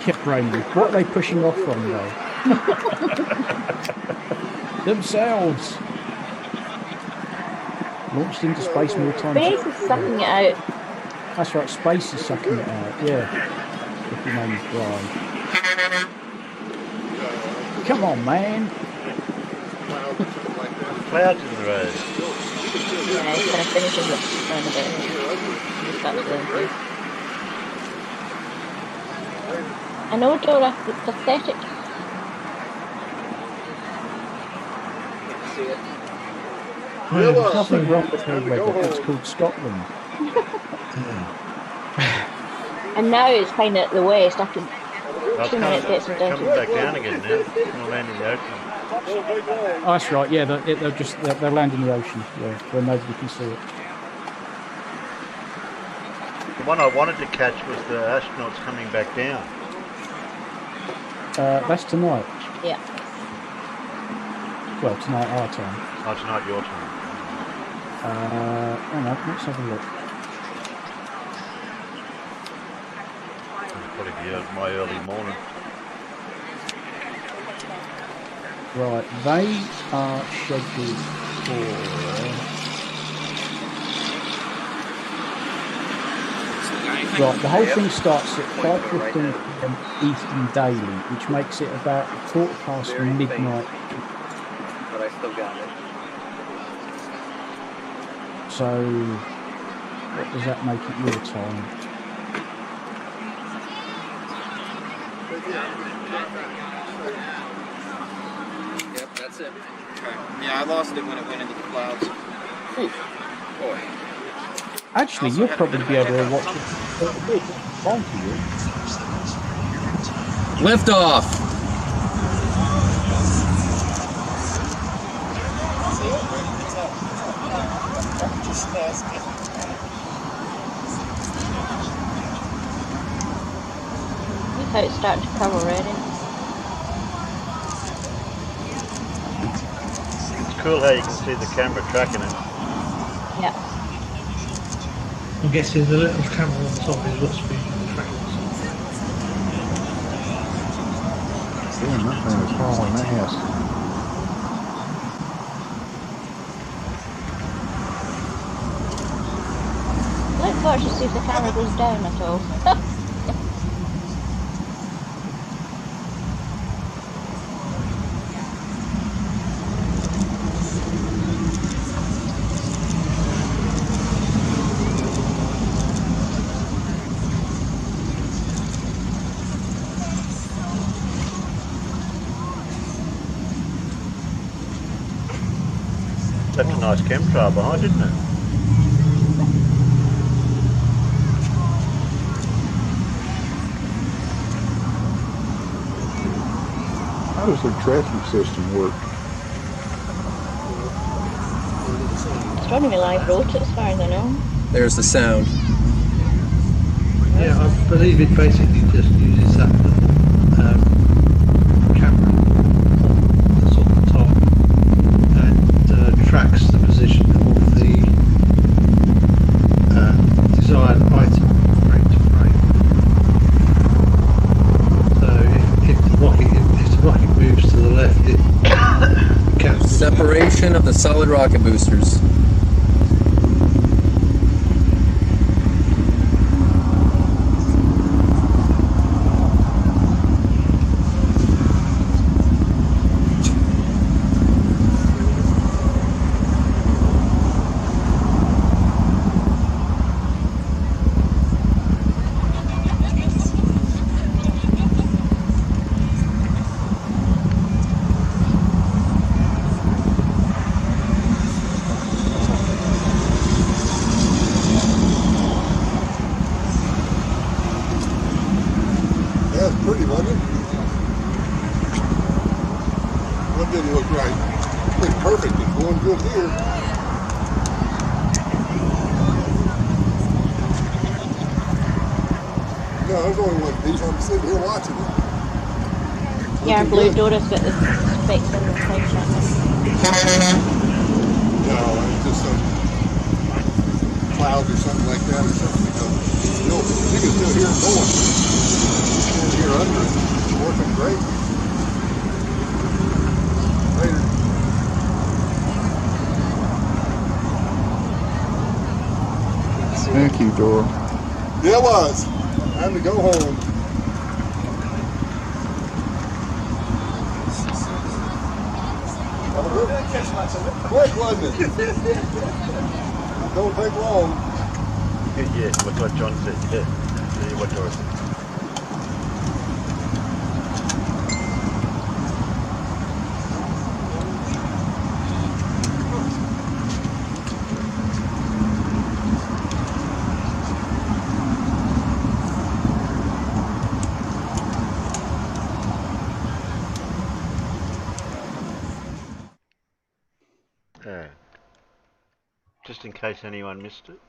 Kept raining. What are they pushing off from though? Themselves. Launched into space more times. Space is sucking it out. That's right, space is sucking it out, yeah. If your name's Brian. Come on, man. Clouds in the road. Yeah, he's going to finish his round a bit. Just up to them. I know, Dora, it's pathetic. There's nothing wrong with her weather, it's called Scotland. And now it's kind of at the west. I can. Well, 2 minutes gets them down. coming back down again now. It's going to land in the ocean. Oh, that's right, yeah, they'll land in the ocean, yeah, where nobody can see it. The one I wanted to catch was the astronauts coming back down. That's tonight. Yeah. Well, tonight our time. Oh, tonight your time. Hang on, let's have a look. Probably be my early morning. Right, they are scheduled for... Right, the whole thing starts at 5:15 p.m. Eastern Daily, which makes it about 1:15 midnight. But I still got it. So, what does that make it your time? Yep, that's it. Okay. Yeah, I lost it when it went into the clouds. Boy. Actually, you'll probably be able to watch it. On for you. Lift off. how it's starting to curve already. It's cool how you can see the camera tracking it. Yeah. I'm guessing the little camera on top is what's being tracked. Damn, that thing is hauling ass. Look forward to see if the camera goes down at all. That's a nice chemtrail behind, isn't it? How does their tracking system work? Astronomy Live wrote it as far as I know. There's the sound. Yeah, I believe it basically just uses that camera that's on the top and tracks the position of the desired item frame to frame. So if the rocket moves to the left, it counts. Separation of the solid rocket boosters. That's pretty, wasn't it? What didn't look right? Looked perfect. It's going good here. No, there's only one piece. I'm sitting here watching it. Yeah, Blue Doris got the specs on the side channel. No, it's just some clouds or something like that or something. Because you can still hear it going. Still hear under it. It's working great. Later. Thank you, Dora. Yeah, it was. Time to go home. Quick, wasn't it? Don't take long. Yeah, that's what John said. Yeah, see what Dora said. Just in case anyone missed it.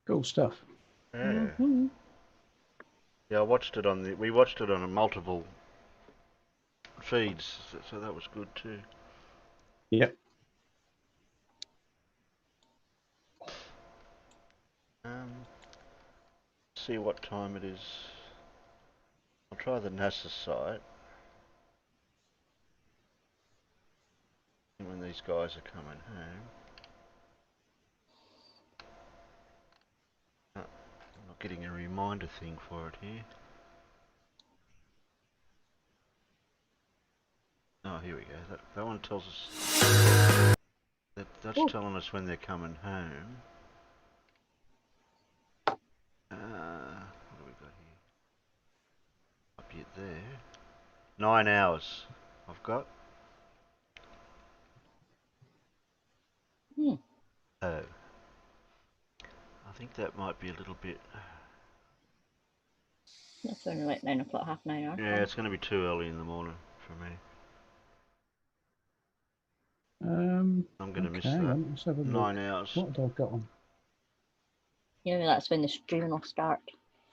Cool stuff. Yeah. Yeah, I watched it on the. We watched it on a multiple feeds, so that was good too. Yep. See what time it is. I'll try the NASA site. When these guys are coming home. I'm not getting a reminder thing for it here. Oh, here we go. That one tells us. That's telling us when they're coming home. What do we got here? Up yet there. 9 hours I've got. Oh. I think that might be a little bit. That's only like 9 o'clock, half 9 hours. Yeah, it's going to be too early in the morning for me. I'm going to miss that. Let's have a look. 9 hours. What have I got on? Yeah, that's when the stream will start.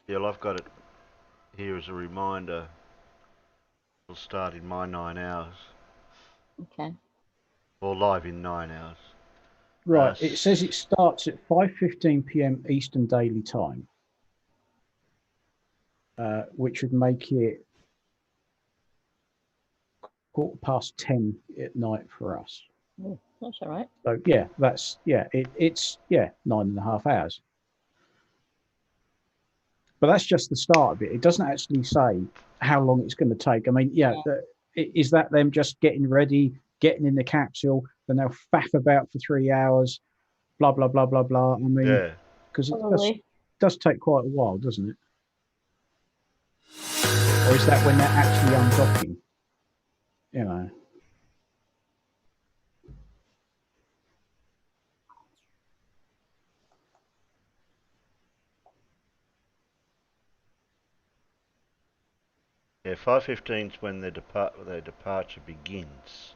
Yeah, well, I've got it here as a reminder. It'll start in my 9 hours. Okay. Or live in 9 hours. Right, it says it starts at 5:15 p.m. Eastern Daily Time, which would make it 10:15 at night for us. Oh, that's all right. So yeah, it's 9.5 hours. But that's just the start of it. It doesn't actually say how long it's going to take. I mean, is that them just getting ready, getting in the capsule, then they'll faff about for 3 hours, blah, blah, blah, blah, blah. I mean, because it does take quite a while, doesn't it? Or is that when they're actually undocking? You know. Yeah, 5:15 is when their departure begins.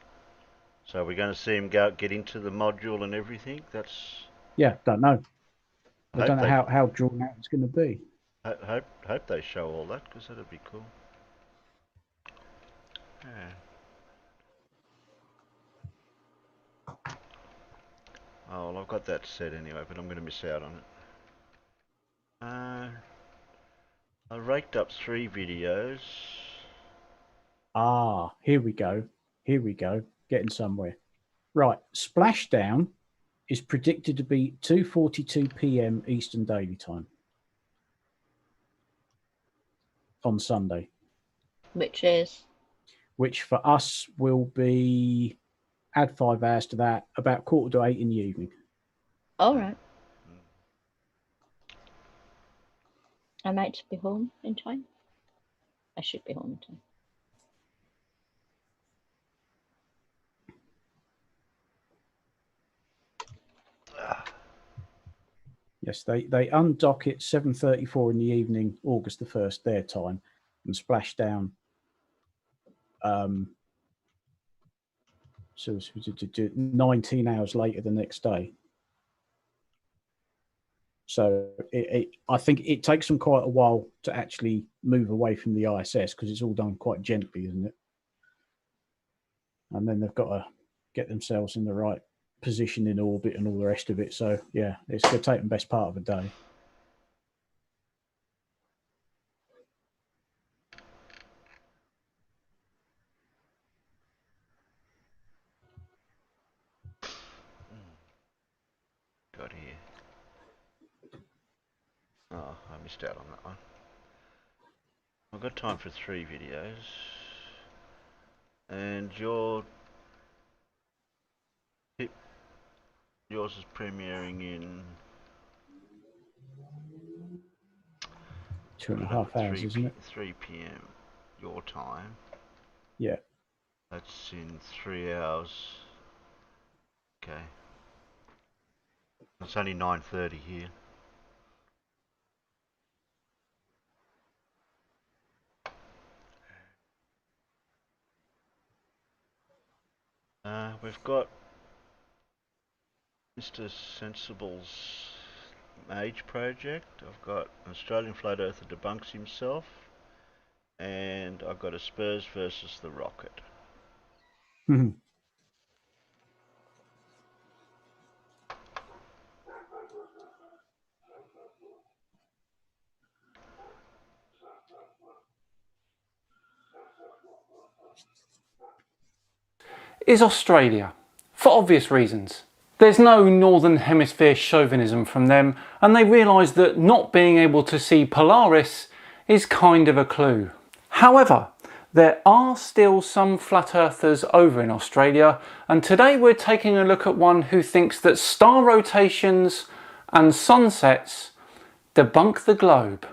So we're going to see them get into the module and everything. That's Don't know. I don't know how drawn out it's going to be. Hope they show all that, because that'd be cool. Yeah. Oh, well, I've got that set anyway, but I'm going to miss out on it. I raked up 3 videos. Ah, here we go. Getting somewhere. Right, splashdown is predicted to be 2:42 p.m. Eastern Daily Time on Sunday. Which for us will be, add 5 hours to that, about 7:45 in the evening. All right. I might be home in time. I should be home in time. Yes, they undock it 7:34 in the evening, August the 1st, their time, and splash down. So 19 hours later the next day. So I think it takes them quite a while to actually move away from the ISS, because it's all done quite gently, isn't it? And then they've got to get themselves in the right position in orbit and all the rest of it. So yeah, it's going to take them best part of a day. Got here. Oh, I missed out on that one. I've got time for 3 videos. And yours is premiering in 2.5 hours, isn't it? 3 p.m. your time. Yeah. That's in 3 hours. Okay. It's only 9:30 here. We've got Mr. Sensible's Age project. I've got an Australian flat earther debunks himself, and I've got a Spurs versus the Rocket. Is Australia, for obvious reasons. There's no Northern Hemisphere chauvinism from them, and they realise that not being able to see Polaris is kind of a clue. However, there are still some flat earthers over in Australia, and today we're taking a look at one who thinks that star rotations and sunsets debunk the globe.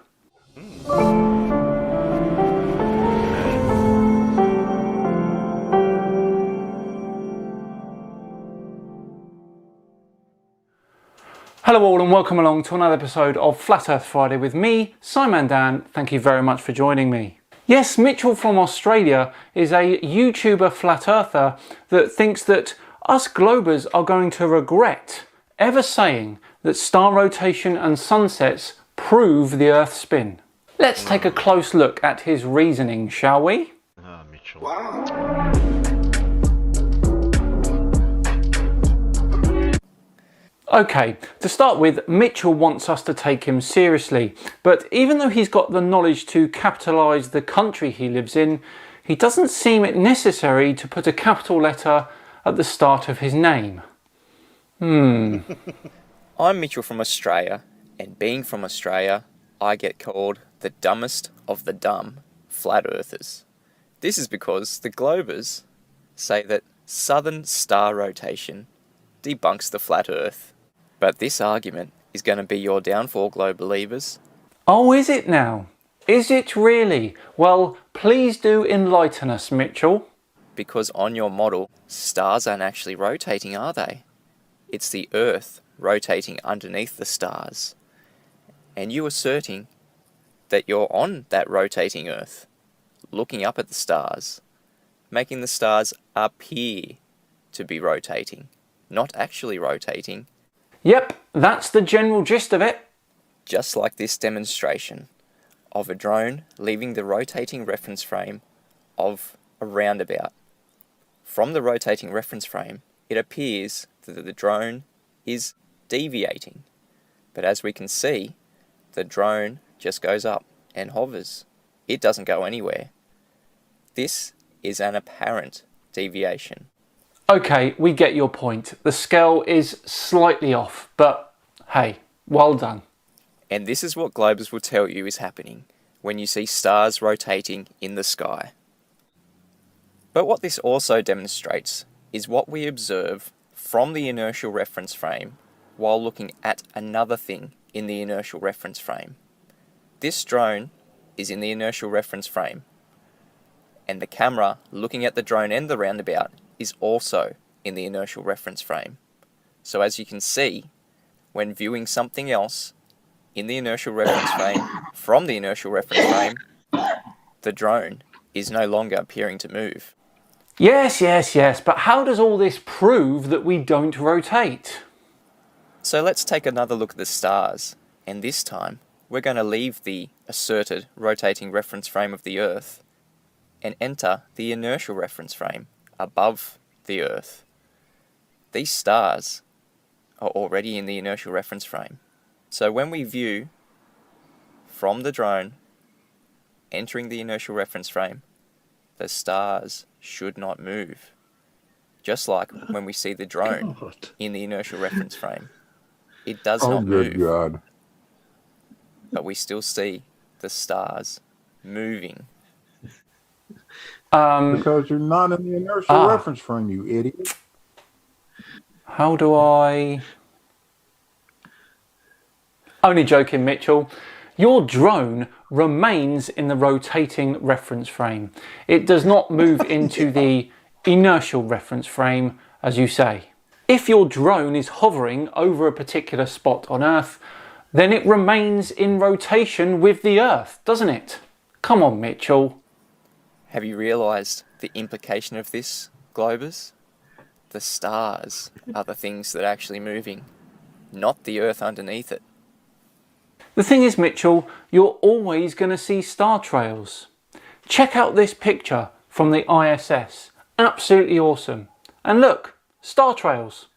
Hello all and welcome along to another episode of Flat Earth Friday with me, Simon Dan. Thank you very much for joining me. Yes, Mitchell from Australia is a YouTuber flat earther that thinks that us globers are going to regret ever saying that star rotation and sunsets prove the Earth's spin. Let's take a close look at his reasoning, shall we? Oh, Mitchell. Wow. Okay, to start with, Mitchell wants us to take him seriously, but even though he's got the knowledge to capitalise the country he lives in, he doesn't seem it necessary to put a capital letter at the start of his name. I'm Mitchell from Australia, and being from Australia, I get called the dumbest of the dumb flat earthers. This is because the globers say that southern star rotation debunks the flat earth. But this argument is going to be your downfall, globe believers. Oh, is it now? Is it really? Well, please do enlighten us, Mitchell. Because on your model, stars aren't actually rotating, are they? It's the Earth rotating underneath the stars. And you asserting that you're on that rotating Earth, looking up at the stars, making the stars appear to be rotating, not actually rotating. Yep, that's the general gist of it. Just like this demonstration of a drone leaving the rotating reference frame of a roundabout. From the rotating reference frame, it appears that the drone is deviating. But as we can see, the drone just goes up and hovers. It doesn't go anywhere. This is an apparent deviation. Okay, we get your point. The scale is slightly off, but hey, well done. And this is what globers will tell you is happening when you see stars rotating in the sky. But what this also demonstrates is what we observe from the inertial reference frame while looking at another thing in the inertial reference frame. This drone is in the inertial reference frame, and the camera looking at the drone and the roundabout is also in the inertial reference frame. So as you can see, when viewing something else in the inertial reference frame from the inertial reference frame, the drone is no longer appearing to move. Yes, but how does all this prove that we don't rotate? So let's take another look at the stars, and this time we're going to leave the asserted rotating reference frame of the Earth and enter the inertial reference frame above the Earth. These stars are already in the inertial reference frame. So when we view from the drone entering the inertial reference frame, the stars should not move. Just like when we see the drone in the inertial reference frame. It does not move. God. But we still see the stars moving. Because you're not in the inertial reference frame, you idiot. How do I... Only joking, Mitchell. Your drone remains in the rotating reference frame. It does not move into the inertial reference frame, as you say. If your drone is hovering over a particular spot on Earth, then it remains in rotation with the Earth, doesn't it? Come on, Mitchell. Have you realised the implication of this, globers? The stars are the things that are actually moving, not the Earth underneath it. The thing is, Mitchell, you're always going to see star trails. Check out this picture from the ISS. Absolutely awesome. And look, star trails.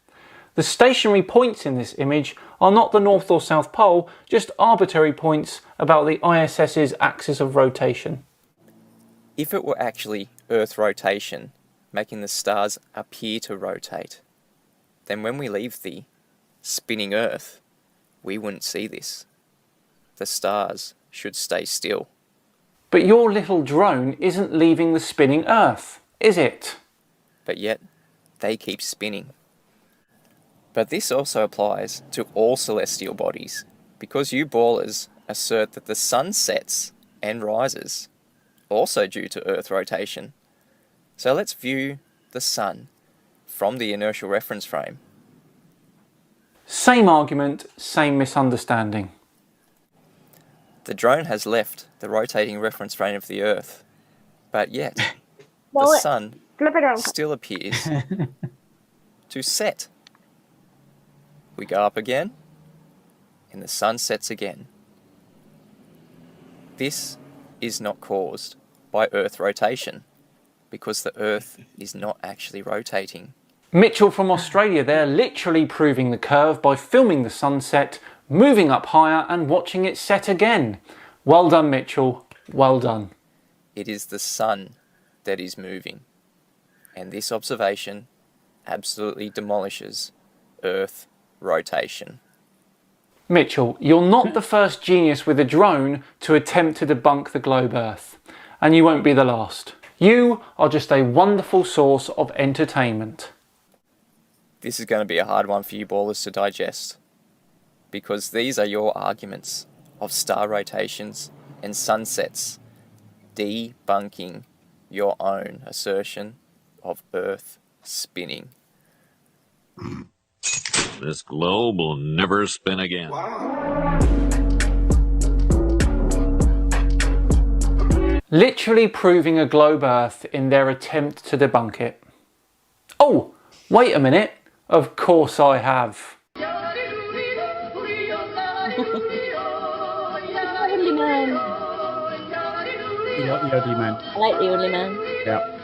The stationary points in this image are not the North or South Pole, just arbitrary points about the ISS's axis of rotation. If it were actually Earth rotation, making the stars appear to rotate, then when we leave the spinning Earth, we wouldn't see this. The stars should stay still. But your little drone isn't leaving the spinning Earth, is it? But yet, they keep spinning. But this also applies to all celestial bodies, because you ballers assert that the sun sets and rises, also due to Earth rotation. So let's view the sun from the inertial reference frame. Same argument, same misunderstanding. The drone has left the rotating reference frame of the Earth, but yet the sun still appears to set. We go up again, and the sun sets again. This is not caused by Earth rotation, because the Earth is not actually rotating. Mitchell from Australia there, literally proving the curve by filming the sunset, moving up higher and watching it set again. Well done, Mitchell. Well done. It is the sun that is moving, and this observation absolutely demolishes Earth rotation. Mitchell, you're not the first genius with a drone to attempt to debunk the globe Earth, and you won't be the last. You are just a wonderful source of entertainment. This is going to be a hard one for you ballers to digest, because these are your arguments of star rotations and sunsets, debunking your own assertion of Earth spinning. This globe will never spin again. Literally proving a globe Earth in their attempt to debunk it. Oh, wait a minute. Of course I have. Only man. You like the ugly man? I like the only man. Yeah.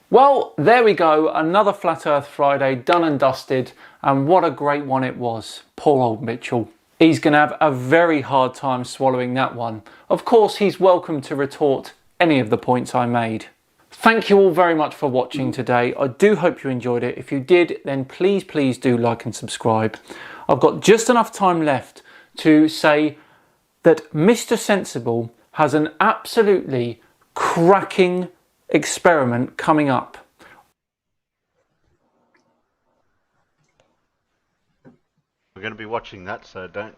Well, there we go, another Flat Earth Friday done and dusted, and what a great one it was. Poor old Mitchell. He's going to have a very hard time swallowing that one. Of course, he's welcome to retort any of the points I made. Thank you all very much for watching today. I do hope you enjoyed it. If you did, then please do like and subscribe. I've got just enough time left to say that Mr. Sensible has an absolutely cracking experiment coming up. We're going to be watching that, so don't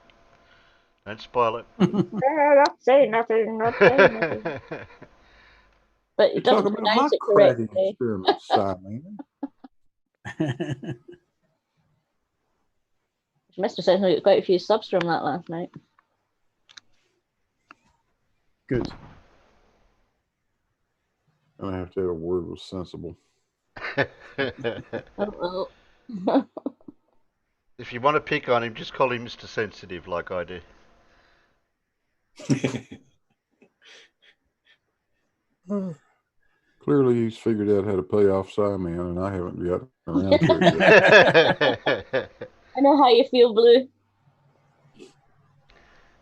spoil it. Not saying nothing, not saying nothing. But it doesn't pronounce it correctly. Mr. says we got quite a few subs from that last night. Good. I'm gonna have to have a word with Sensible. Oh. If you want to pick on him, just call him Mr. Sensitive like I do. Clearly, he's figured out how to pay off Simon, and I haven't got around to it yet. I know how you feel, Blue.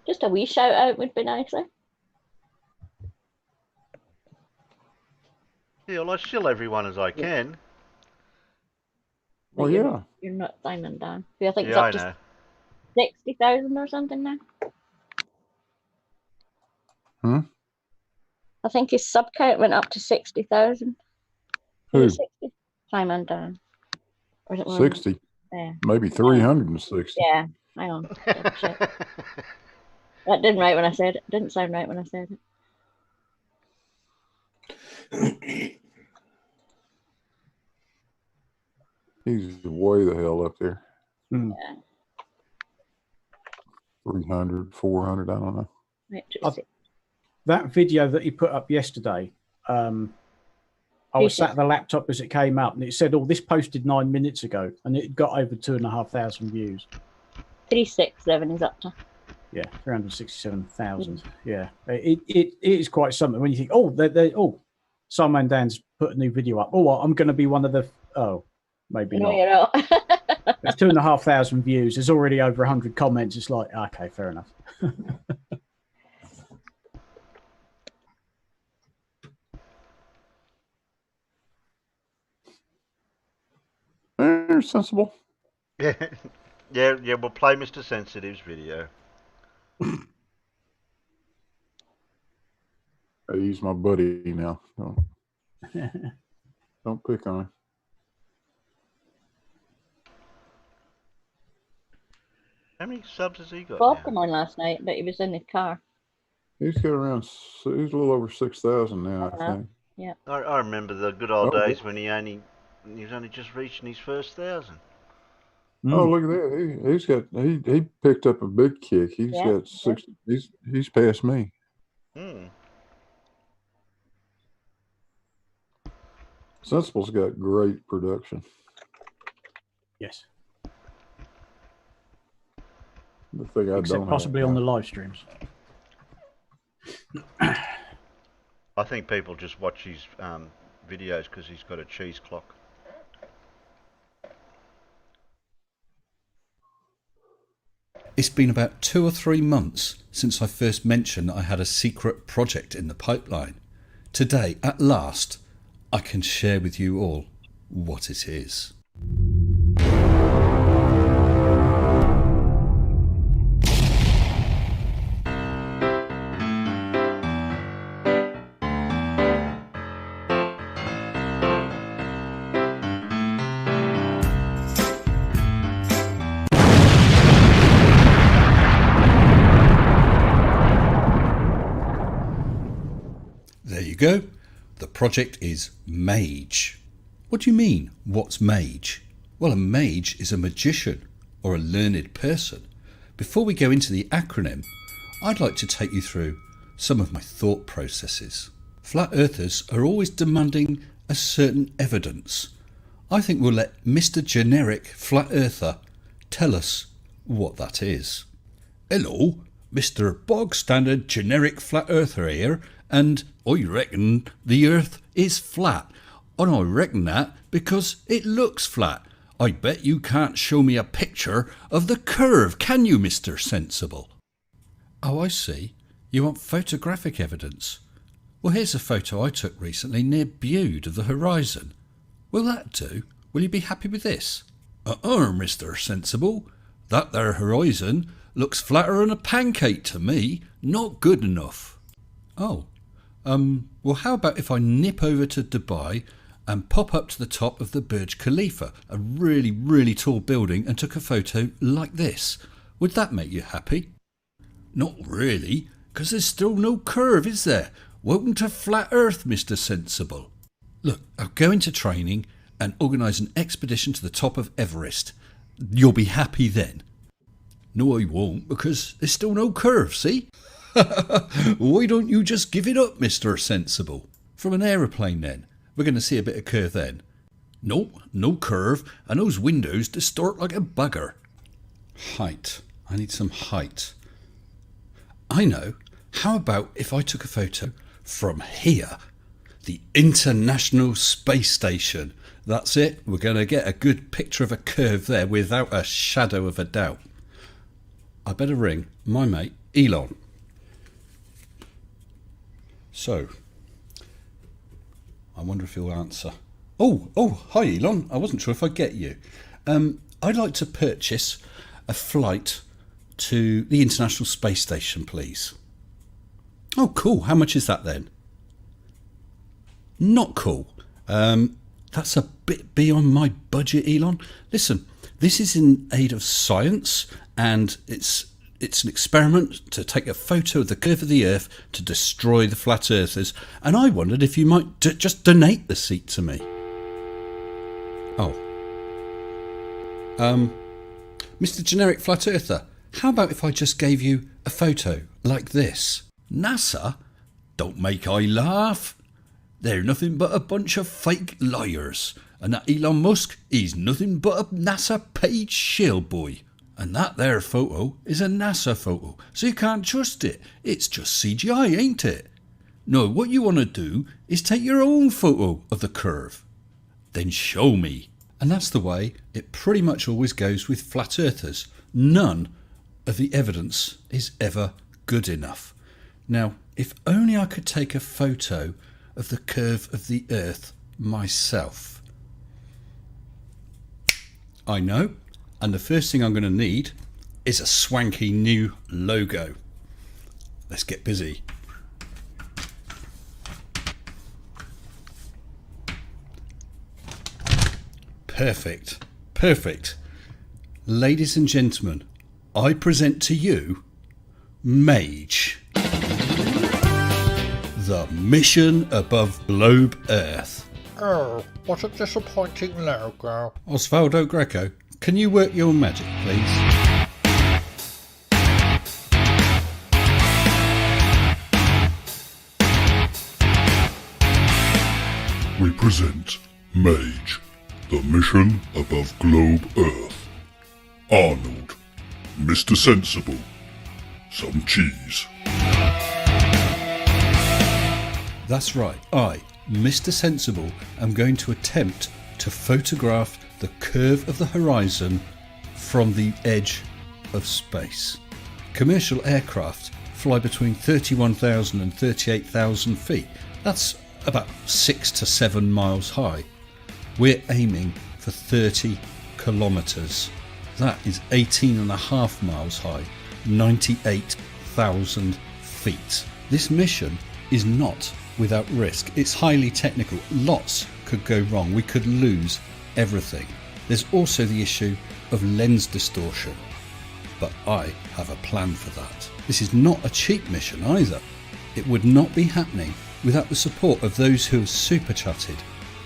Just a wee shout out would be nicer. Yeah, well, I shill everyone as I can. Well, yeah. You're not Simon Dan. I think it's Yeah, up I to know. 60,000 or something now. Hmm? I think his sub count went up to 60,000. Who? 60? Simon Dan. Or is it 60. Yeah. Maybe 360. Yeah, hang on. Oh, shit. That didn't right when I said it. Didn't sound right when I said it. He's way the hell up there. Yeah. 300, 400, I don't know. That video that he put up yesterday, I was sat at the laptop as it came up, and it said, "Oh, this posted 9 minutes ago," and it got over 2,500 views. 367 is up to. Yeah, 367,000. Yeah, it is quite something when you think, oh, Simon Dan's put a new video up. Oh, I'm going to be one of the. Oh, maybe No, not. you're not. There's 2,500 views. There's already over 100 comments. It's like, okay, fair enough. They're sensible. Yeah, yeah. We'll play Mr. Sensitive's video. He's my buddy now. Don't pick on him. How many subs has he got? Bob came on last night, but he was in the car. He's got around. He's a little over 6,000 now, I think. Yeah. I remember the good old days when he was only just reaching his first 1,000. Oh, look at that! He picked up a big kick. He's got 60. He's past me. Sensible's got great production. Yes. The thing I Except don't possibly have. on the live streams. I think people just watch his videos because he's got a cheese clock. It's been about 2 or 3 months since I first mentioned that I had a secret project in the pipeline. Today, at last, I can share with you all what it is. There you go. The project is Mage. What do you mean, what's Mage? Well, a mage is a magician or a learned person. Before we go into the acronym, I'd like to take you through some of my thought processes. Flat earthers are always demanding a certain evidence. I think we'll let Mr. Generic Flat Earther tell us what that is. Hello, Mr. Bog Standard Generic Flat Earther here, and I reckon the Earth is flat. And I reckon that because it looks flat. I bet you can't show me a picture of the curve, can you, Mr. Sensible? Oh, I see. You want photographic evidence. Well, here's a photo I took recently near Bude of the horizon. Will that do? Will you be happy with this? Mr. Sensible. That there horizon looks flatter than a pancake to me. Not good enough. Oh. Well, how about if I nip over to Dubai and pop up to the top of the Burj Khalifa, a really, really tall building, and took a photo like this? Would that make you happy? Not really, because there's still no curve, is there? Welcome to Flat Earth, Mr. Sensible. Look, I'll go into training and organise an expedition to the top of Everest. You'll be happy then. No, I won't, because there's still no curve, see? Why don't you just give it up, Mr. Sensible? From an aeroplane then. We're going to see a bit of curve then. Nope, no curve, and those windows distort like a bugger. Height. I need some height. I know. How about if I took a photo from here? The International Space Station. That's it. We're going to get a good picture of a curve there without a shadow of a doubt. I better ring my mate, Elon. So, I wonder if he'll answer. Oh, hi Elon. I wasn't sure if I'd get you. I'd like to purchase a flight to the International Space Station, please. Oh, cool. How much is that then? Not cool. That's a bit beyond my budget, Elon. Listen, this is in aid of science, and it's an experiment to take a photo of the curve of the Earth to destroy the flat earthers, and I wondered if you might just donate the seat to me. Oh. Mr. Generic Flat Earther, how about if I just gave you a photo like this? NASA? Don't make I laugh. They're nothing but a bunch of fake liars. And that Elon Musk, he's nothing but a NASA paid shill boy. And that there photo is a NASA photo, so you can't trust it. It's just CGI, ain't it? No, what you want to do is take your own photo of the curve. Then show me. And that's the way it pretty much always goes with flat earthers. None of the evidence is ever good enough. Now, if only I could take a photo of the curve of the Earth myself. I know. And the first thing I'm going to need is a swanky new logo. Let's get busy. Perfect. Perfect. Ladies and gentlemen, I present to you Mage. The mission above globe Earth. Oh, what a disappointing logo. Osvaldo Greco, can you work your magic, please? We present Mage, the mission above globe Earth. Arnold, Mr. Sensible, some cheese. That's right, I, Mr. Sensible, am going to attempt to photograph the curve of the horizon from the edge of space. Commercial aircraft fly between 31,000 and 38,000 feet. That's about 6 to 7 miles high. We're aiming for 30 kilometres. That is 18.5 miles high, 98,000 feet. This mission is not without risk. It's highly technical. Lots could go wrong. We could lose everything. There's also the issue of lens distortion. But I have a plan for that. This is not a cheap mission either. It would not be happening without the support of those who have super chatted,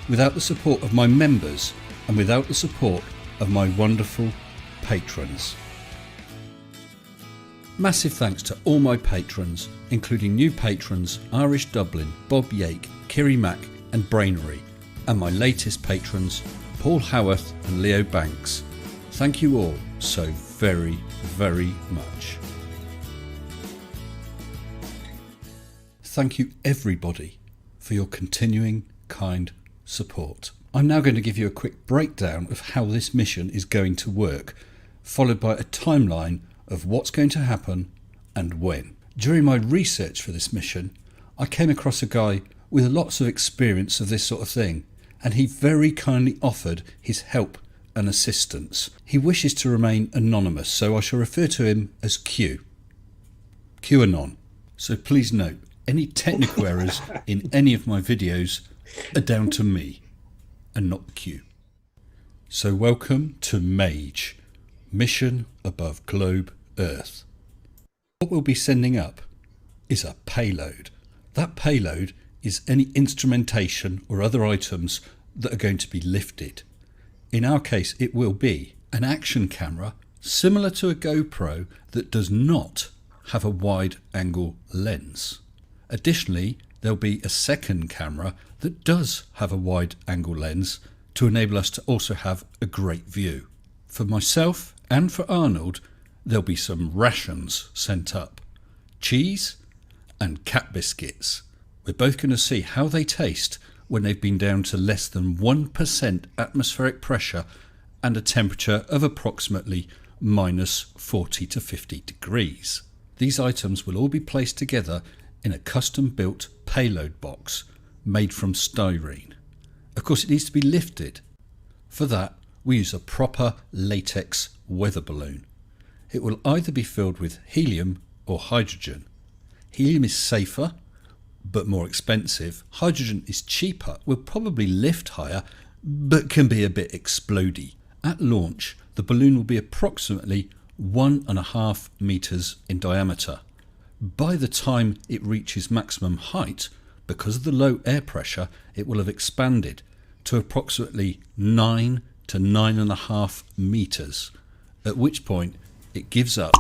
without the support of my members, and without the support of my wonderful patrons. Massive thanks to all my patrons, including new patrons Irish Dublin, Bob Yake, Kiri Mack and Brainery, and my latest patrons Paul Howarth and Leo Banks. Thank you all so very, very much. Thank you everybody for your continuing kind support. I'm now going to give you a quick breakdown of how this mission is going to work, followed by a timeline of what's going to happen and when. During my research for this mission, I came across a guy with lots of experience of this sort of thing, and he very kindly offered his help and assistance. He wishes to remain anonymous, so I shall refer to him as Q. QAnon. So please note, any technical errors in any of my videos are down to me and not Q. So welcome to Mage, mission above globe Earth. What we'll be sending up is a payload. That payload is any instrumentation or other items that are going to be lifted. In our case, it will be an action camera similar to a GoPro that does not have a wide angle lens. Additionally, there'll be a second camera that does have a wide angle lens to enable us to also have a great view. For myself and for Arnold, there'll be some rations sent up, cheese and cat biscuits. We're both going to see how they taste when they've been down to less than 1% atmospheric pressure and a temperature of approximately minus 40 to 50 degrees. These items will all be placed together in a custom-built payload box made from styrene. Of course, it needs to be lifted. For that, we use a proper latex weather balloon. It will either be filled with helium or hydrogen. Helium is safer, but more expensive. Hydrogen is cheaper, will probably lift higher, but can be a bit explodey. At launch, the balloon will be approximately 1.5 meters in diameter. By the time it reaches maximum height, because of the low air pressure, it will have expanded to approximately 9 to 9.5 meters, at which point it gives up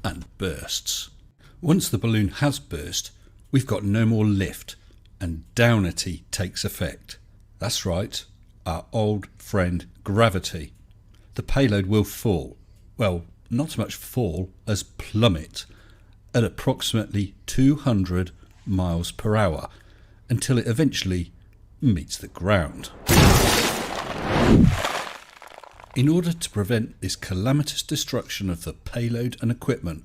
and bursts. Once the balloon has burst, we've got no more lift and downity takes effect. That's right, our old friend gravity. The payload will fall, well, not so much fall as plummet, at approximately 200 miles per hour until it eventually meets the ground. In order to prevent this calamitous destruction of the payload and equipment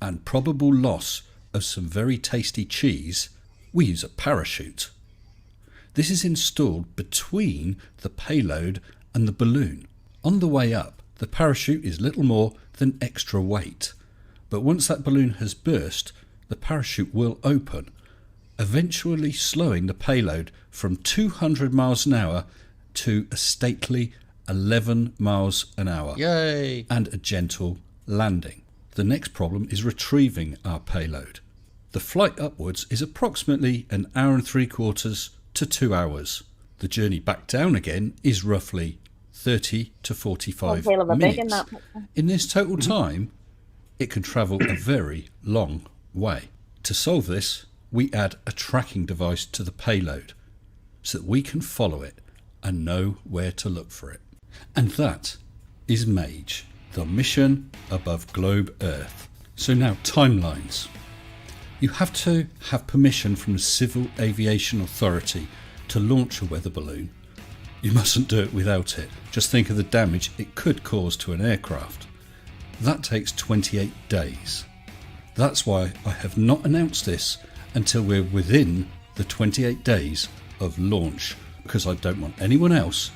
and probable loss of some very tasty cheese, we use a parachute. This is installed between the payload and the balloon. On the way up, the parachute is little more than extra weight, but once that balloon has burst, the parachute will open, eventually slowing the payload from 200 miles an hour to a stately 11 miles an hour. Yay! And a gentle landing. The next problem is retrieving our payload. The flight upwards is approximately 1 hour and 3/4 to 2 hours. The journey back down again is roughly 30 to 45 minutes. In this total time, it can travel a very long way. To solve this, we add a tracking device to the payload so that we can follow it and know where to look for it. And that is MAGE, the mission above globe Earth. So now timelines. You have to have permission from the Civil Aviation Authority to launch a weather balloon. You mustn't do it without it. Just think of the damage it could cause to an aircraft. That takes 28 days. That's why I have not announced this until we're within the 28 days of launch, because I don't want anyone else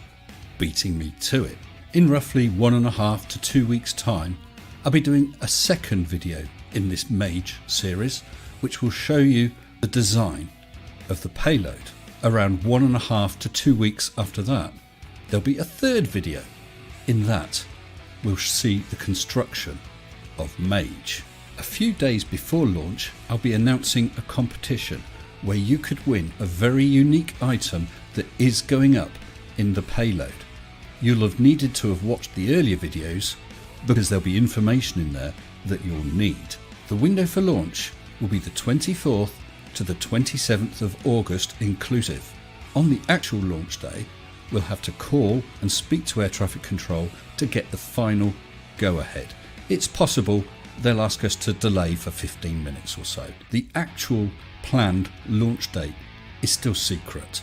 beating me to it. In roughly 1.5 to 2 weeks' time, I'll be doing a second video in this MAGE series, which will show you the design of the payload. Around 1.5 to 2 weeks after that, there'll be a third video. In that, we'll see the construction of MAGE. A few days before launch, I'll be announcing a competition where you could win a very unique item that is going up in the payload. You'll have needed to have watched the earlier videos because there'll be information in there that you'll need. The window for launch will be the 24th to the 27th of August inclusive. On the actual launch day, we'll have to call and speak to air traffic control to get the final go-ahead. It's possible they'll ask us to delay for 15 minutes or so. The actual planned launch date is still secret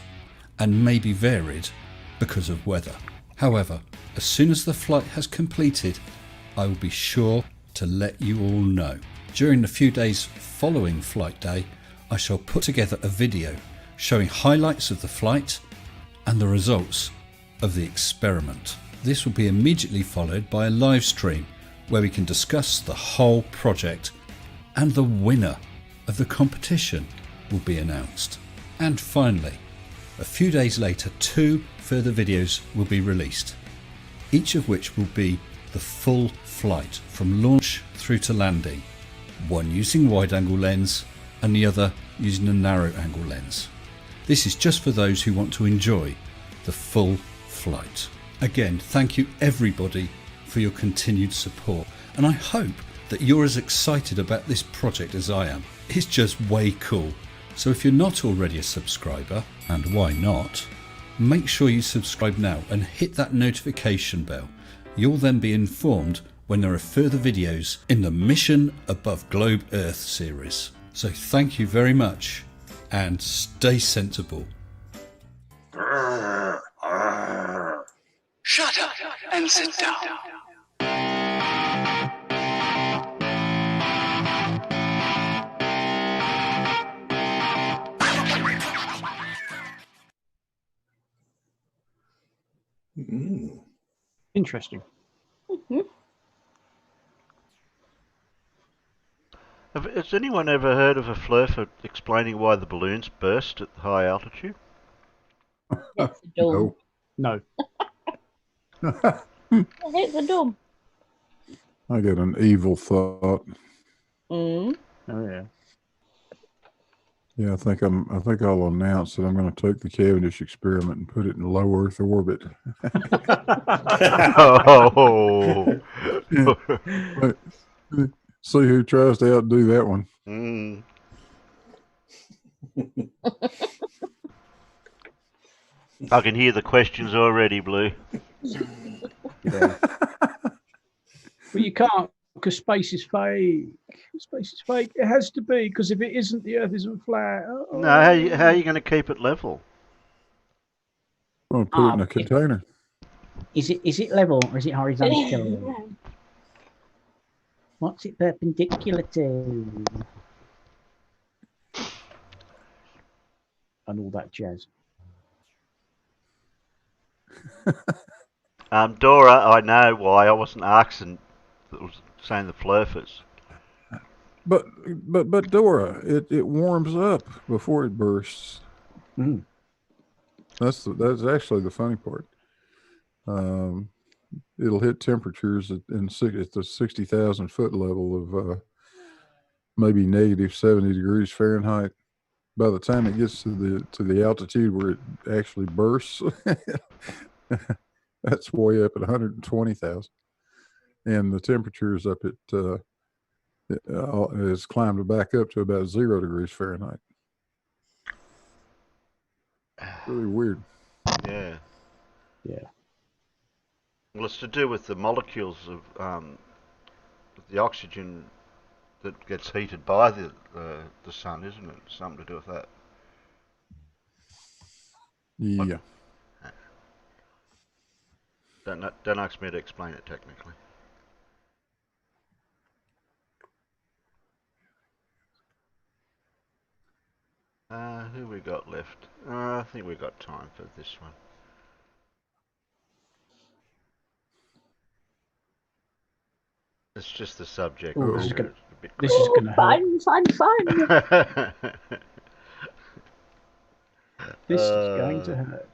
and may be varied because of weather. However, as soon as the flight has completed, I will be sure to let you all know. During the few days following flight day, I shall put together a video showing highlights of the flight and the results of the experiment. This will be immediately followed by a live stream where we can discuss the whole project, and the winner of the competition will be announced. And finally, a few days later, 2 further videos will be released, each of which will be the full flight from launch through to landing, one using wide-angle lens and the other using a narrow-angle lens. This is just for those who want to enjoy the full flight. Again, thank you everybody for your continued support, and I hope that you're as excited about this project as I am. It's just way cool. So if you're not already a subscriber, and why not, make sure you subscribe now and hit that notification bell. You'll then be informed when there are further videos in the Mission Above Globe Earth series. So thank you very much, and stay sensible. Shut up and sit down. Interesting. Has anyone ever heard of a flurfer explaining why the balloons burst at high altitude? It's a dome. No. I hate the dome. I get an evil thought. Mm. Oh yeah. Yeah, I think I'll announce that I'm going to take the Cavendish experiment and put it in low Earth orbit. Oh. See who tries to outdo that one. Mm. I can hear the questions already, Blue. Yeah. But you can't, because space is fake. Space is fake. It has to be, because if it isn't, the Earth isn't flat. No, how are you going to keep it level? Well, put it in a container. Is it level or is it horizontal? What's it perpendicular to? And all that jazz. Dora, I know why I wasn't asking. That was saying the flurfers. But Dora, it warms up before it bursts. Mm. That's actually the funny part. It'll hit temperatures at the 60,000 foot level of maybe negative 70 degrees Fahrenheit. By the time it gets to the altitude where it actually bursts, that's way up at 120,000, and the temperature is up at has climbed back up to about 0 degrees Fahrenheit. Really weird. Yeah. Yeah. Well, it's to do with the molecules of the oxygen that gets heated by the sun, isn't it? Something to do with that. Yeah. Don't ask me to explain it technically. Who we got left? I think we got time for this one. It's just the subject. Ooh, this this is gonna hurt. Fun. This is going to hurt.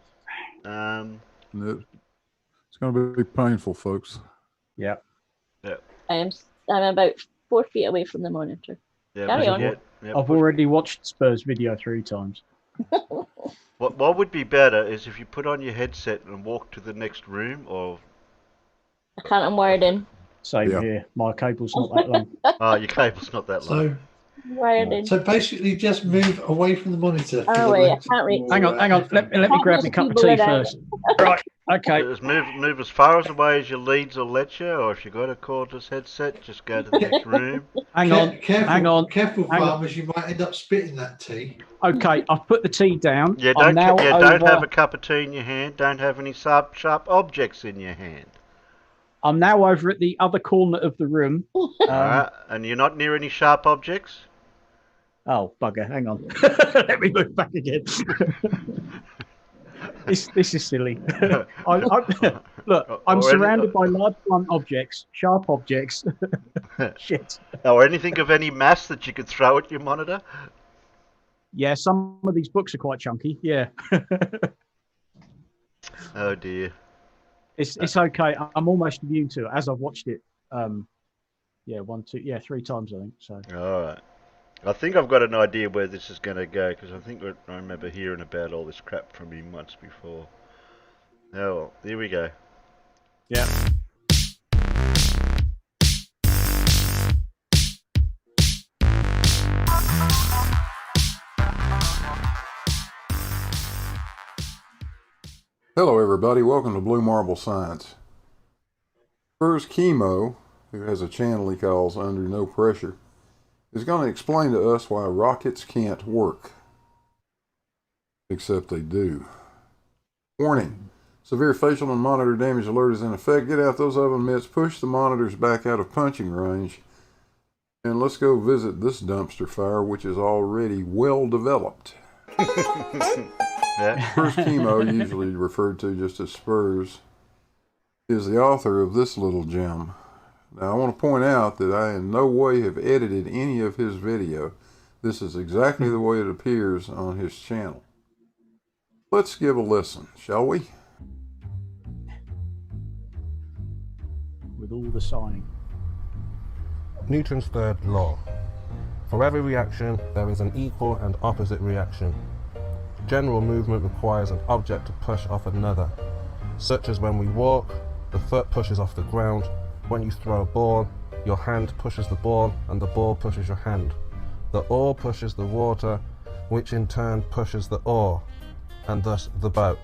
It's going to be painful, folks. Yeah. Yeah. I'm about 4 feet away from the monitor. Yeah, Carry on. I've already watched Spur's video 3 times. What would be better is if you put on your headset and walk to the next room, or... I can't, I'm wired in. Same here. My cable's not that long. Oh, your cable's not that long. Wired in. So basically, just move away from the monitor. Oh wait, I can't reach. Hang on. Let me grab my cup of tea first. Right. Okay. Just move as far as away as your leads will let you, or if you've got a cordless headset, just go to the next room. Hang on. Careful, farmers, you might end up spitting that tea. Okay, I've put the tea down. Yeah, don't have a cup of tea in your hand. Don't have any sharp objects in your hand. I'm now over at the other corner of the room. Alright, and you're not near any sharp objects? Oh, bugger, hang on. Let me move back again. This is silly. Look, I'm surrounded by large blunt objects, sharp objects. Shit. Or anything of any mass that you could throw at your monitor? Yeah, some of these books are quite chunky, yeah. Oh dear. It's okay. I'm almost immune to it as I've watched it. 3 times I think. So. All right. I think I've got an idea where this is going to go because I think I remember hearing about all this crap from him once before. Oh well, here we go. Yeah. Hello, everybody. Welcome to Blue Marble Science. First, Chemo, who has a channel he calls Under No Pressure, is going to explain to us why rockets can't work. Except they do. Warning. Severe facial and monitor damage alert is in effect. Get out those oven mitts, push the monitors back out of punching range, and let's go visit this dumpster fire, which is already well developed. First Chemo, usually referred to just as Spurs, is the author of this little gem. Now I want to point out that I in no way have edited any of his video. This is exactly the way it appears on his channel. Let's give a listen, shall we? With all the signing. Newton's third law. For every reaction, there is an equal and opposite reaction. General movement requires an object to push off another, such as when we walk, the foot pushes off the ground. When you throw a ball, your hand pushes the ball and the ball pushes your hand. The oar pushes the water, which in turn pushes the oar, and thus the boat.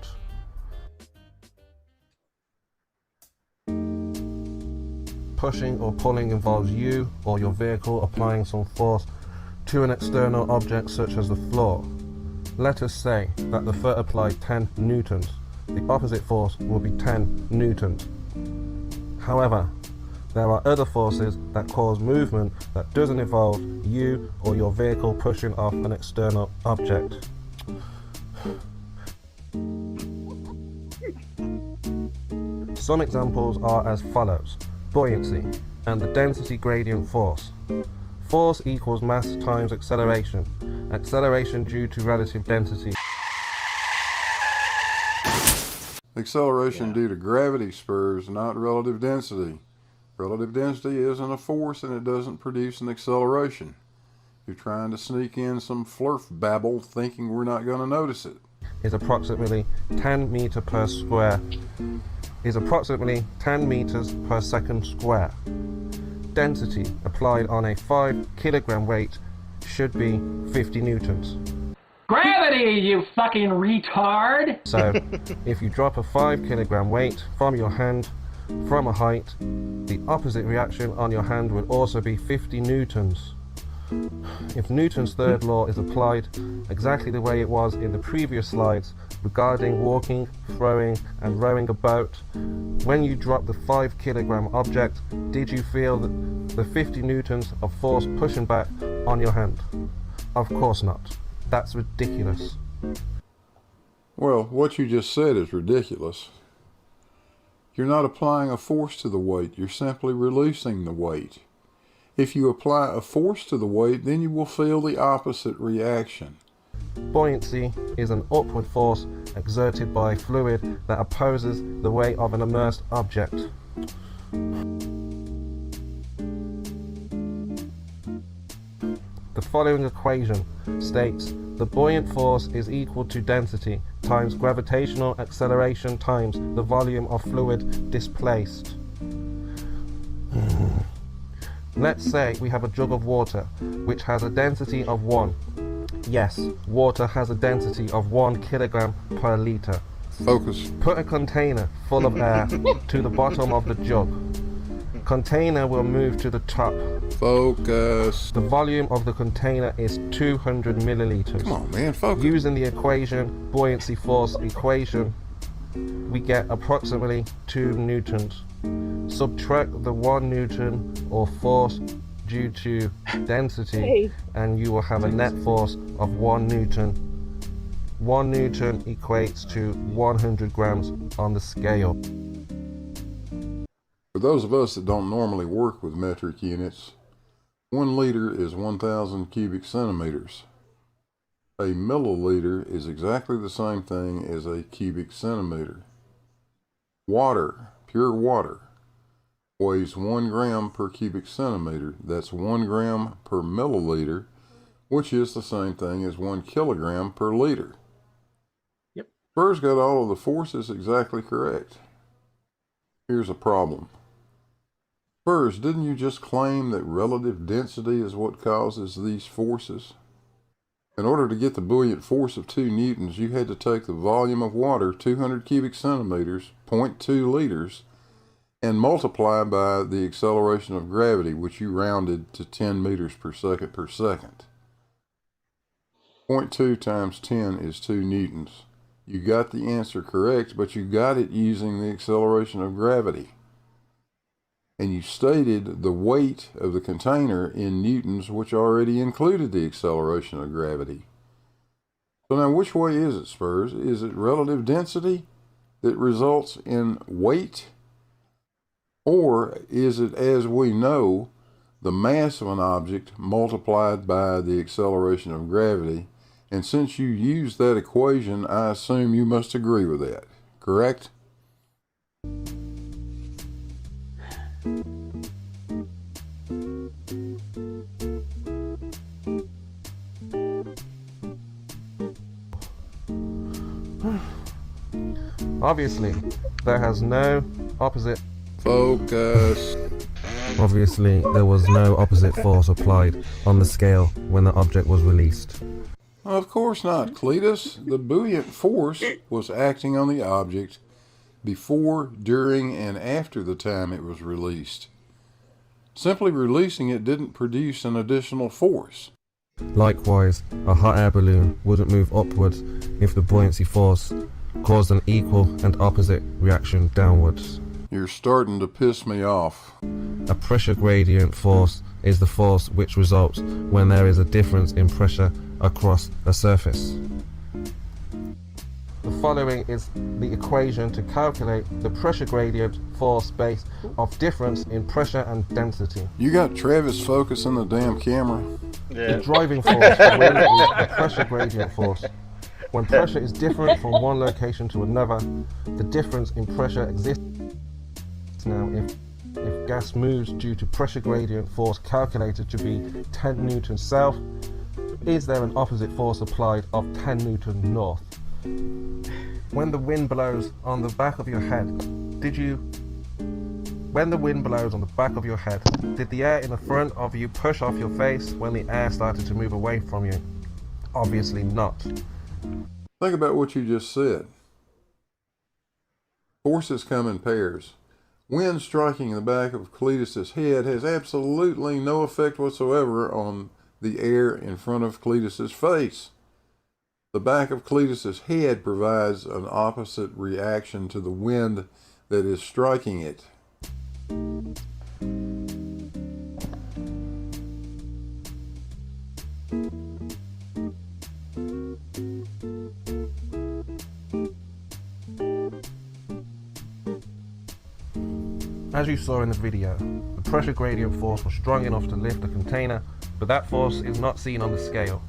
Pushing or pulling involves you or your vehicle applying some force to an external object such as the floor. Let us say that the foot applied 10 newtons. The opposite force will be 10 newtons. However, there are other forces that cause movement that doesn't involve you or your vehicle pushing off an external object. Some examples are as follows. Buoyancy and the density gradient force. Force equals mass times acceleration. Acceleration due to relative density. Acceleration due to gravity, Spurs, not relative density. Relative density isn't a force and it doesn't produce an acceleration. You're trying to sneak in some flurf babble thinking we're not going to notice it. Is approximately 10 meters per second square. Density applied on a 5 kilogram weight should be 50 newtons. Gravity, you fucking retard! So, if you drop a 5 kilogram weight from your hand from a height, the opposite reaction on your hand would also be 50 newtons. If Newton's third law is applied exactly the way it was in the previous slides regarding walking, throwing and rowing a boat, when you drop the 5 kilogram object, did you feel the 50 newtons of force pushing back on your hand? Of course not. That's ridiculous. Well, what you just said is ridiculous. You're not applying a force to the weight, you're simply releasing the weight. If you apply a force to the weight, then you will feel the opposite reaction. Buoyancy is an upward force exerted by fluid that opposes the weight of an immersed object. The following equation states the buoyant force is equal to density times gravitational acceleration times the volume of fluid displaced. Let's say we have a jug of water which has a density of 1. Yes, water has a density of 1 kilogram per litre. Focus. Put a container full of air to the bottom of the jug. Container will move to the top. Focus. The volume of the container is 200 milliliters. Come on, man, focus. Using the equation, buoyancy force equation, we get approximately 2 newtons. Subtract the 1 newton or force due to density and you will have a net force of 1 newton. 1 newton equates to 100 grams on the scale. For those of us that don't normally work with metric units, 1 liter is 1,000 cubic centimeters. A milliliter is exactly the same thing as a cubic centimeter. Water, pure water, weighs 1 gram per cubic centimeter. That's 1 gram per milliliter, which is the same thing as 1 kilogram per liter. Yep. Spurs got all of the forces exactly correct. Here's a problem. Spurs, didn't you just claim that relative density is what causes these forces? In order to get the buoyant force of 2 newtons, you had to take the volume of water, 200 cubic centimeters, 0.2 liters, and multiply by the acceleration of gravity, which you rounded to 10 meters per second per second. 0.2 times 10 is 2 newtons. You got the answer correct, but you got it using the acceleration of gravity. And you stated the weight of the container in newtons, which already included the acceleration of gravity. So now which way is it, Spurs? Is it relative density that results in weight? Or is it, as we know, the mass of an object multiplied by the acceleration of gravity? And since you used that equation, I assume you must agree with that, correct? Obviously, there has no opposite. Focus. Obviously, there was no opposite force applied on the scale when the object was released. Of course not, Cletus. The buoyant force was acting on the object before, during, and after the time it was released. Simply releasing it didn't produce an additional force. Likewise, a hot air balloon wouldn't move upwards if the buoyancy force caused an equal and opposite reaction downwards. You're starting to piss me off. A pressure gradient force is the force which results when there is a difference in pressure across a surface. The following is the equation to calculate the pressure gradient force based off difference in pressure and density. You got Travis focusing the damn camera? Yeah. The driving force for wind is the pressure gradient force. When pressure is different from one location to another, the difference in pressure exists. Now, if gas moves due to pressure gradient force calculated to be 10 newtons south, is there an opposite force applied of 10 newtons north? When the wind blows on the back of your head, did the air in the front of you push off your face when the air started to move away from you? Obviously not. Think about what you just said. Forces come in pairs. Wind striking the back of Cletus's head has absolutely no effect whatsoever on the air in front of Cletus's face. The back of Cletus's head provides an opposite reaction to the wind that is striking it. As you saw in the video, the pressure gradient force was strong enough to lift the container, but that force is not seen on the scale.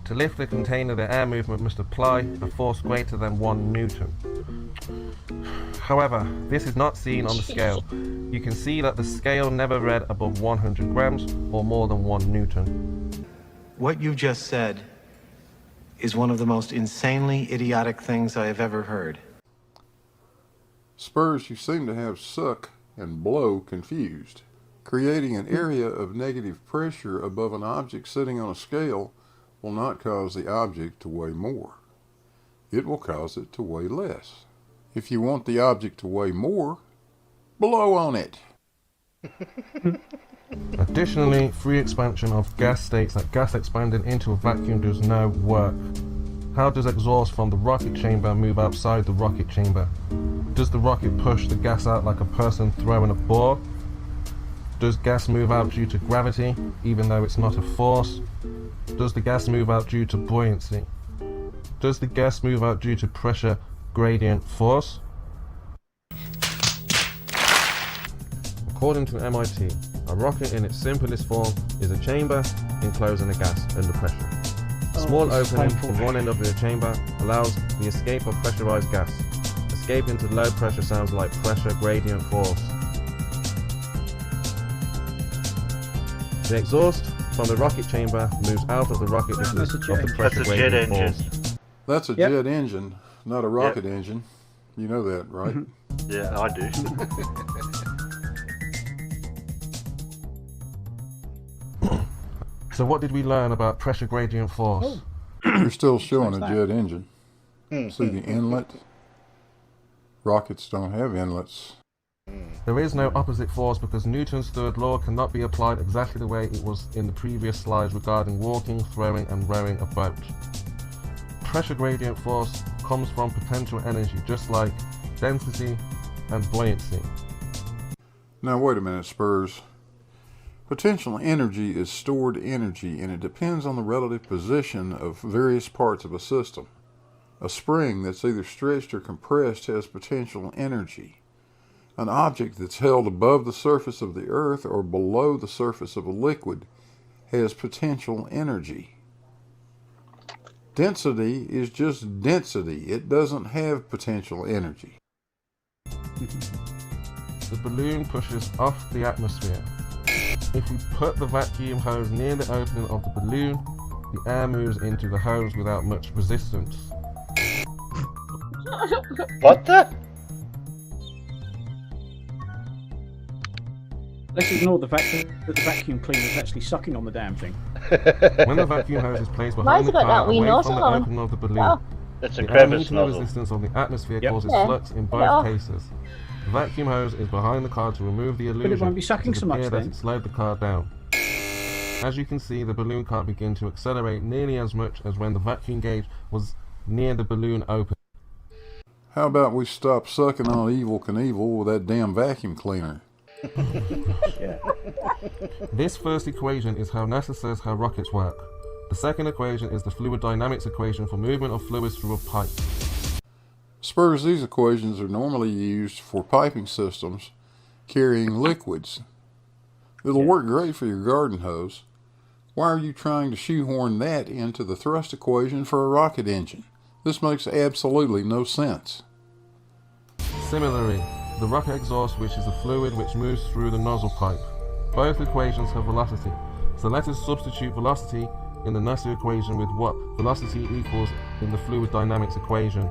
To lift the container, the air movement must apply a force greater than 1 newton. However, this is not seen on the scale. You can see that the scale never read above 100 grams or more than 1 newton. What you just said is one of the most insanely idiotic things I have ever heard. Spurs, you seem to have suck and blow confused. Creating an area of negative pressure above an object sitting on a scale will not cause the object to weigh more. It will cause it to weigh less. If you want the object to weigh more, blow on it. Additionally, free expansion of gas states that gas expanding into a vacuum does no work. How does exhaust from the rocket chamber move outside the rocket chamber? Does the rocket push the gas out like a person throwing a ball? Does gas move out due to gravity, even though it's not a force? Does the gas move out due to buoyancy? Does the gas move out due to pressure gradient force? According to MIT, a rocket in its simplest form is a chamber enclosing a gas under pressure. A small opening in one end of the chamber allows the escape of pressurized gas. Escape into low pressure sounds like pressure gradient force. The exhaust from the rocket chamber moves out of the rocket into the pressure gradient force. That's a jet engine, not a rocket engine. You know that, right? Yeah, I do. So what did we learn about pressure gradient force? You're still showing a jet engine. See the inlet? Rockets don't have inlets. There is no opposite force because Newton's third law cannot be applied exactly the way it was in the previous slides regarding walking, throwing and rowing a boat. Pressure gradient force comes from potential energy, just like density and buoyancy. Now wait a minute, Spurs. Potential energy is stored energy, and it depends on the relative position of various parts of a system. A spring that's either stretched or compressed has potential energy. An object that's held above the surface of the earth or below the surface of a liquid has potential energy. Density is just density. It doesn't have potential energy. The balloon pushes off the atmosphere. If we put the vacuum hose near the opening of the balloon, the air moves into the hose without much resistance. What the? Let's ignore the fact that the vacuum cleaner is actually sucking on the damn thing. When the vacuum hose is placed behind the car away from the opening of the balloon, That's a the air crevice meeting nozzle. resistance of the atmosphere causes flux in both cases. The vacuum hose is behind the car to remove the illusion. But it won't be sucking so much that then. it slowed the car down. As you can see, the balloon can't begin to accelerate nearly as much as when the vacuum gauge was near the balloon open. How about we stop sucking on Evel Knievel with that damn vacuum cleaner? This first equation is how NASA says how rockets work. The second equation is the fluid dynamics equation for movement of fluids through a pipe. Spurs, these equations are normally used for piping systems carrying liquids. It'll work great for your garden hose. Why are you trying to shoehorn that into the thrust equation for a rocket engine? This makes absolutely no sense. Similarly, the rocket exhaust, which is the fluid which moves through the nozzle pipe. Both equations have velocity, so let us substitute velocity in the NASA equation with what velocity equals in the fluid dynamics equation.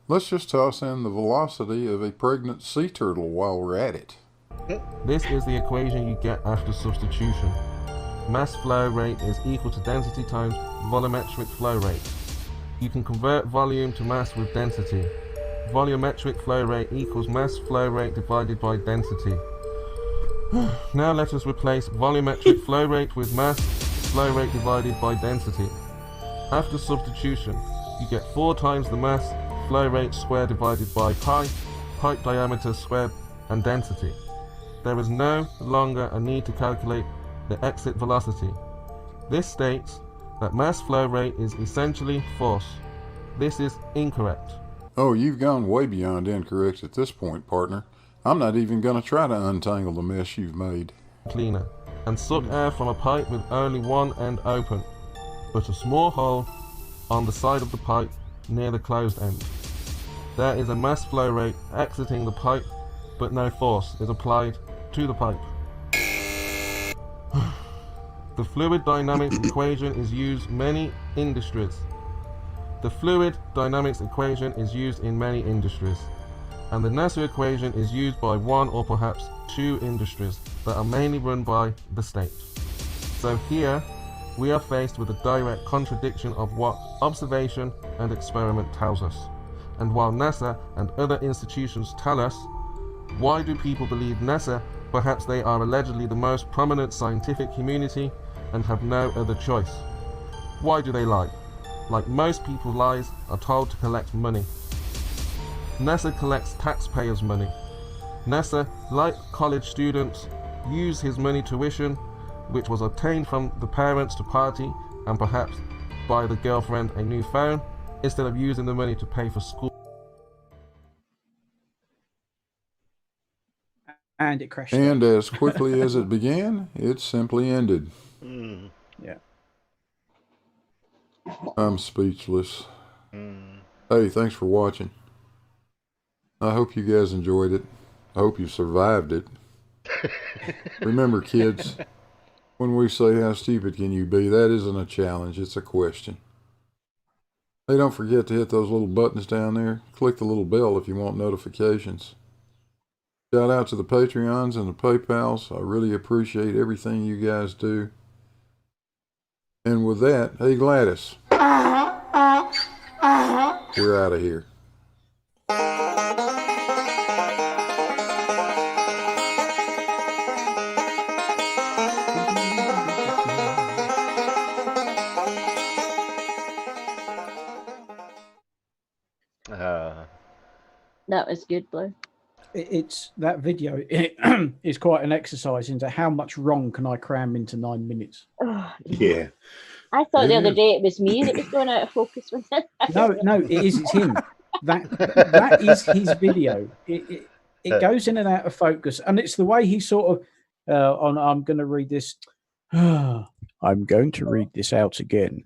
Let's just toss in the velocity of a pregnant sea turtle while we're at it. This is the equation you get after substitution. Mass flow rate is equal to density times volumetric flow rate. You can convert volume to mass with density. Volumetric flow rate equals mass flow rate divided by density. Now let us replace volumetric flow rate with mass flow rate divided by density. After substitution, you get 4 times the mass flow rate squared divided by pi, pipe diameter squared, and density. There is no longer a need to calculate the exit velocity. This states that mass flow rate is essentially force. This is incorrect. Oh, you've gone way beyond incorrect at this point, partner. I'm not even going to try to untangle the mess you've made. Cleaner, and suck air from a pipe with only one end open, but a small hole on the side of the pipe near the closed end. There is a mass flow rate exiting the pipe, but no force is applied to the pipe. The fluid dynamics equation is used many industries. The fluid dynamics equation is used in many industries, and the NASA equation is used by one or perhaps 2 industries that are mainly run by the state. So here, we are faced with a direct contradiction of what observation and experiment tells us. And while NASA and other institutions tell us, why do people believe NASA? Perhaps they are allegedly the most prominent scientific community and have no other choice. Why do they lie? Like most people, lies are told to collect money. NASA collects taxpayers' money. NASA, like college students, use his money tuition, which was obtained from the parents to party and perhaps buy the girlfriend a new phone, instead of using the money to pay for school. And it crashed. And as quickly as it began, it simply ended. Yeah. I'm speechless. Hey, thanks for watching. I hope you guys enjoyed it. I hope you survived it. Remember, kids, when we say how stupid can you be, that isn't a challenge, it's a question. Hey, don't forget to hit those little buttons down there. Click the little bell if you want notifications. Shout out to the Patreons and the PayPals. I really appreciate everything you guys do. And with that, hey Gladys. We're out of here. That was good, Blue. It's that video is quite an exercise into how much wrong can I cram into 9 minutes. Oh, yeah. I thought the other day it was me that was going out of focus with it. No, it's him. That is his video. It goes in and out of focus, and it's the way he sort of. I'm going to read this. I'm going to read this out again.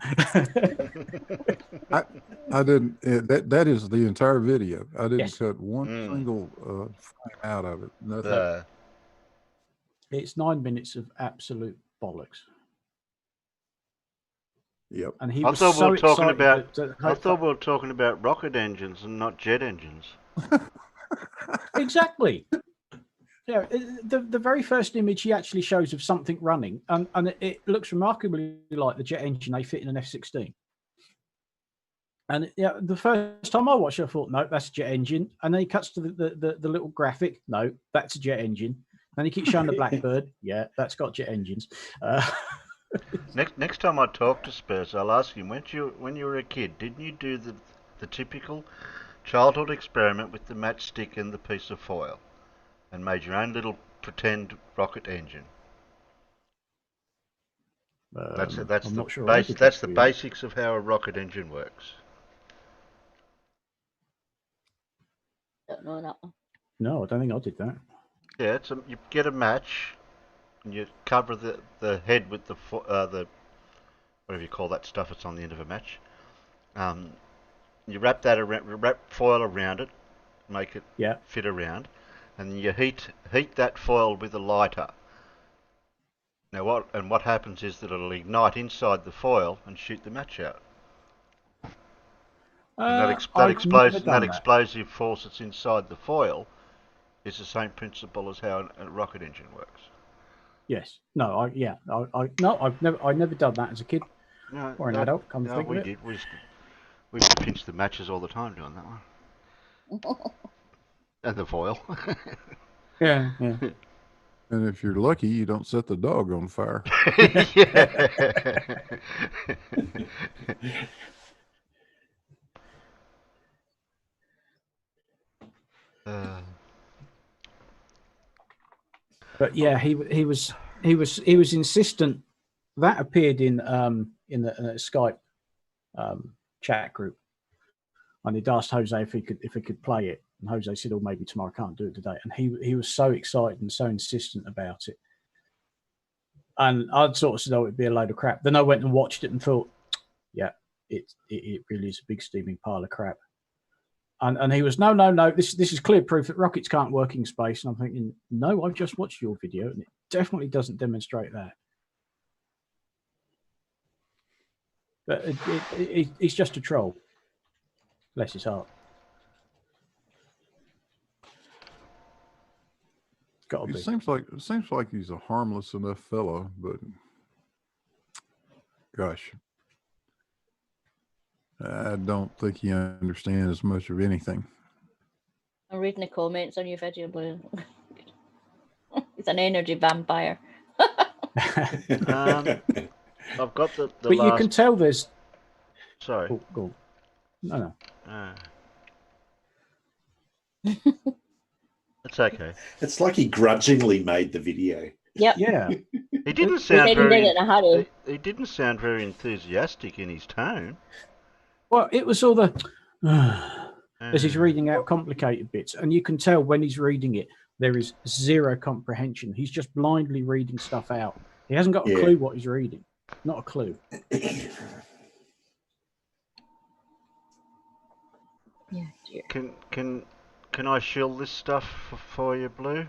I didn't. That is the entire video. I didn't cut one single frame out of it. Nothing. It's 9 minutes of absolute bollocks. Yep. And he I was thought so we were talking excited about. I thought we were talking about rocket engines and not jet engines. Exactly. Yeah, the very first image he actually shows of something running, and it looks remarkably like the jet engine they fit in an F-16. And yeah, the first time I watched it, I thought, no, that's a jet engine. And then he cuts to the little graphic. No, that's a jet engine. And he keeps showing the Blackbird. Yeah, that's got jet engines. Next time I talk to Spurs, I'll ask him, when you were a kid, didn't you do the typical childhood experiment with the matchstick and the piece of foil, and made your own little pretend rocket engine? That's I'm not sure that's the basics of how a rocket engine works. Don't know that one. No, I don't think I did that. Yeah, you get a match, and you cover the head with the whatever you call that stuff that's on the end of a match, You wrap foil around it, make it fit around, and you heat that foil with a lighter. Now what happens is that it'll ignite inside the foil and shoot the match out. And that explosive force that's inside the foil is the same principle as how a rocket engine works. Yes. No. I've never done that as a kid or an adult. Come to think of it. We did. We used to pinch the matches all the time doing that one. And the foil. Yeah. And if you're lucky, you don't set the dog on fire. But yeah, he was insistent. That appeared in the Skype chat group, and he'd asked Jose if he could play it, and Jose said, "Oh, maybe tomorrow. I can't do it today." And he was so excited and so insistent about it. And I'd sort of said, "Oh, it'd be a load of crap." Then I went and watched it and thought, "Yeah, it really is a big steaming pile of crap." And he was, no, this is clear proof that rockets can't work in space. And I'm thinking, no, I've just watched your video, and it definitely doesn't demonstrate that. But he's just a troll. Bless his heart. It seems like he's a harmless enough fellow, but gosh, I don't think he understands much of anything. I'm reading the comments on your video, Blue. He's an energy vampire. I've got the but last... you can tell there's... Sorry. Oh, go on. No. It's okay. It's like he grudgingly made the video. Yep. Yeah. He didn't sound He didn't sound very enthusiastic in his tone. Well, it was all the as he's reading out complicated bits, and you can tell when he's reading it, there is zero comprehension. He's just blindly reading stuff out. He hasn't got a clue what he's reading. Not a clue. Yeah, dear. Can I shill this stuff for you, Blue?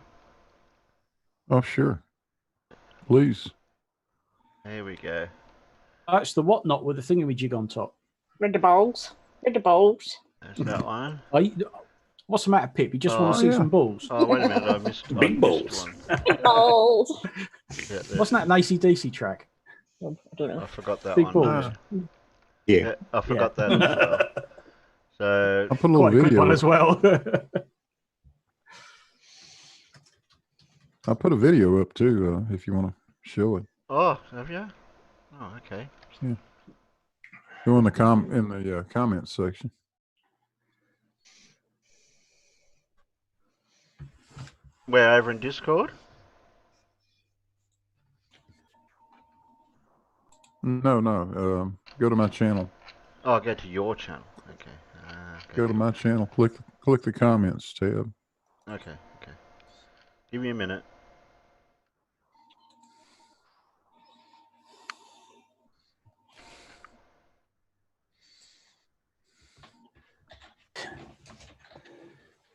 Oh, sure. Please. There we go. That's the whatnot with the thingamajig on top. With the balls. There's that one. What's the matter, Pip? You just want to see some balls? Oh, wait a minute. I missed big balls. Big balls. Wasn't that an AC/DC track? I don't know. I forgot that big one. Balls. Yeah, I forgot that as well. So I'll put a little video one as well. I'll put a video up too if you want to show it. Oh, have you? Oh, okay. Yeah. Go in the comments section. Where, over in Discord? No. Go to my channel. Oh, go to your channel. Okay. Go to my channel. Click the comments tab. Okay. Give me a minute.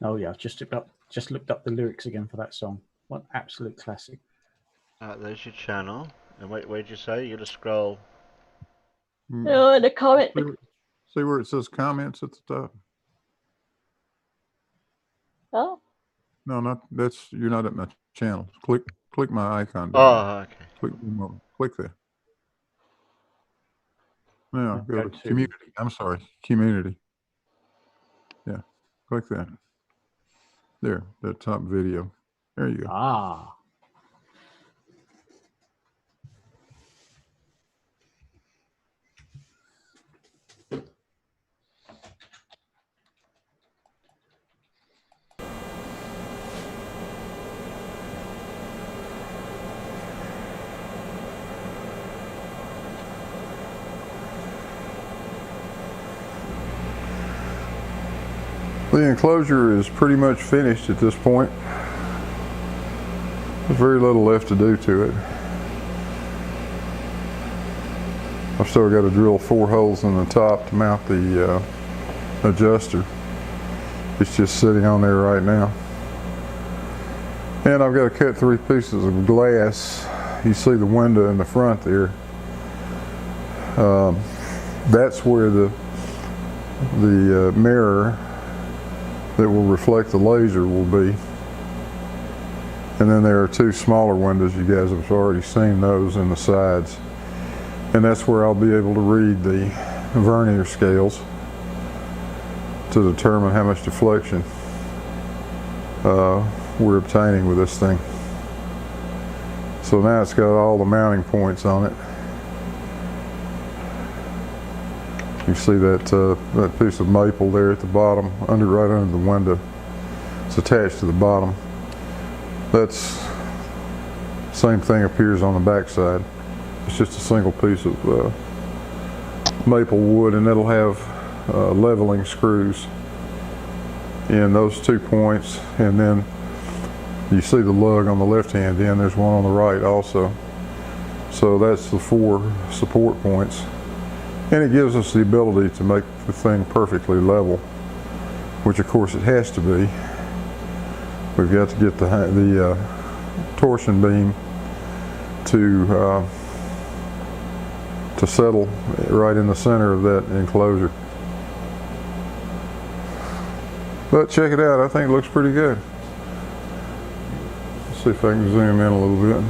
Oh yeah, I've just looked up the lyrics again for that song. What an absolute classic. There's your channel. And where'd you say? You gotta scroll. Oh, in the comment. See where it says comments at the top? Oh. No, you're not at my channel. Click my icon. Oh, okay. Click there. Now go to community. I'm sorry, community. Yeah, click that. There, that top video. There you go. Ah. The enclosure is pretty much finished at this point. There's very little left to do to it. I've still got to drill 4 holes in the top to mount the adjuster. It's just sitting on there right now. And I've got to cut 3 pieces of glass. You see the window in the front there. That's where the mirror that will reflect the laser will be. And then there are 2 smaller windows. You guys have already seen those in the sides. And that's where I'll be able to read the vernier scales to determine how much deflection we're obtaining with this thing. So now it's got all the mounting points on it. You see that that piece of maple there at the bottom, right under the window. It's attached to the bottom. That's same thing appears on the back side. It's just a single piece of maple wood, and it'll have leveling screws in those 2 points, and then you see the lug on the left hand end. There's one on the right also. So that's the 4 support points. And it gives us the ability to make the thing perfectly level, which of course it has to be. We've got to get the torsion beam to settle right in the center of that enclosure. But check it out, I think it looks pretty good. Let's see if I can zoom in a little bit.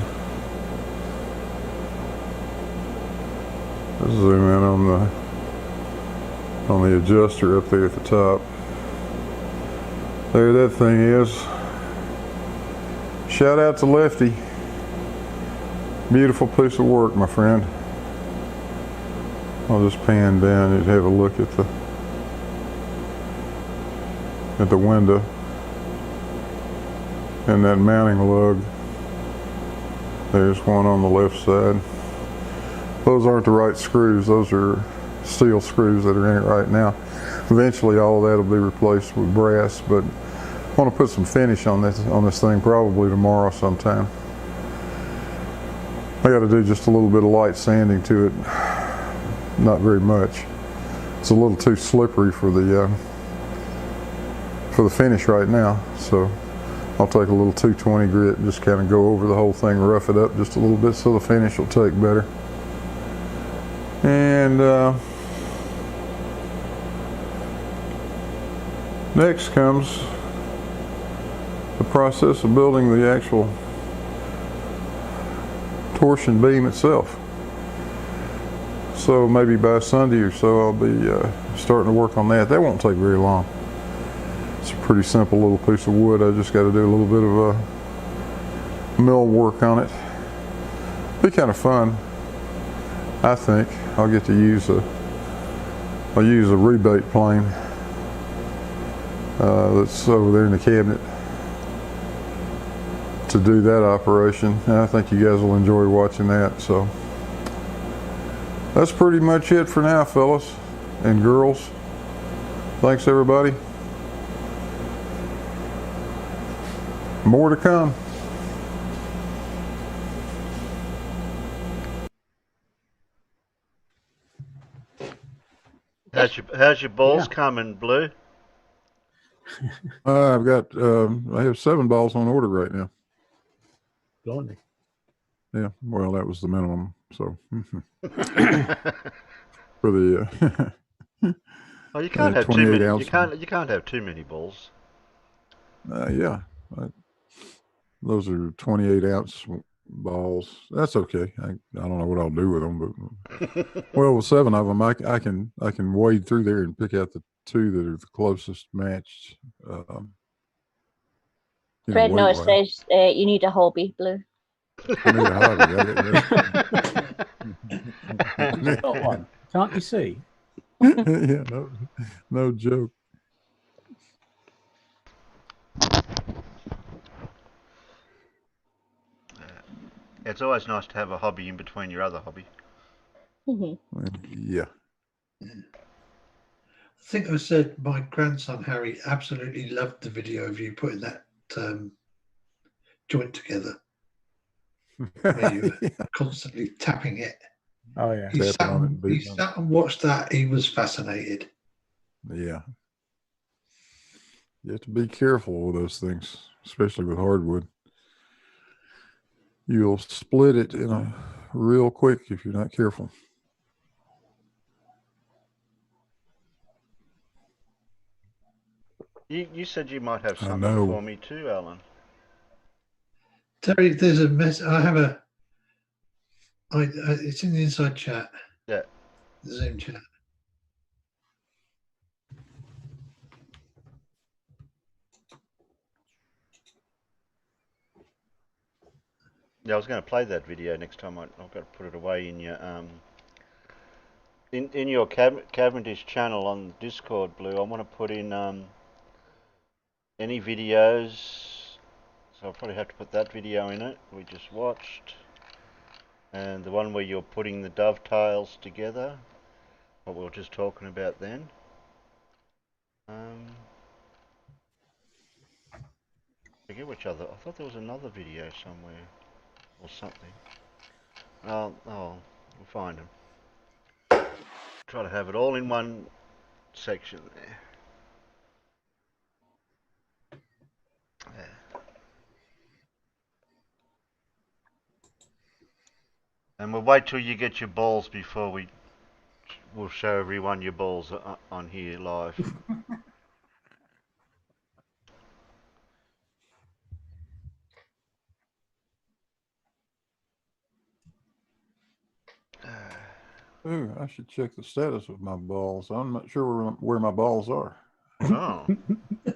Let's zoom in on the adjuster up there at the top. There that thing is. Shout out to Lefty. Beautiful piece of work, my friend. I'll just pan down and have a look at the window and that mounting lug. There's one on the left side. Those aren't the right screws. Those are steel screws that are in it right now. Eventually all of that will be replaced with brass, but I want to put some finish on this thing probably tomorrow sometime. I got to do just a little bit of light sanding to it. Not very much. It's a little too slippery for the finish right now, so I'll take a little 220 grit and just kind of go over the whole thing, rough it up just a little bit so the finish will take better. And next comes the process of building the actual torsion beam itself. So maybe by Sunday or so I'll be starting to work on that. That won't take very long. It's a pretty simple little piece of wood. I just got to do a little bit of mill work on it. Be kind of fun, I think. I'll get to use a rebate plane that's over there in the cabinet to do that operation. And I think you guys will enjoy watching that. So that's pretty much it for now, fellas and girls. Thanks, everybody. More to come. How's your balls coming, Blue? I've got I have 7 balls on order right now. Blimey. Yeah, well, that was the minimum. So for the oh, you can't have too many. You can't have too many balls. Yeah, those are 28-ounce balls. That's okay. I don't know what I'll do with them, but well, with 7 of them, I can wade through there and pick out the 2 that are the closest matched. Fred Noah says you need a hobby, Blue. I need a hobby. You've got one, can't you see? Yeah, no joke. It's always nice to have a hobby in between your other hobby. Yeah. I think I said my grandson Harry absolutely loved the video of you putting that joint together. Where you were constantly tapping it. Oh yeah. He sat and watched that. He was fascinated. Yeah. You have to be careful with those things, especially with hardwood. You'll split it in a real quick if you're not careful. You said you might have something for me too, Alan. Terry, there's a mess. I have a. It's in the inside chat. Yeah. The Zoom chat. Yeah, I was going to play that video next time. I've got to put it away in your in your Cavendish channel on Discord, Blue. I want to put in any videos. So I'll probably have to put that video in it we just watched, and the one where you're putting the dovetails together, what we were just talking about then. I forget which other. I thought there was another video somewhere or something. Oh, we'll find them. Try to have it all in one section there. Yeah. And we'll wait till you get your balls before we'll show everyone your balls on here live. Ooh, I should check the status of my balls. I'm not sure where my balls are. Oh. I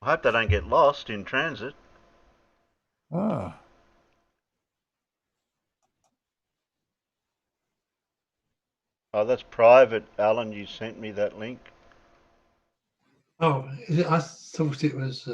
hope they don't get lost in transit. Ah. Oh, that's private, Alan. You sent me that link. Oh, I thought it was.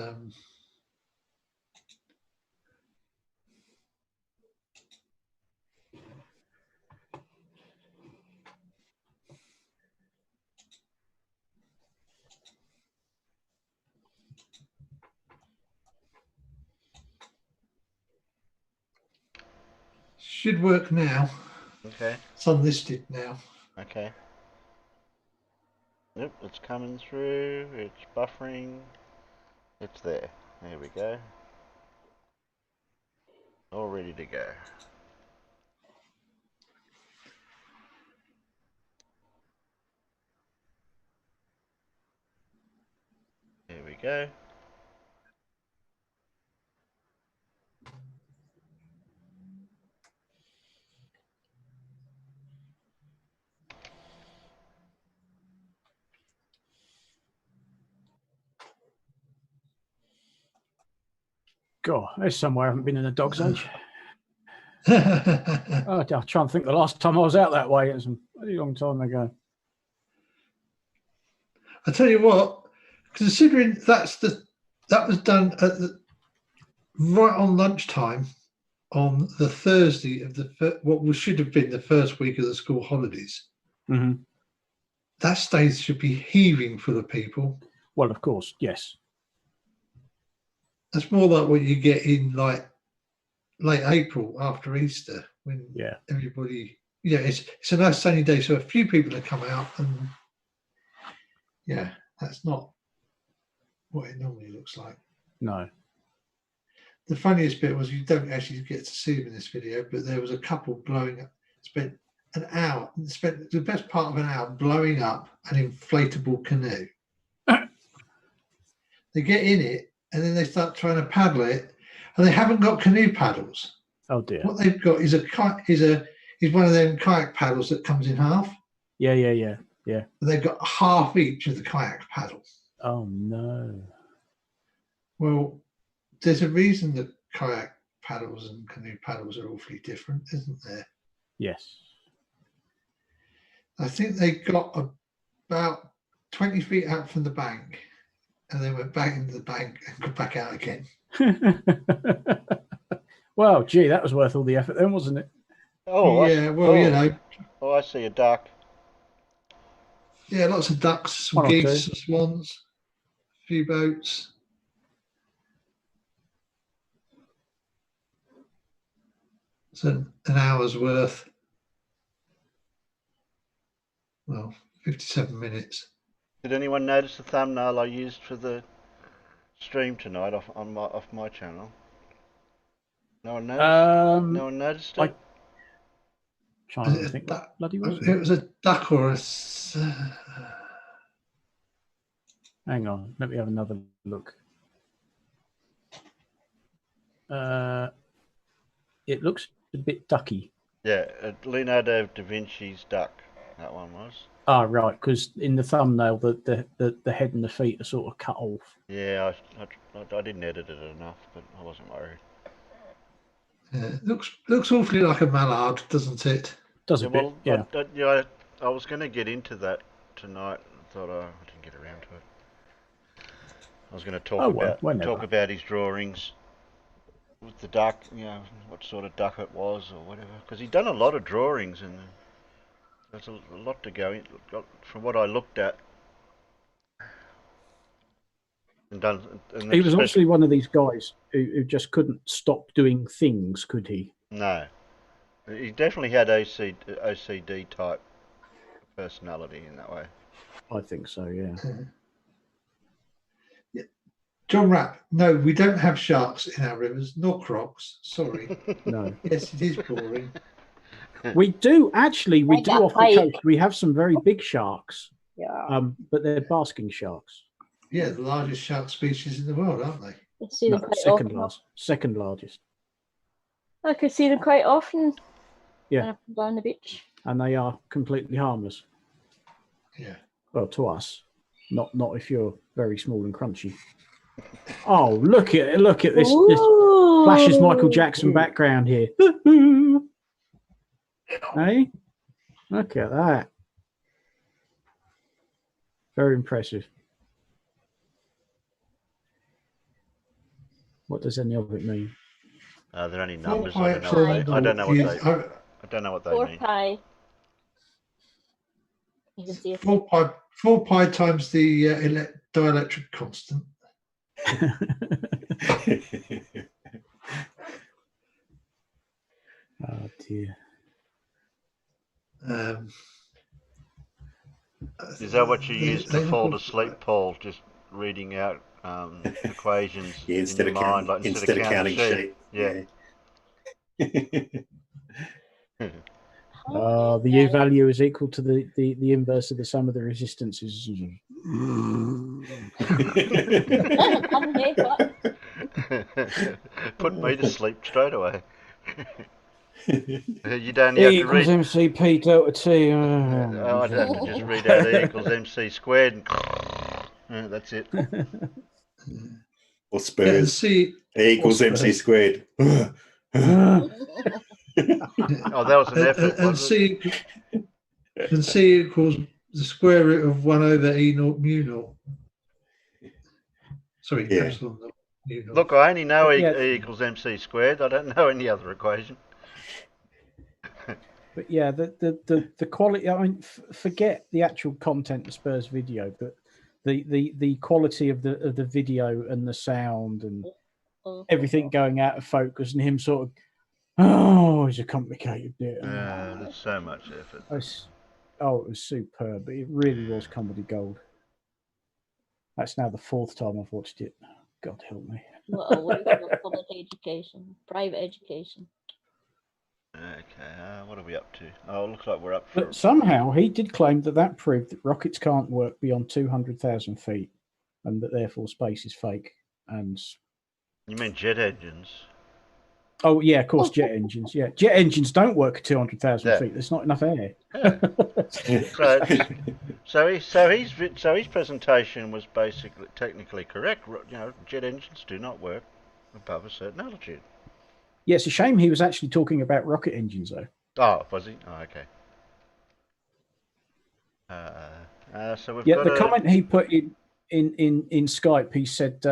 Should work now. Okay. It's unlisted now. Okay. Yep, it's coming through. It's buffering. It's there. There we go. All ready to go. There we go. God, there's somewhere I haven't been in a dog's age. I'll try and think the last time I was out that way. It was a pretty long time ago. I tell you what, considering that was done at right on lunchtime on the Thursday of what should have been the first week of the school holidays. Mm-hmm. That stage should be heaving full of people. Well, of course, yes. That's more like what you get in like late April after Easter, when everybody. Yeah, it's a nice sunny day, so a few people have come out, and yeah, that's not what it normally looks like. No. The funniest bit was you don't actually get to see them in this video, but there was a couple blowing up. Spent the best part of an hour blowing up an inflatable canoe. They get in it and then they start trying to paddle it, and they haven't got canoe paddles. Oh dear! What they've got is is one of them kayak paddles that comes in half. Yeah. And they've got half each of the kayak paddles. Oh no! Well, there's a reason that kayak paddles and canoe paddles are awfully different, isn't there? Yes. I think they got about 20 feet out from the bank, and they went back into the bank and got back out again. Well, gee, that was worth all the effort then, wasn't it? Oh, yeah. Well, you know. Oh, I see a duck. Yeah, lots of ducks, some geese, some swans, a few boats. It's an hour's worth. Well, 57 minutes. Did anyone notice the thumbnail I used for the stream tonight off my channel? No one noticed. No one noticed it. Trying to think what bloody was it? It was a duck or a. Hang on, let me have another look. It looks a bit ducky. Yeah, Leonardo da Vinci's duck. That one was. Ah, right, because in the thumbnail, the head and the feet are sort of cut off. Yeah, I didn't edit it enough, but I wasn't worried. Yeah, looks awfully like a mallard, doesn't it? Does a bit, yeah. I was going to get into that tonight. I thought I didn't get around to it. I was going to talk about his drawings with the duck, what sort of duck it was or whatever. Because he'd done a lot of drawings, and there's a lot to go in. From what I looked at, and he was obviously one of these guys who just couldn't stop doing things, could he? No, he definitely had OCD type personality in that way. I think so, yeah. John Rapp, no, we don't have sharks in our rivers, nor crocs. Sorry. No. Yes, it is boring. We do actually. We do off the coast. We have some very big sharks. Yeah. But they're basking sharks. Yeah, the largest shark species in the world, aren't they? No, second largest. I could see them quite often. Yeah. Down the beach. And they are completely harmless. Yeah. Well, to us, not if you're very small and crunchy. Oh, look at this! This flashes Michael Jackson background here. Hey, look at that! Very impressive. What does any of it mean? They're only numbers. I don't know what they mean. 4 pi. You can see it. 4 pi times the dielectric constant. Oh dear. Is that what you use to fall asleep, Paul? Just reading out equations instead in your of mind, counting, instead of counting sheep. Yeah. The U value is equal to the inverse of the sum of the resistances. Put me to sleep straight away. You don't have E to read. equals MC delta T. I'd have to just read out E equals MC squared, and that's it. Or Spurs. E equals MC squared. Oh, that was an effort. And C equals the square root of 1 over E naught mu naught. Sorry, epsilon naught mu naught. Look, I only know E equals MC squared. I don't know any other equation. But yeah, the quality. I mean, forget the actual content of Spurs video, but the quality of the video and the sound and everything going out of focus and him sort of. Oh, it's a complicated bit. There's so much effort. It was superb. It really was comedy gold. That's now the 4th time I've watched it. God help me. Well, public education, private education. Okay, what are we up to? Oh, it looks like we're up for... But somehow he did claim that proved that rockets can't work beyond 200,000 feet and that therefore space is fake. And you mean jet engines? Oh, yeah, of course, jet engines. Yeah, jet engines don't work at 200,000 feet. There's not enough air. So his presentation was basically technically correct. You know, jet engines do not work above a certain altitude. Yeah, it's a shame he was actually talking about rocket engines, though. Oh, was he? Oh, okay. So we've got the comment he put in Skype, he said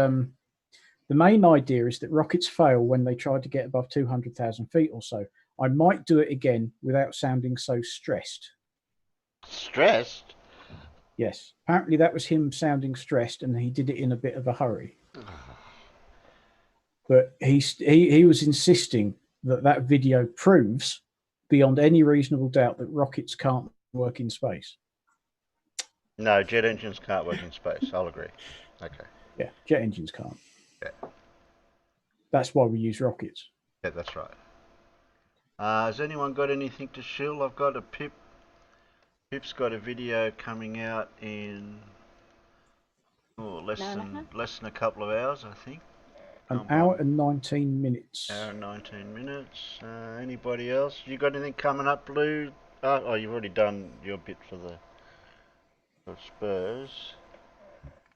the main idea is that rockets fail when they try to get above 200,000 feet or so. I might do it again without sounding so stressed. Stressed? Yes. Apparently that was him sounding stressed, and he did it in a bit of a hurry. But he was insisting that video proves beyond any reasonable doubt that rockets can't work in space. No, jet engines can't work in space. I'll agree. Okay. Yeah, jet engines can't. Yeah. That's why we use rockets. Yeah, that's right. Has anyone got anything to shill? I've got a Pip. Pip's got a video coming out in less than a couple of hours, I think. An hour and 19 minutes. Hour and 19 minutes. Anybody else? You got anything coming up, Blue? Oh, you've already done your bit for the Spurs.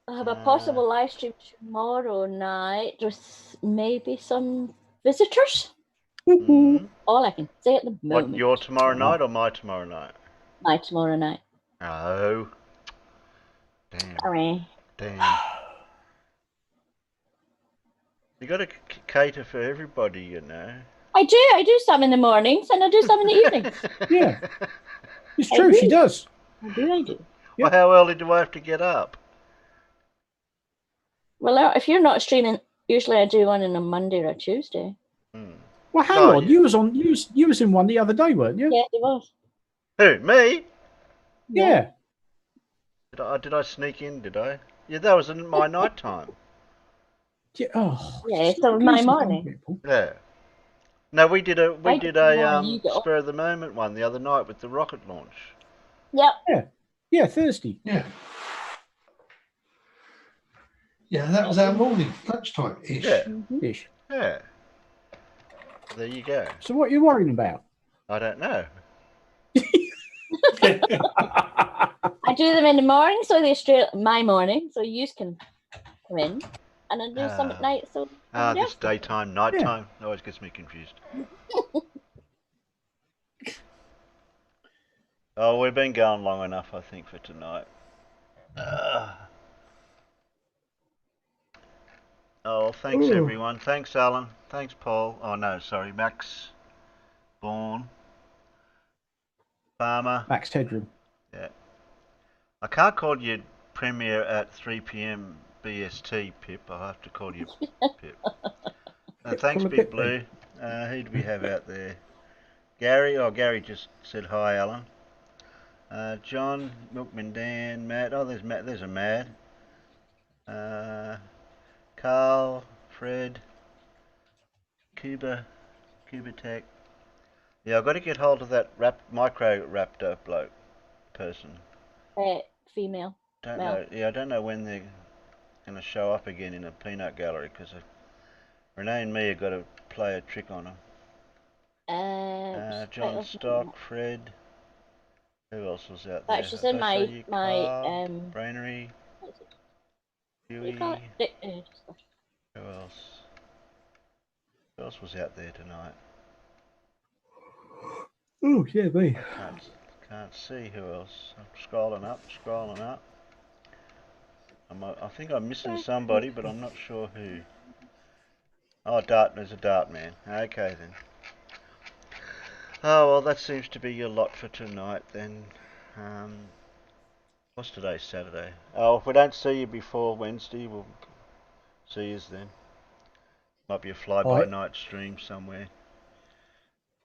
I have a possible live stream tomorrow night with maybe some visitors. All I can say at the moment. What, your tomorrow night or my tomorrow night? My tomorrow night. Oh. Damn. Sorry. Damn. You got to cater for everybody, you know. I do some in the mornings and I do some in the evenings. Yeah. It's true, she does. I do. Well, how early do I have to get up? Well, if you're not streaming, usually I do one on a Monday or a Tuesday. Well, hang on. You was in one the other day, weren't you? Yeah, it was. Who, me? Yeah. Did I sneak in? Did I? Yeah, that was in my night time. Yeah. Oh. Yeah, so my morning. Yeah. No, we did a spur of the moment one the other night with the rocket launch. Yep. Yeah. Yeah, Thursday. Yeah. Yeah, that was our morning, lunchtime-ish. Yeah. Ish. Yeah. There you go. So what are you worrying about? I don't know. I do them in the morning, so they're straight my morning, so you can come in, and I do some at night. So this daytime, nighttime always gets me confused. Oh, we've been going long enough, I think, for tonight. Oh, thanks everyone. Thanks, Alan. Thanks, Paul. Oh no, sorry, Max. Bourne. Farmer. Max Headroom. Yeah. I can't call you Premier at 3 PM BST, Pip. I'll have to call you Pip. Thanks, Big Blue. Who do we have out there? Gary. Oh, Gary just said hi, Alan. John, Milkman Dan, Matt. Oh, there's Matt. There's a Mad. Carl, Fred, Cuba Tech. Yeah, I've got to get hold of that micro raptor bloke person. Female. Don't know. Yeah, I don't know when they're going to show up again in a peanut gallery because Renee and me have got to play a trick on them. John Stock, Fred. Who else was out there? That's just in my Brainery. Huey. Who else? Who else was out there tonight? Oh, yeah, me. Can't see who else. I'm scrolling up. I think I'm missing somebody, but I'm not sure who. Oh, there's a dart man. Okay then. Oh well, that seems to be your lot for tonight then. What's today? Saturday. Oh, if we don't see you before Wednesday, we'll see you then. Might be a fly-by-night stream somewhere.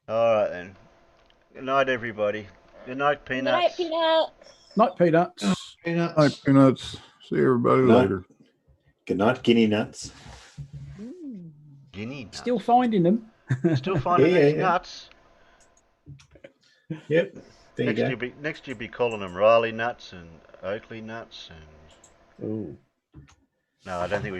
Alright then. Good night, everybody. Good night, Peanuts. Good night, Peanuts. Night, Peanuts. Peanuts. Night, Peanuts. See everybody later. Good night, Guinea Nuts. Guinea nuts. Still finding them. Still finding these nuts. Yep. There Next you'll be calling them Riley nuts and Oakley nuts and. Ooh. No, I don't think we.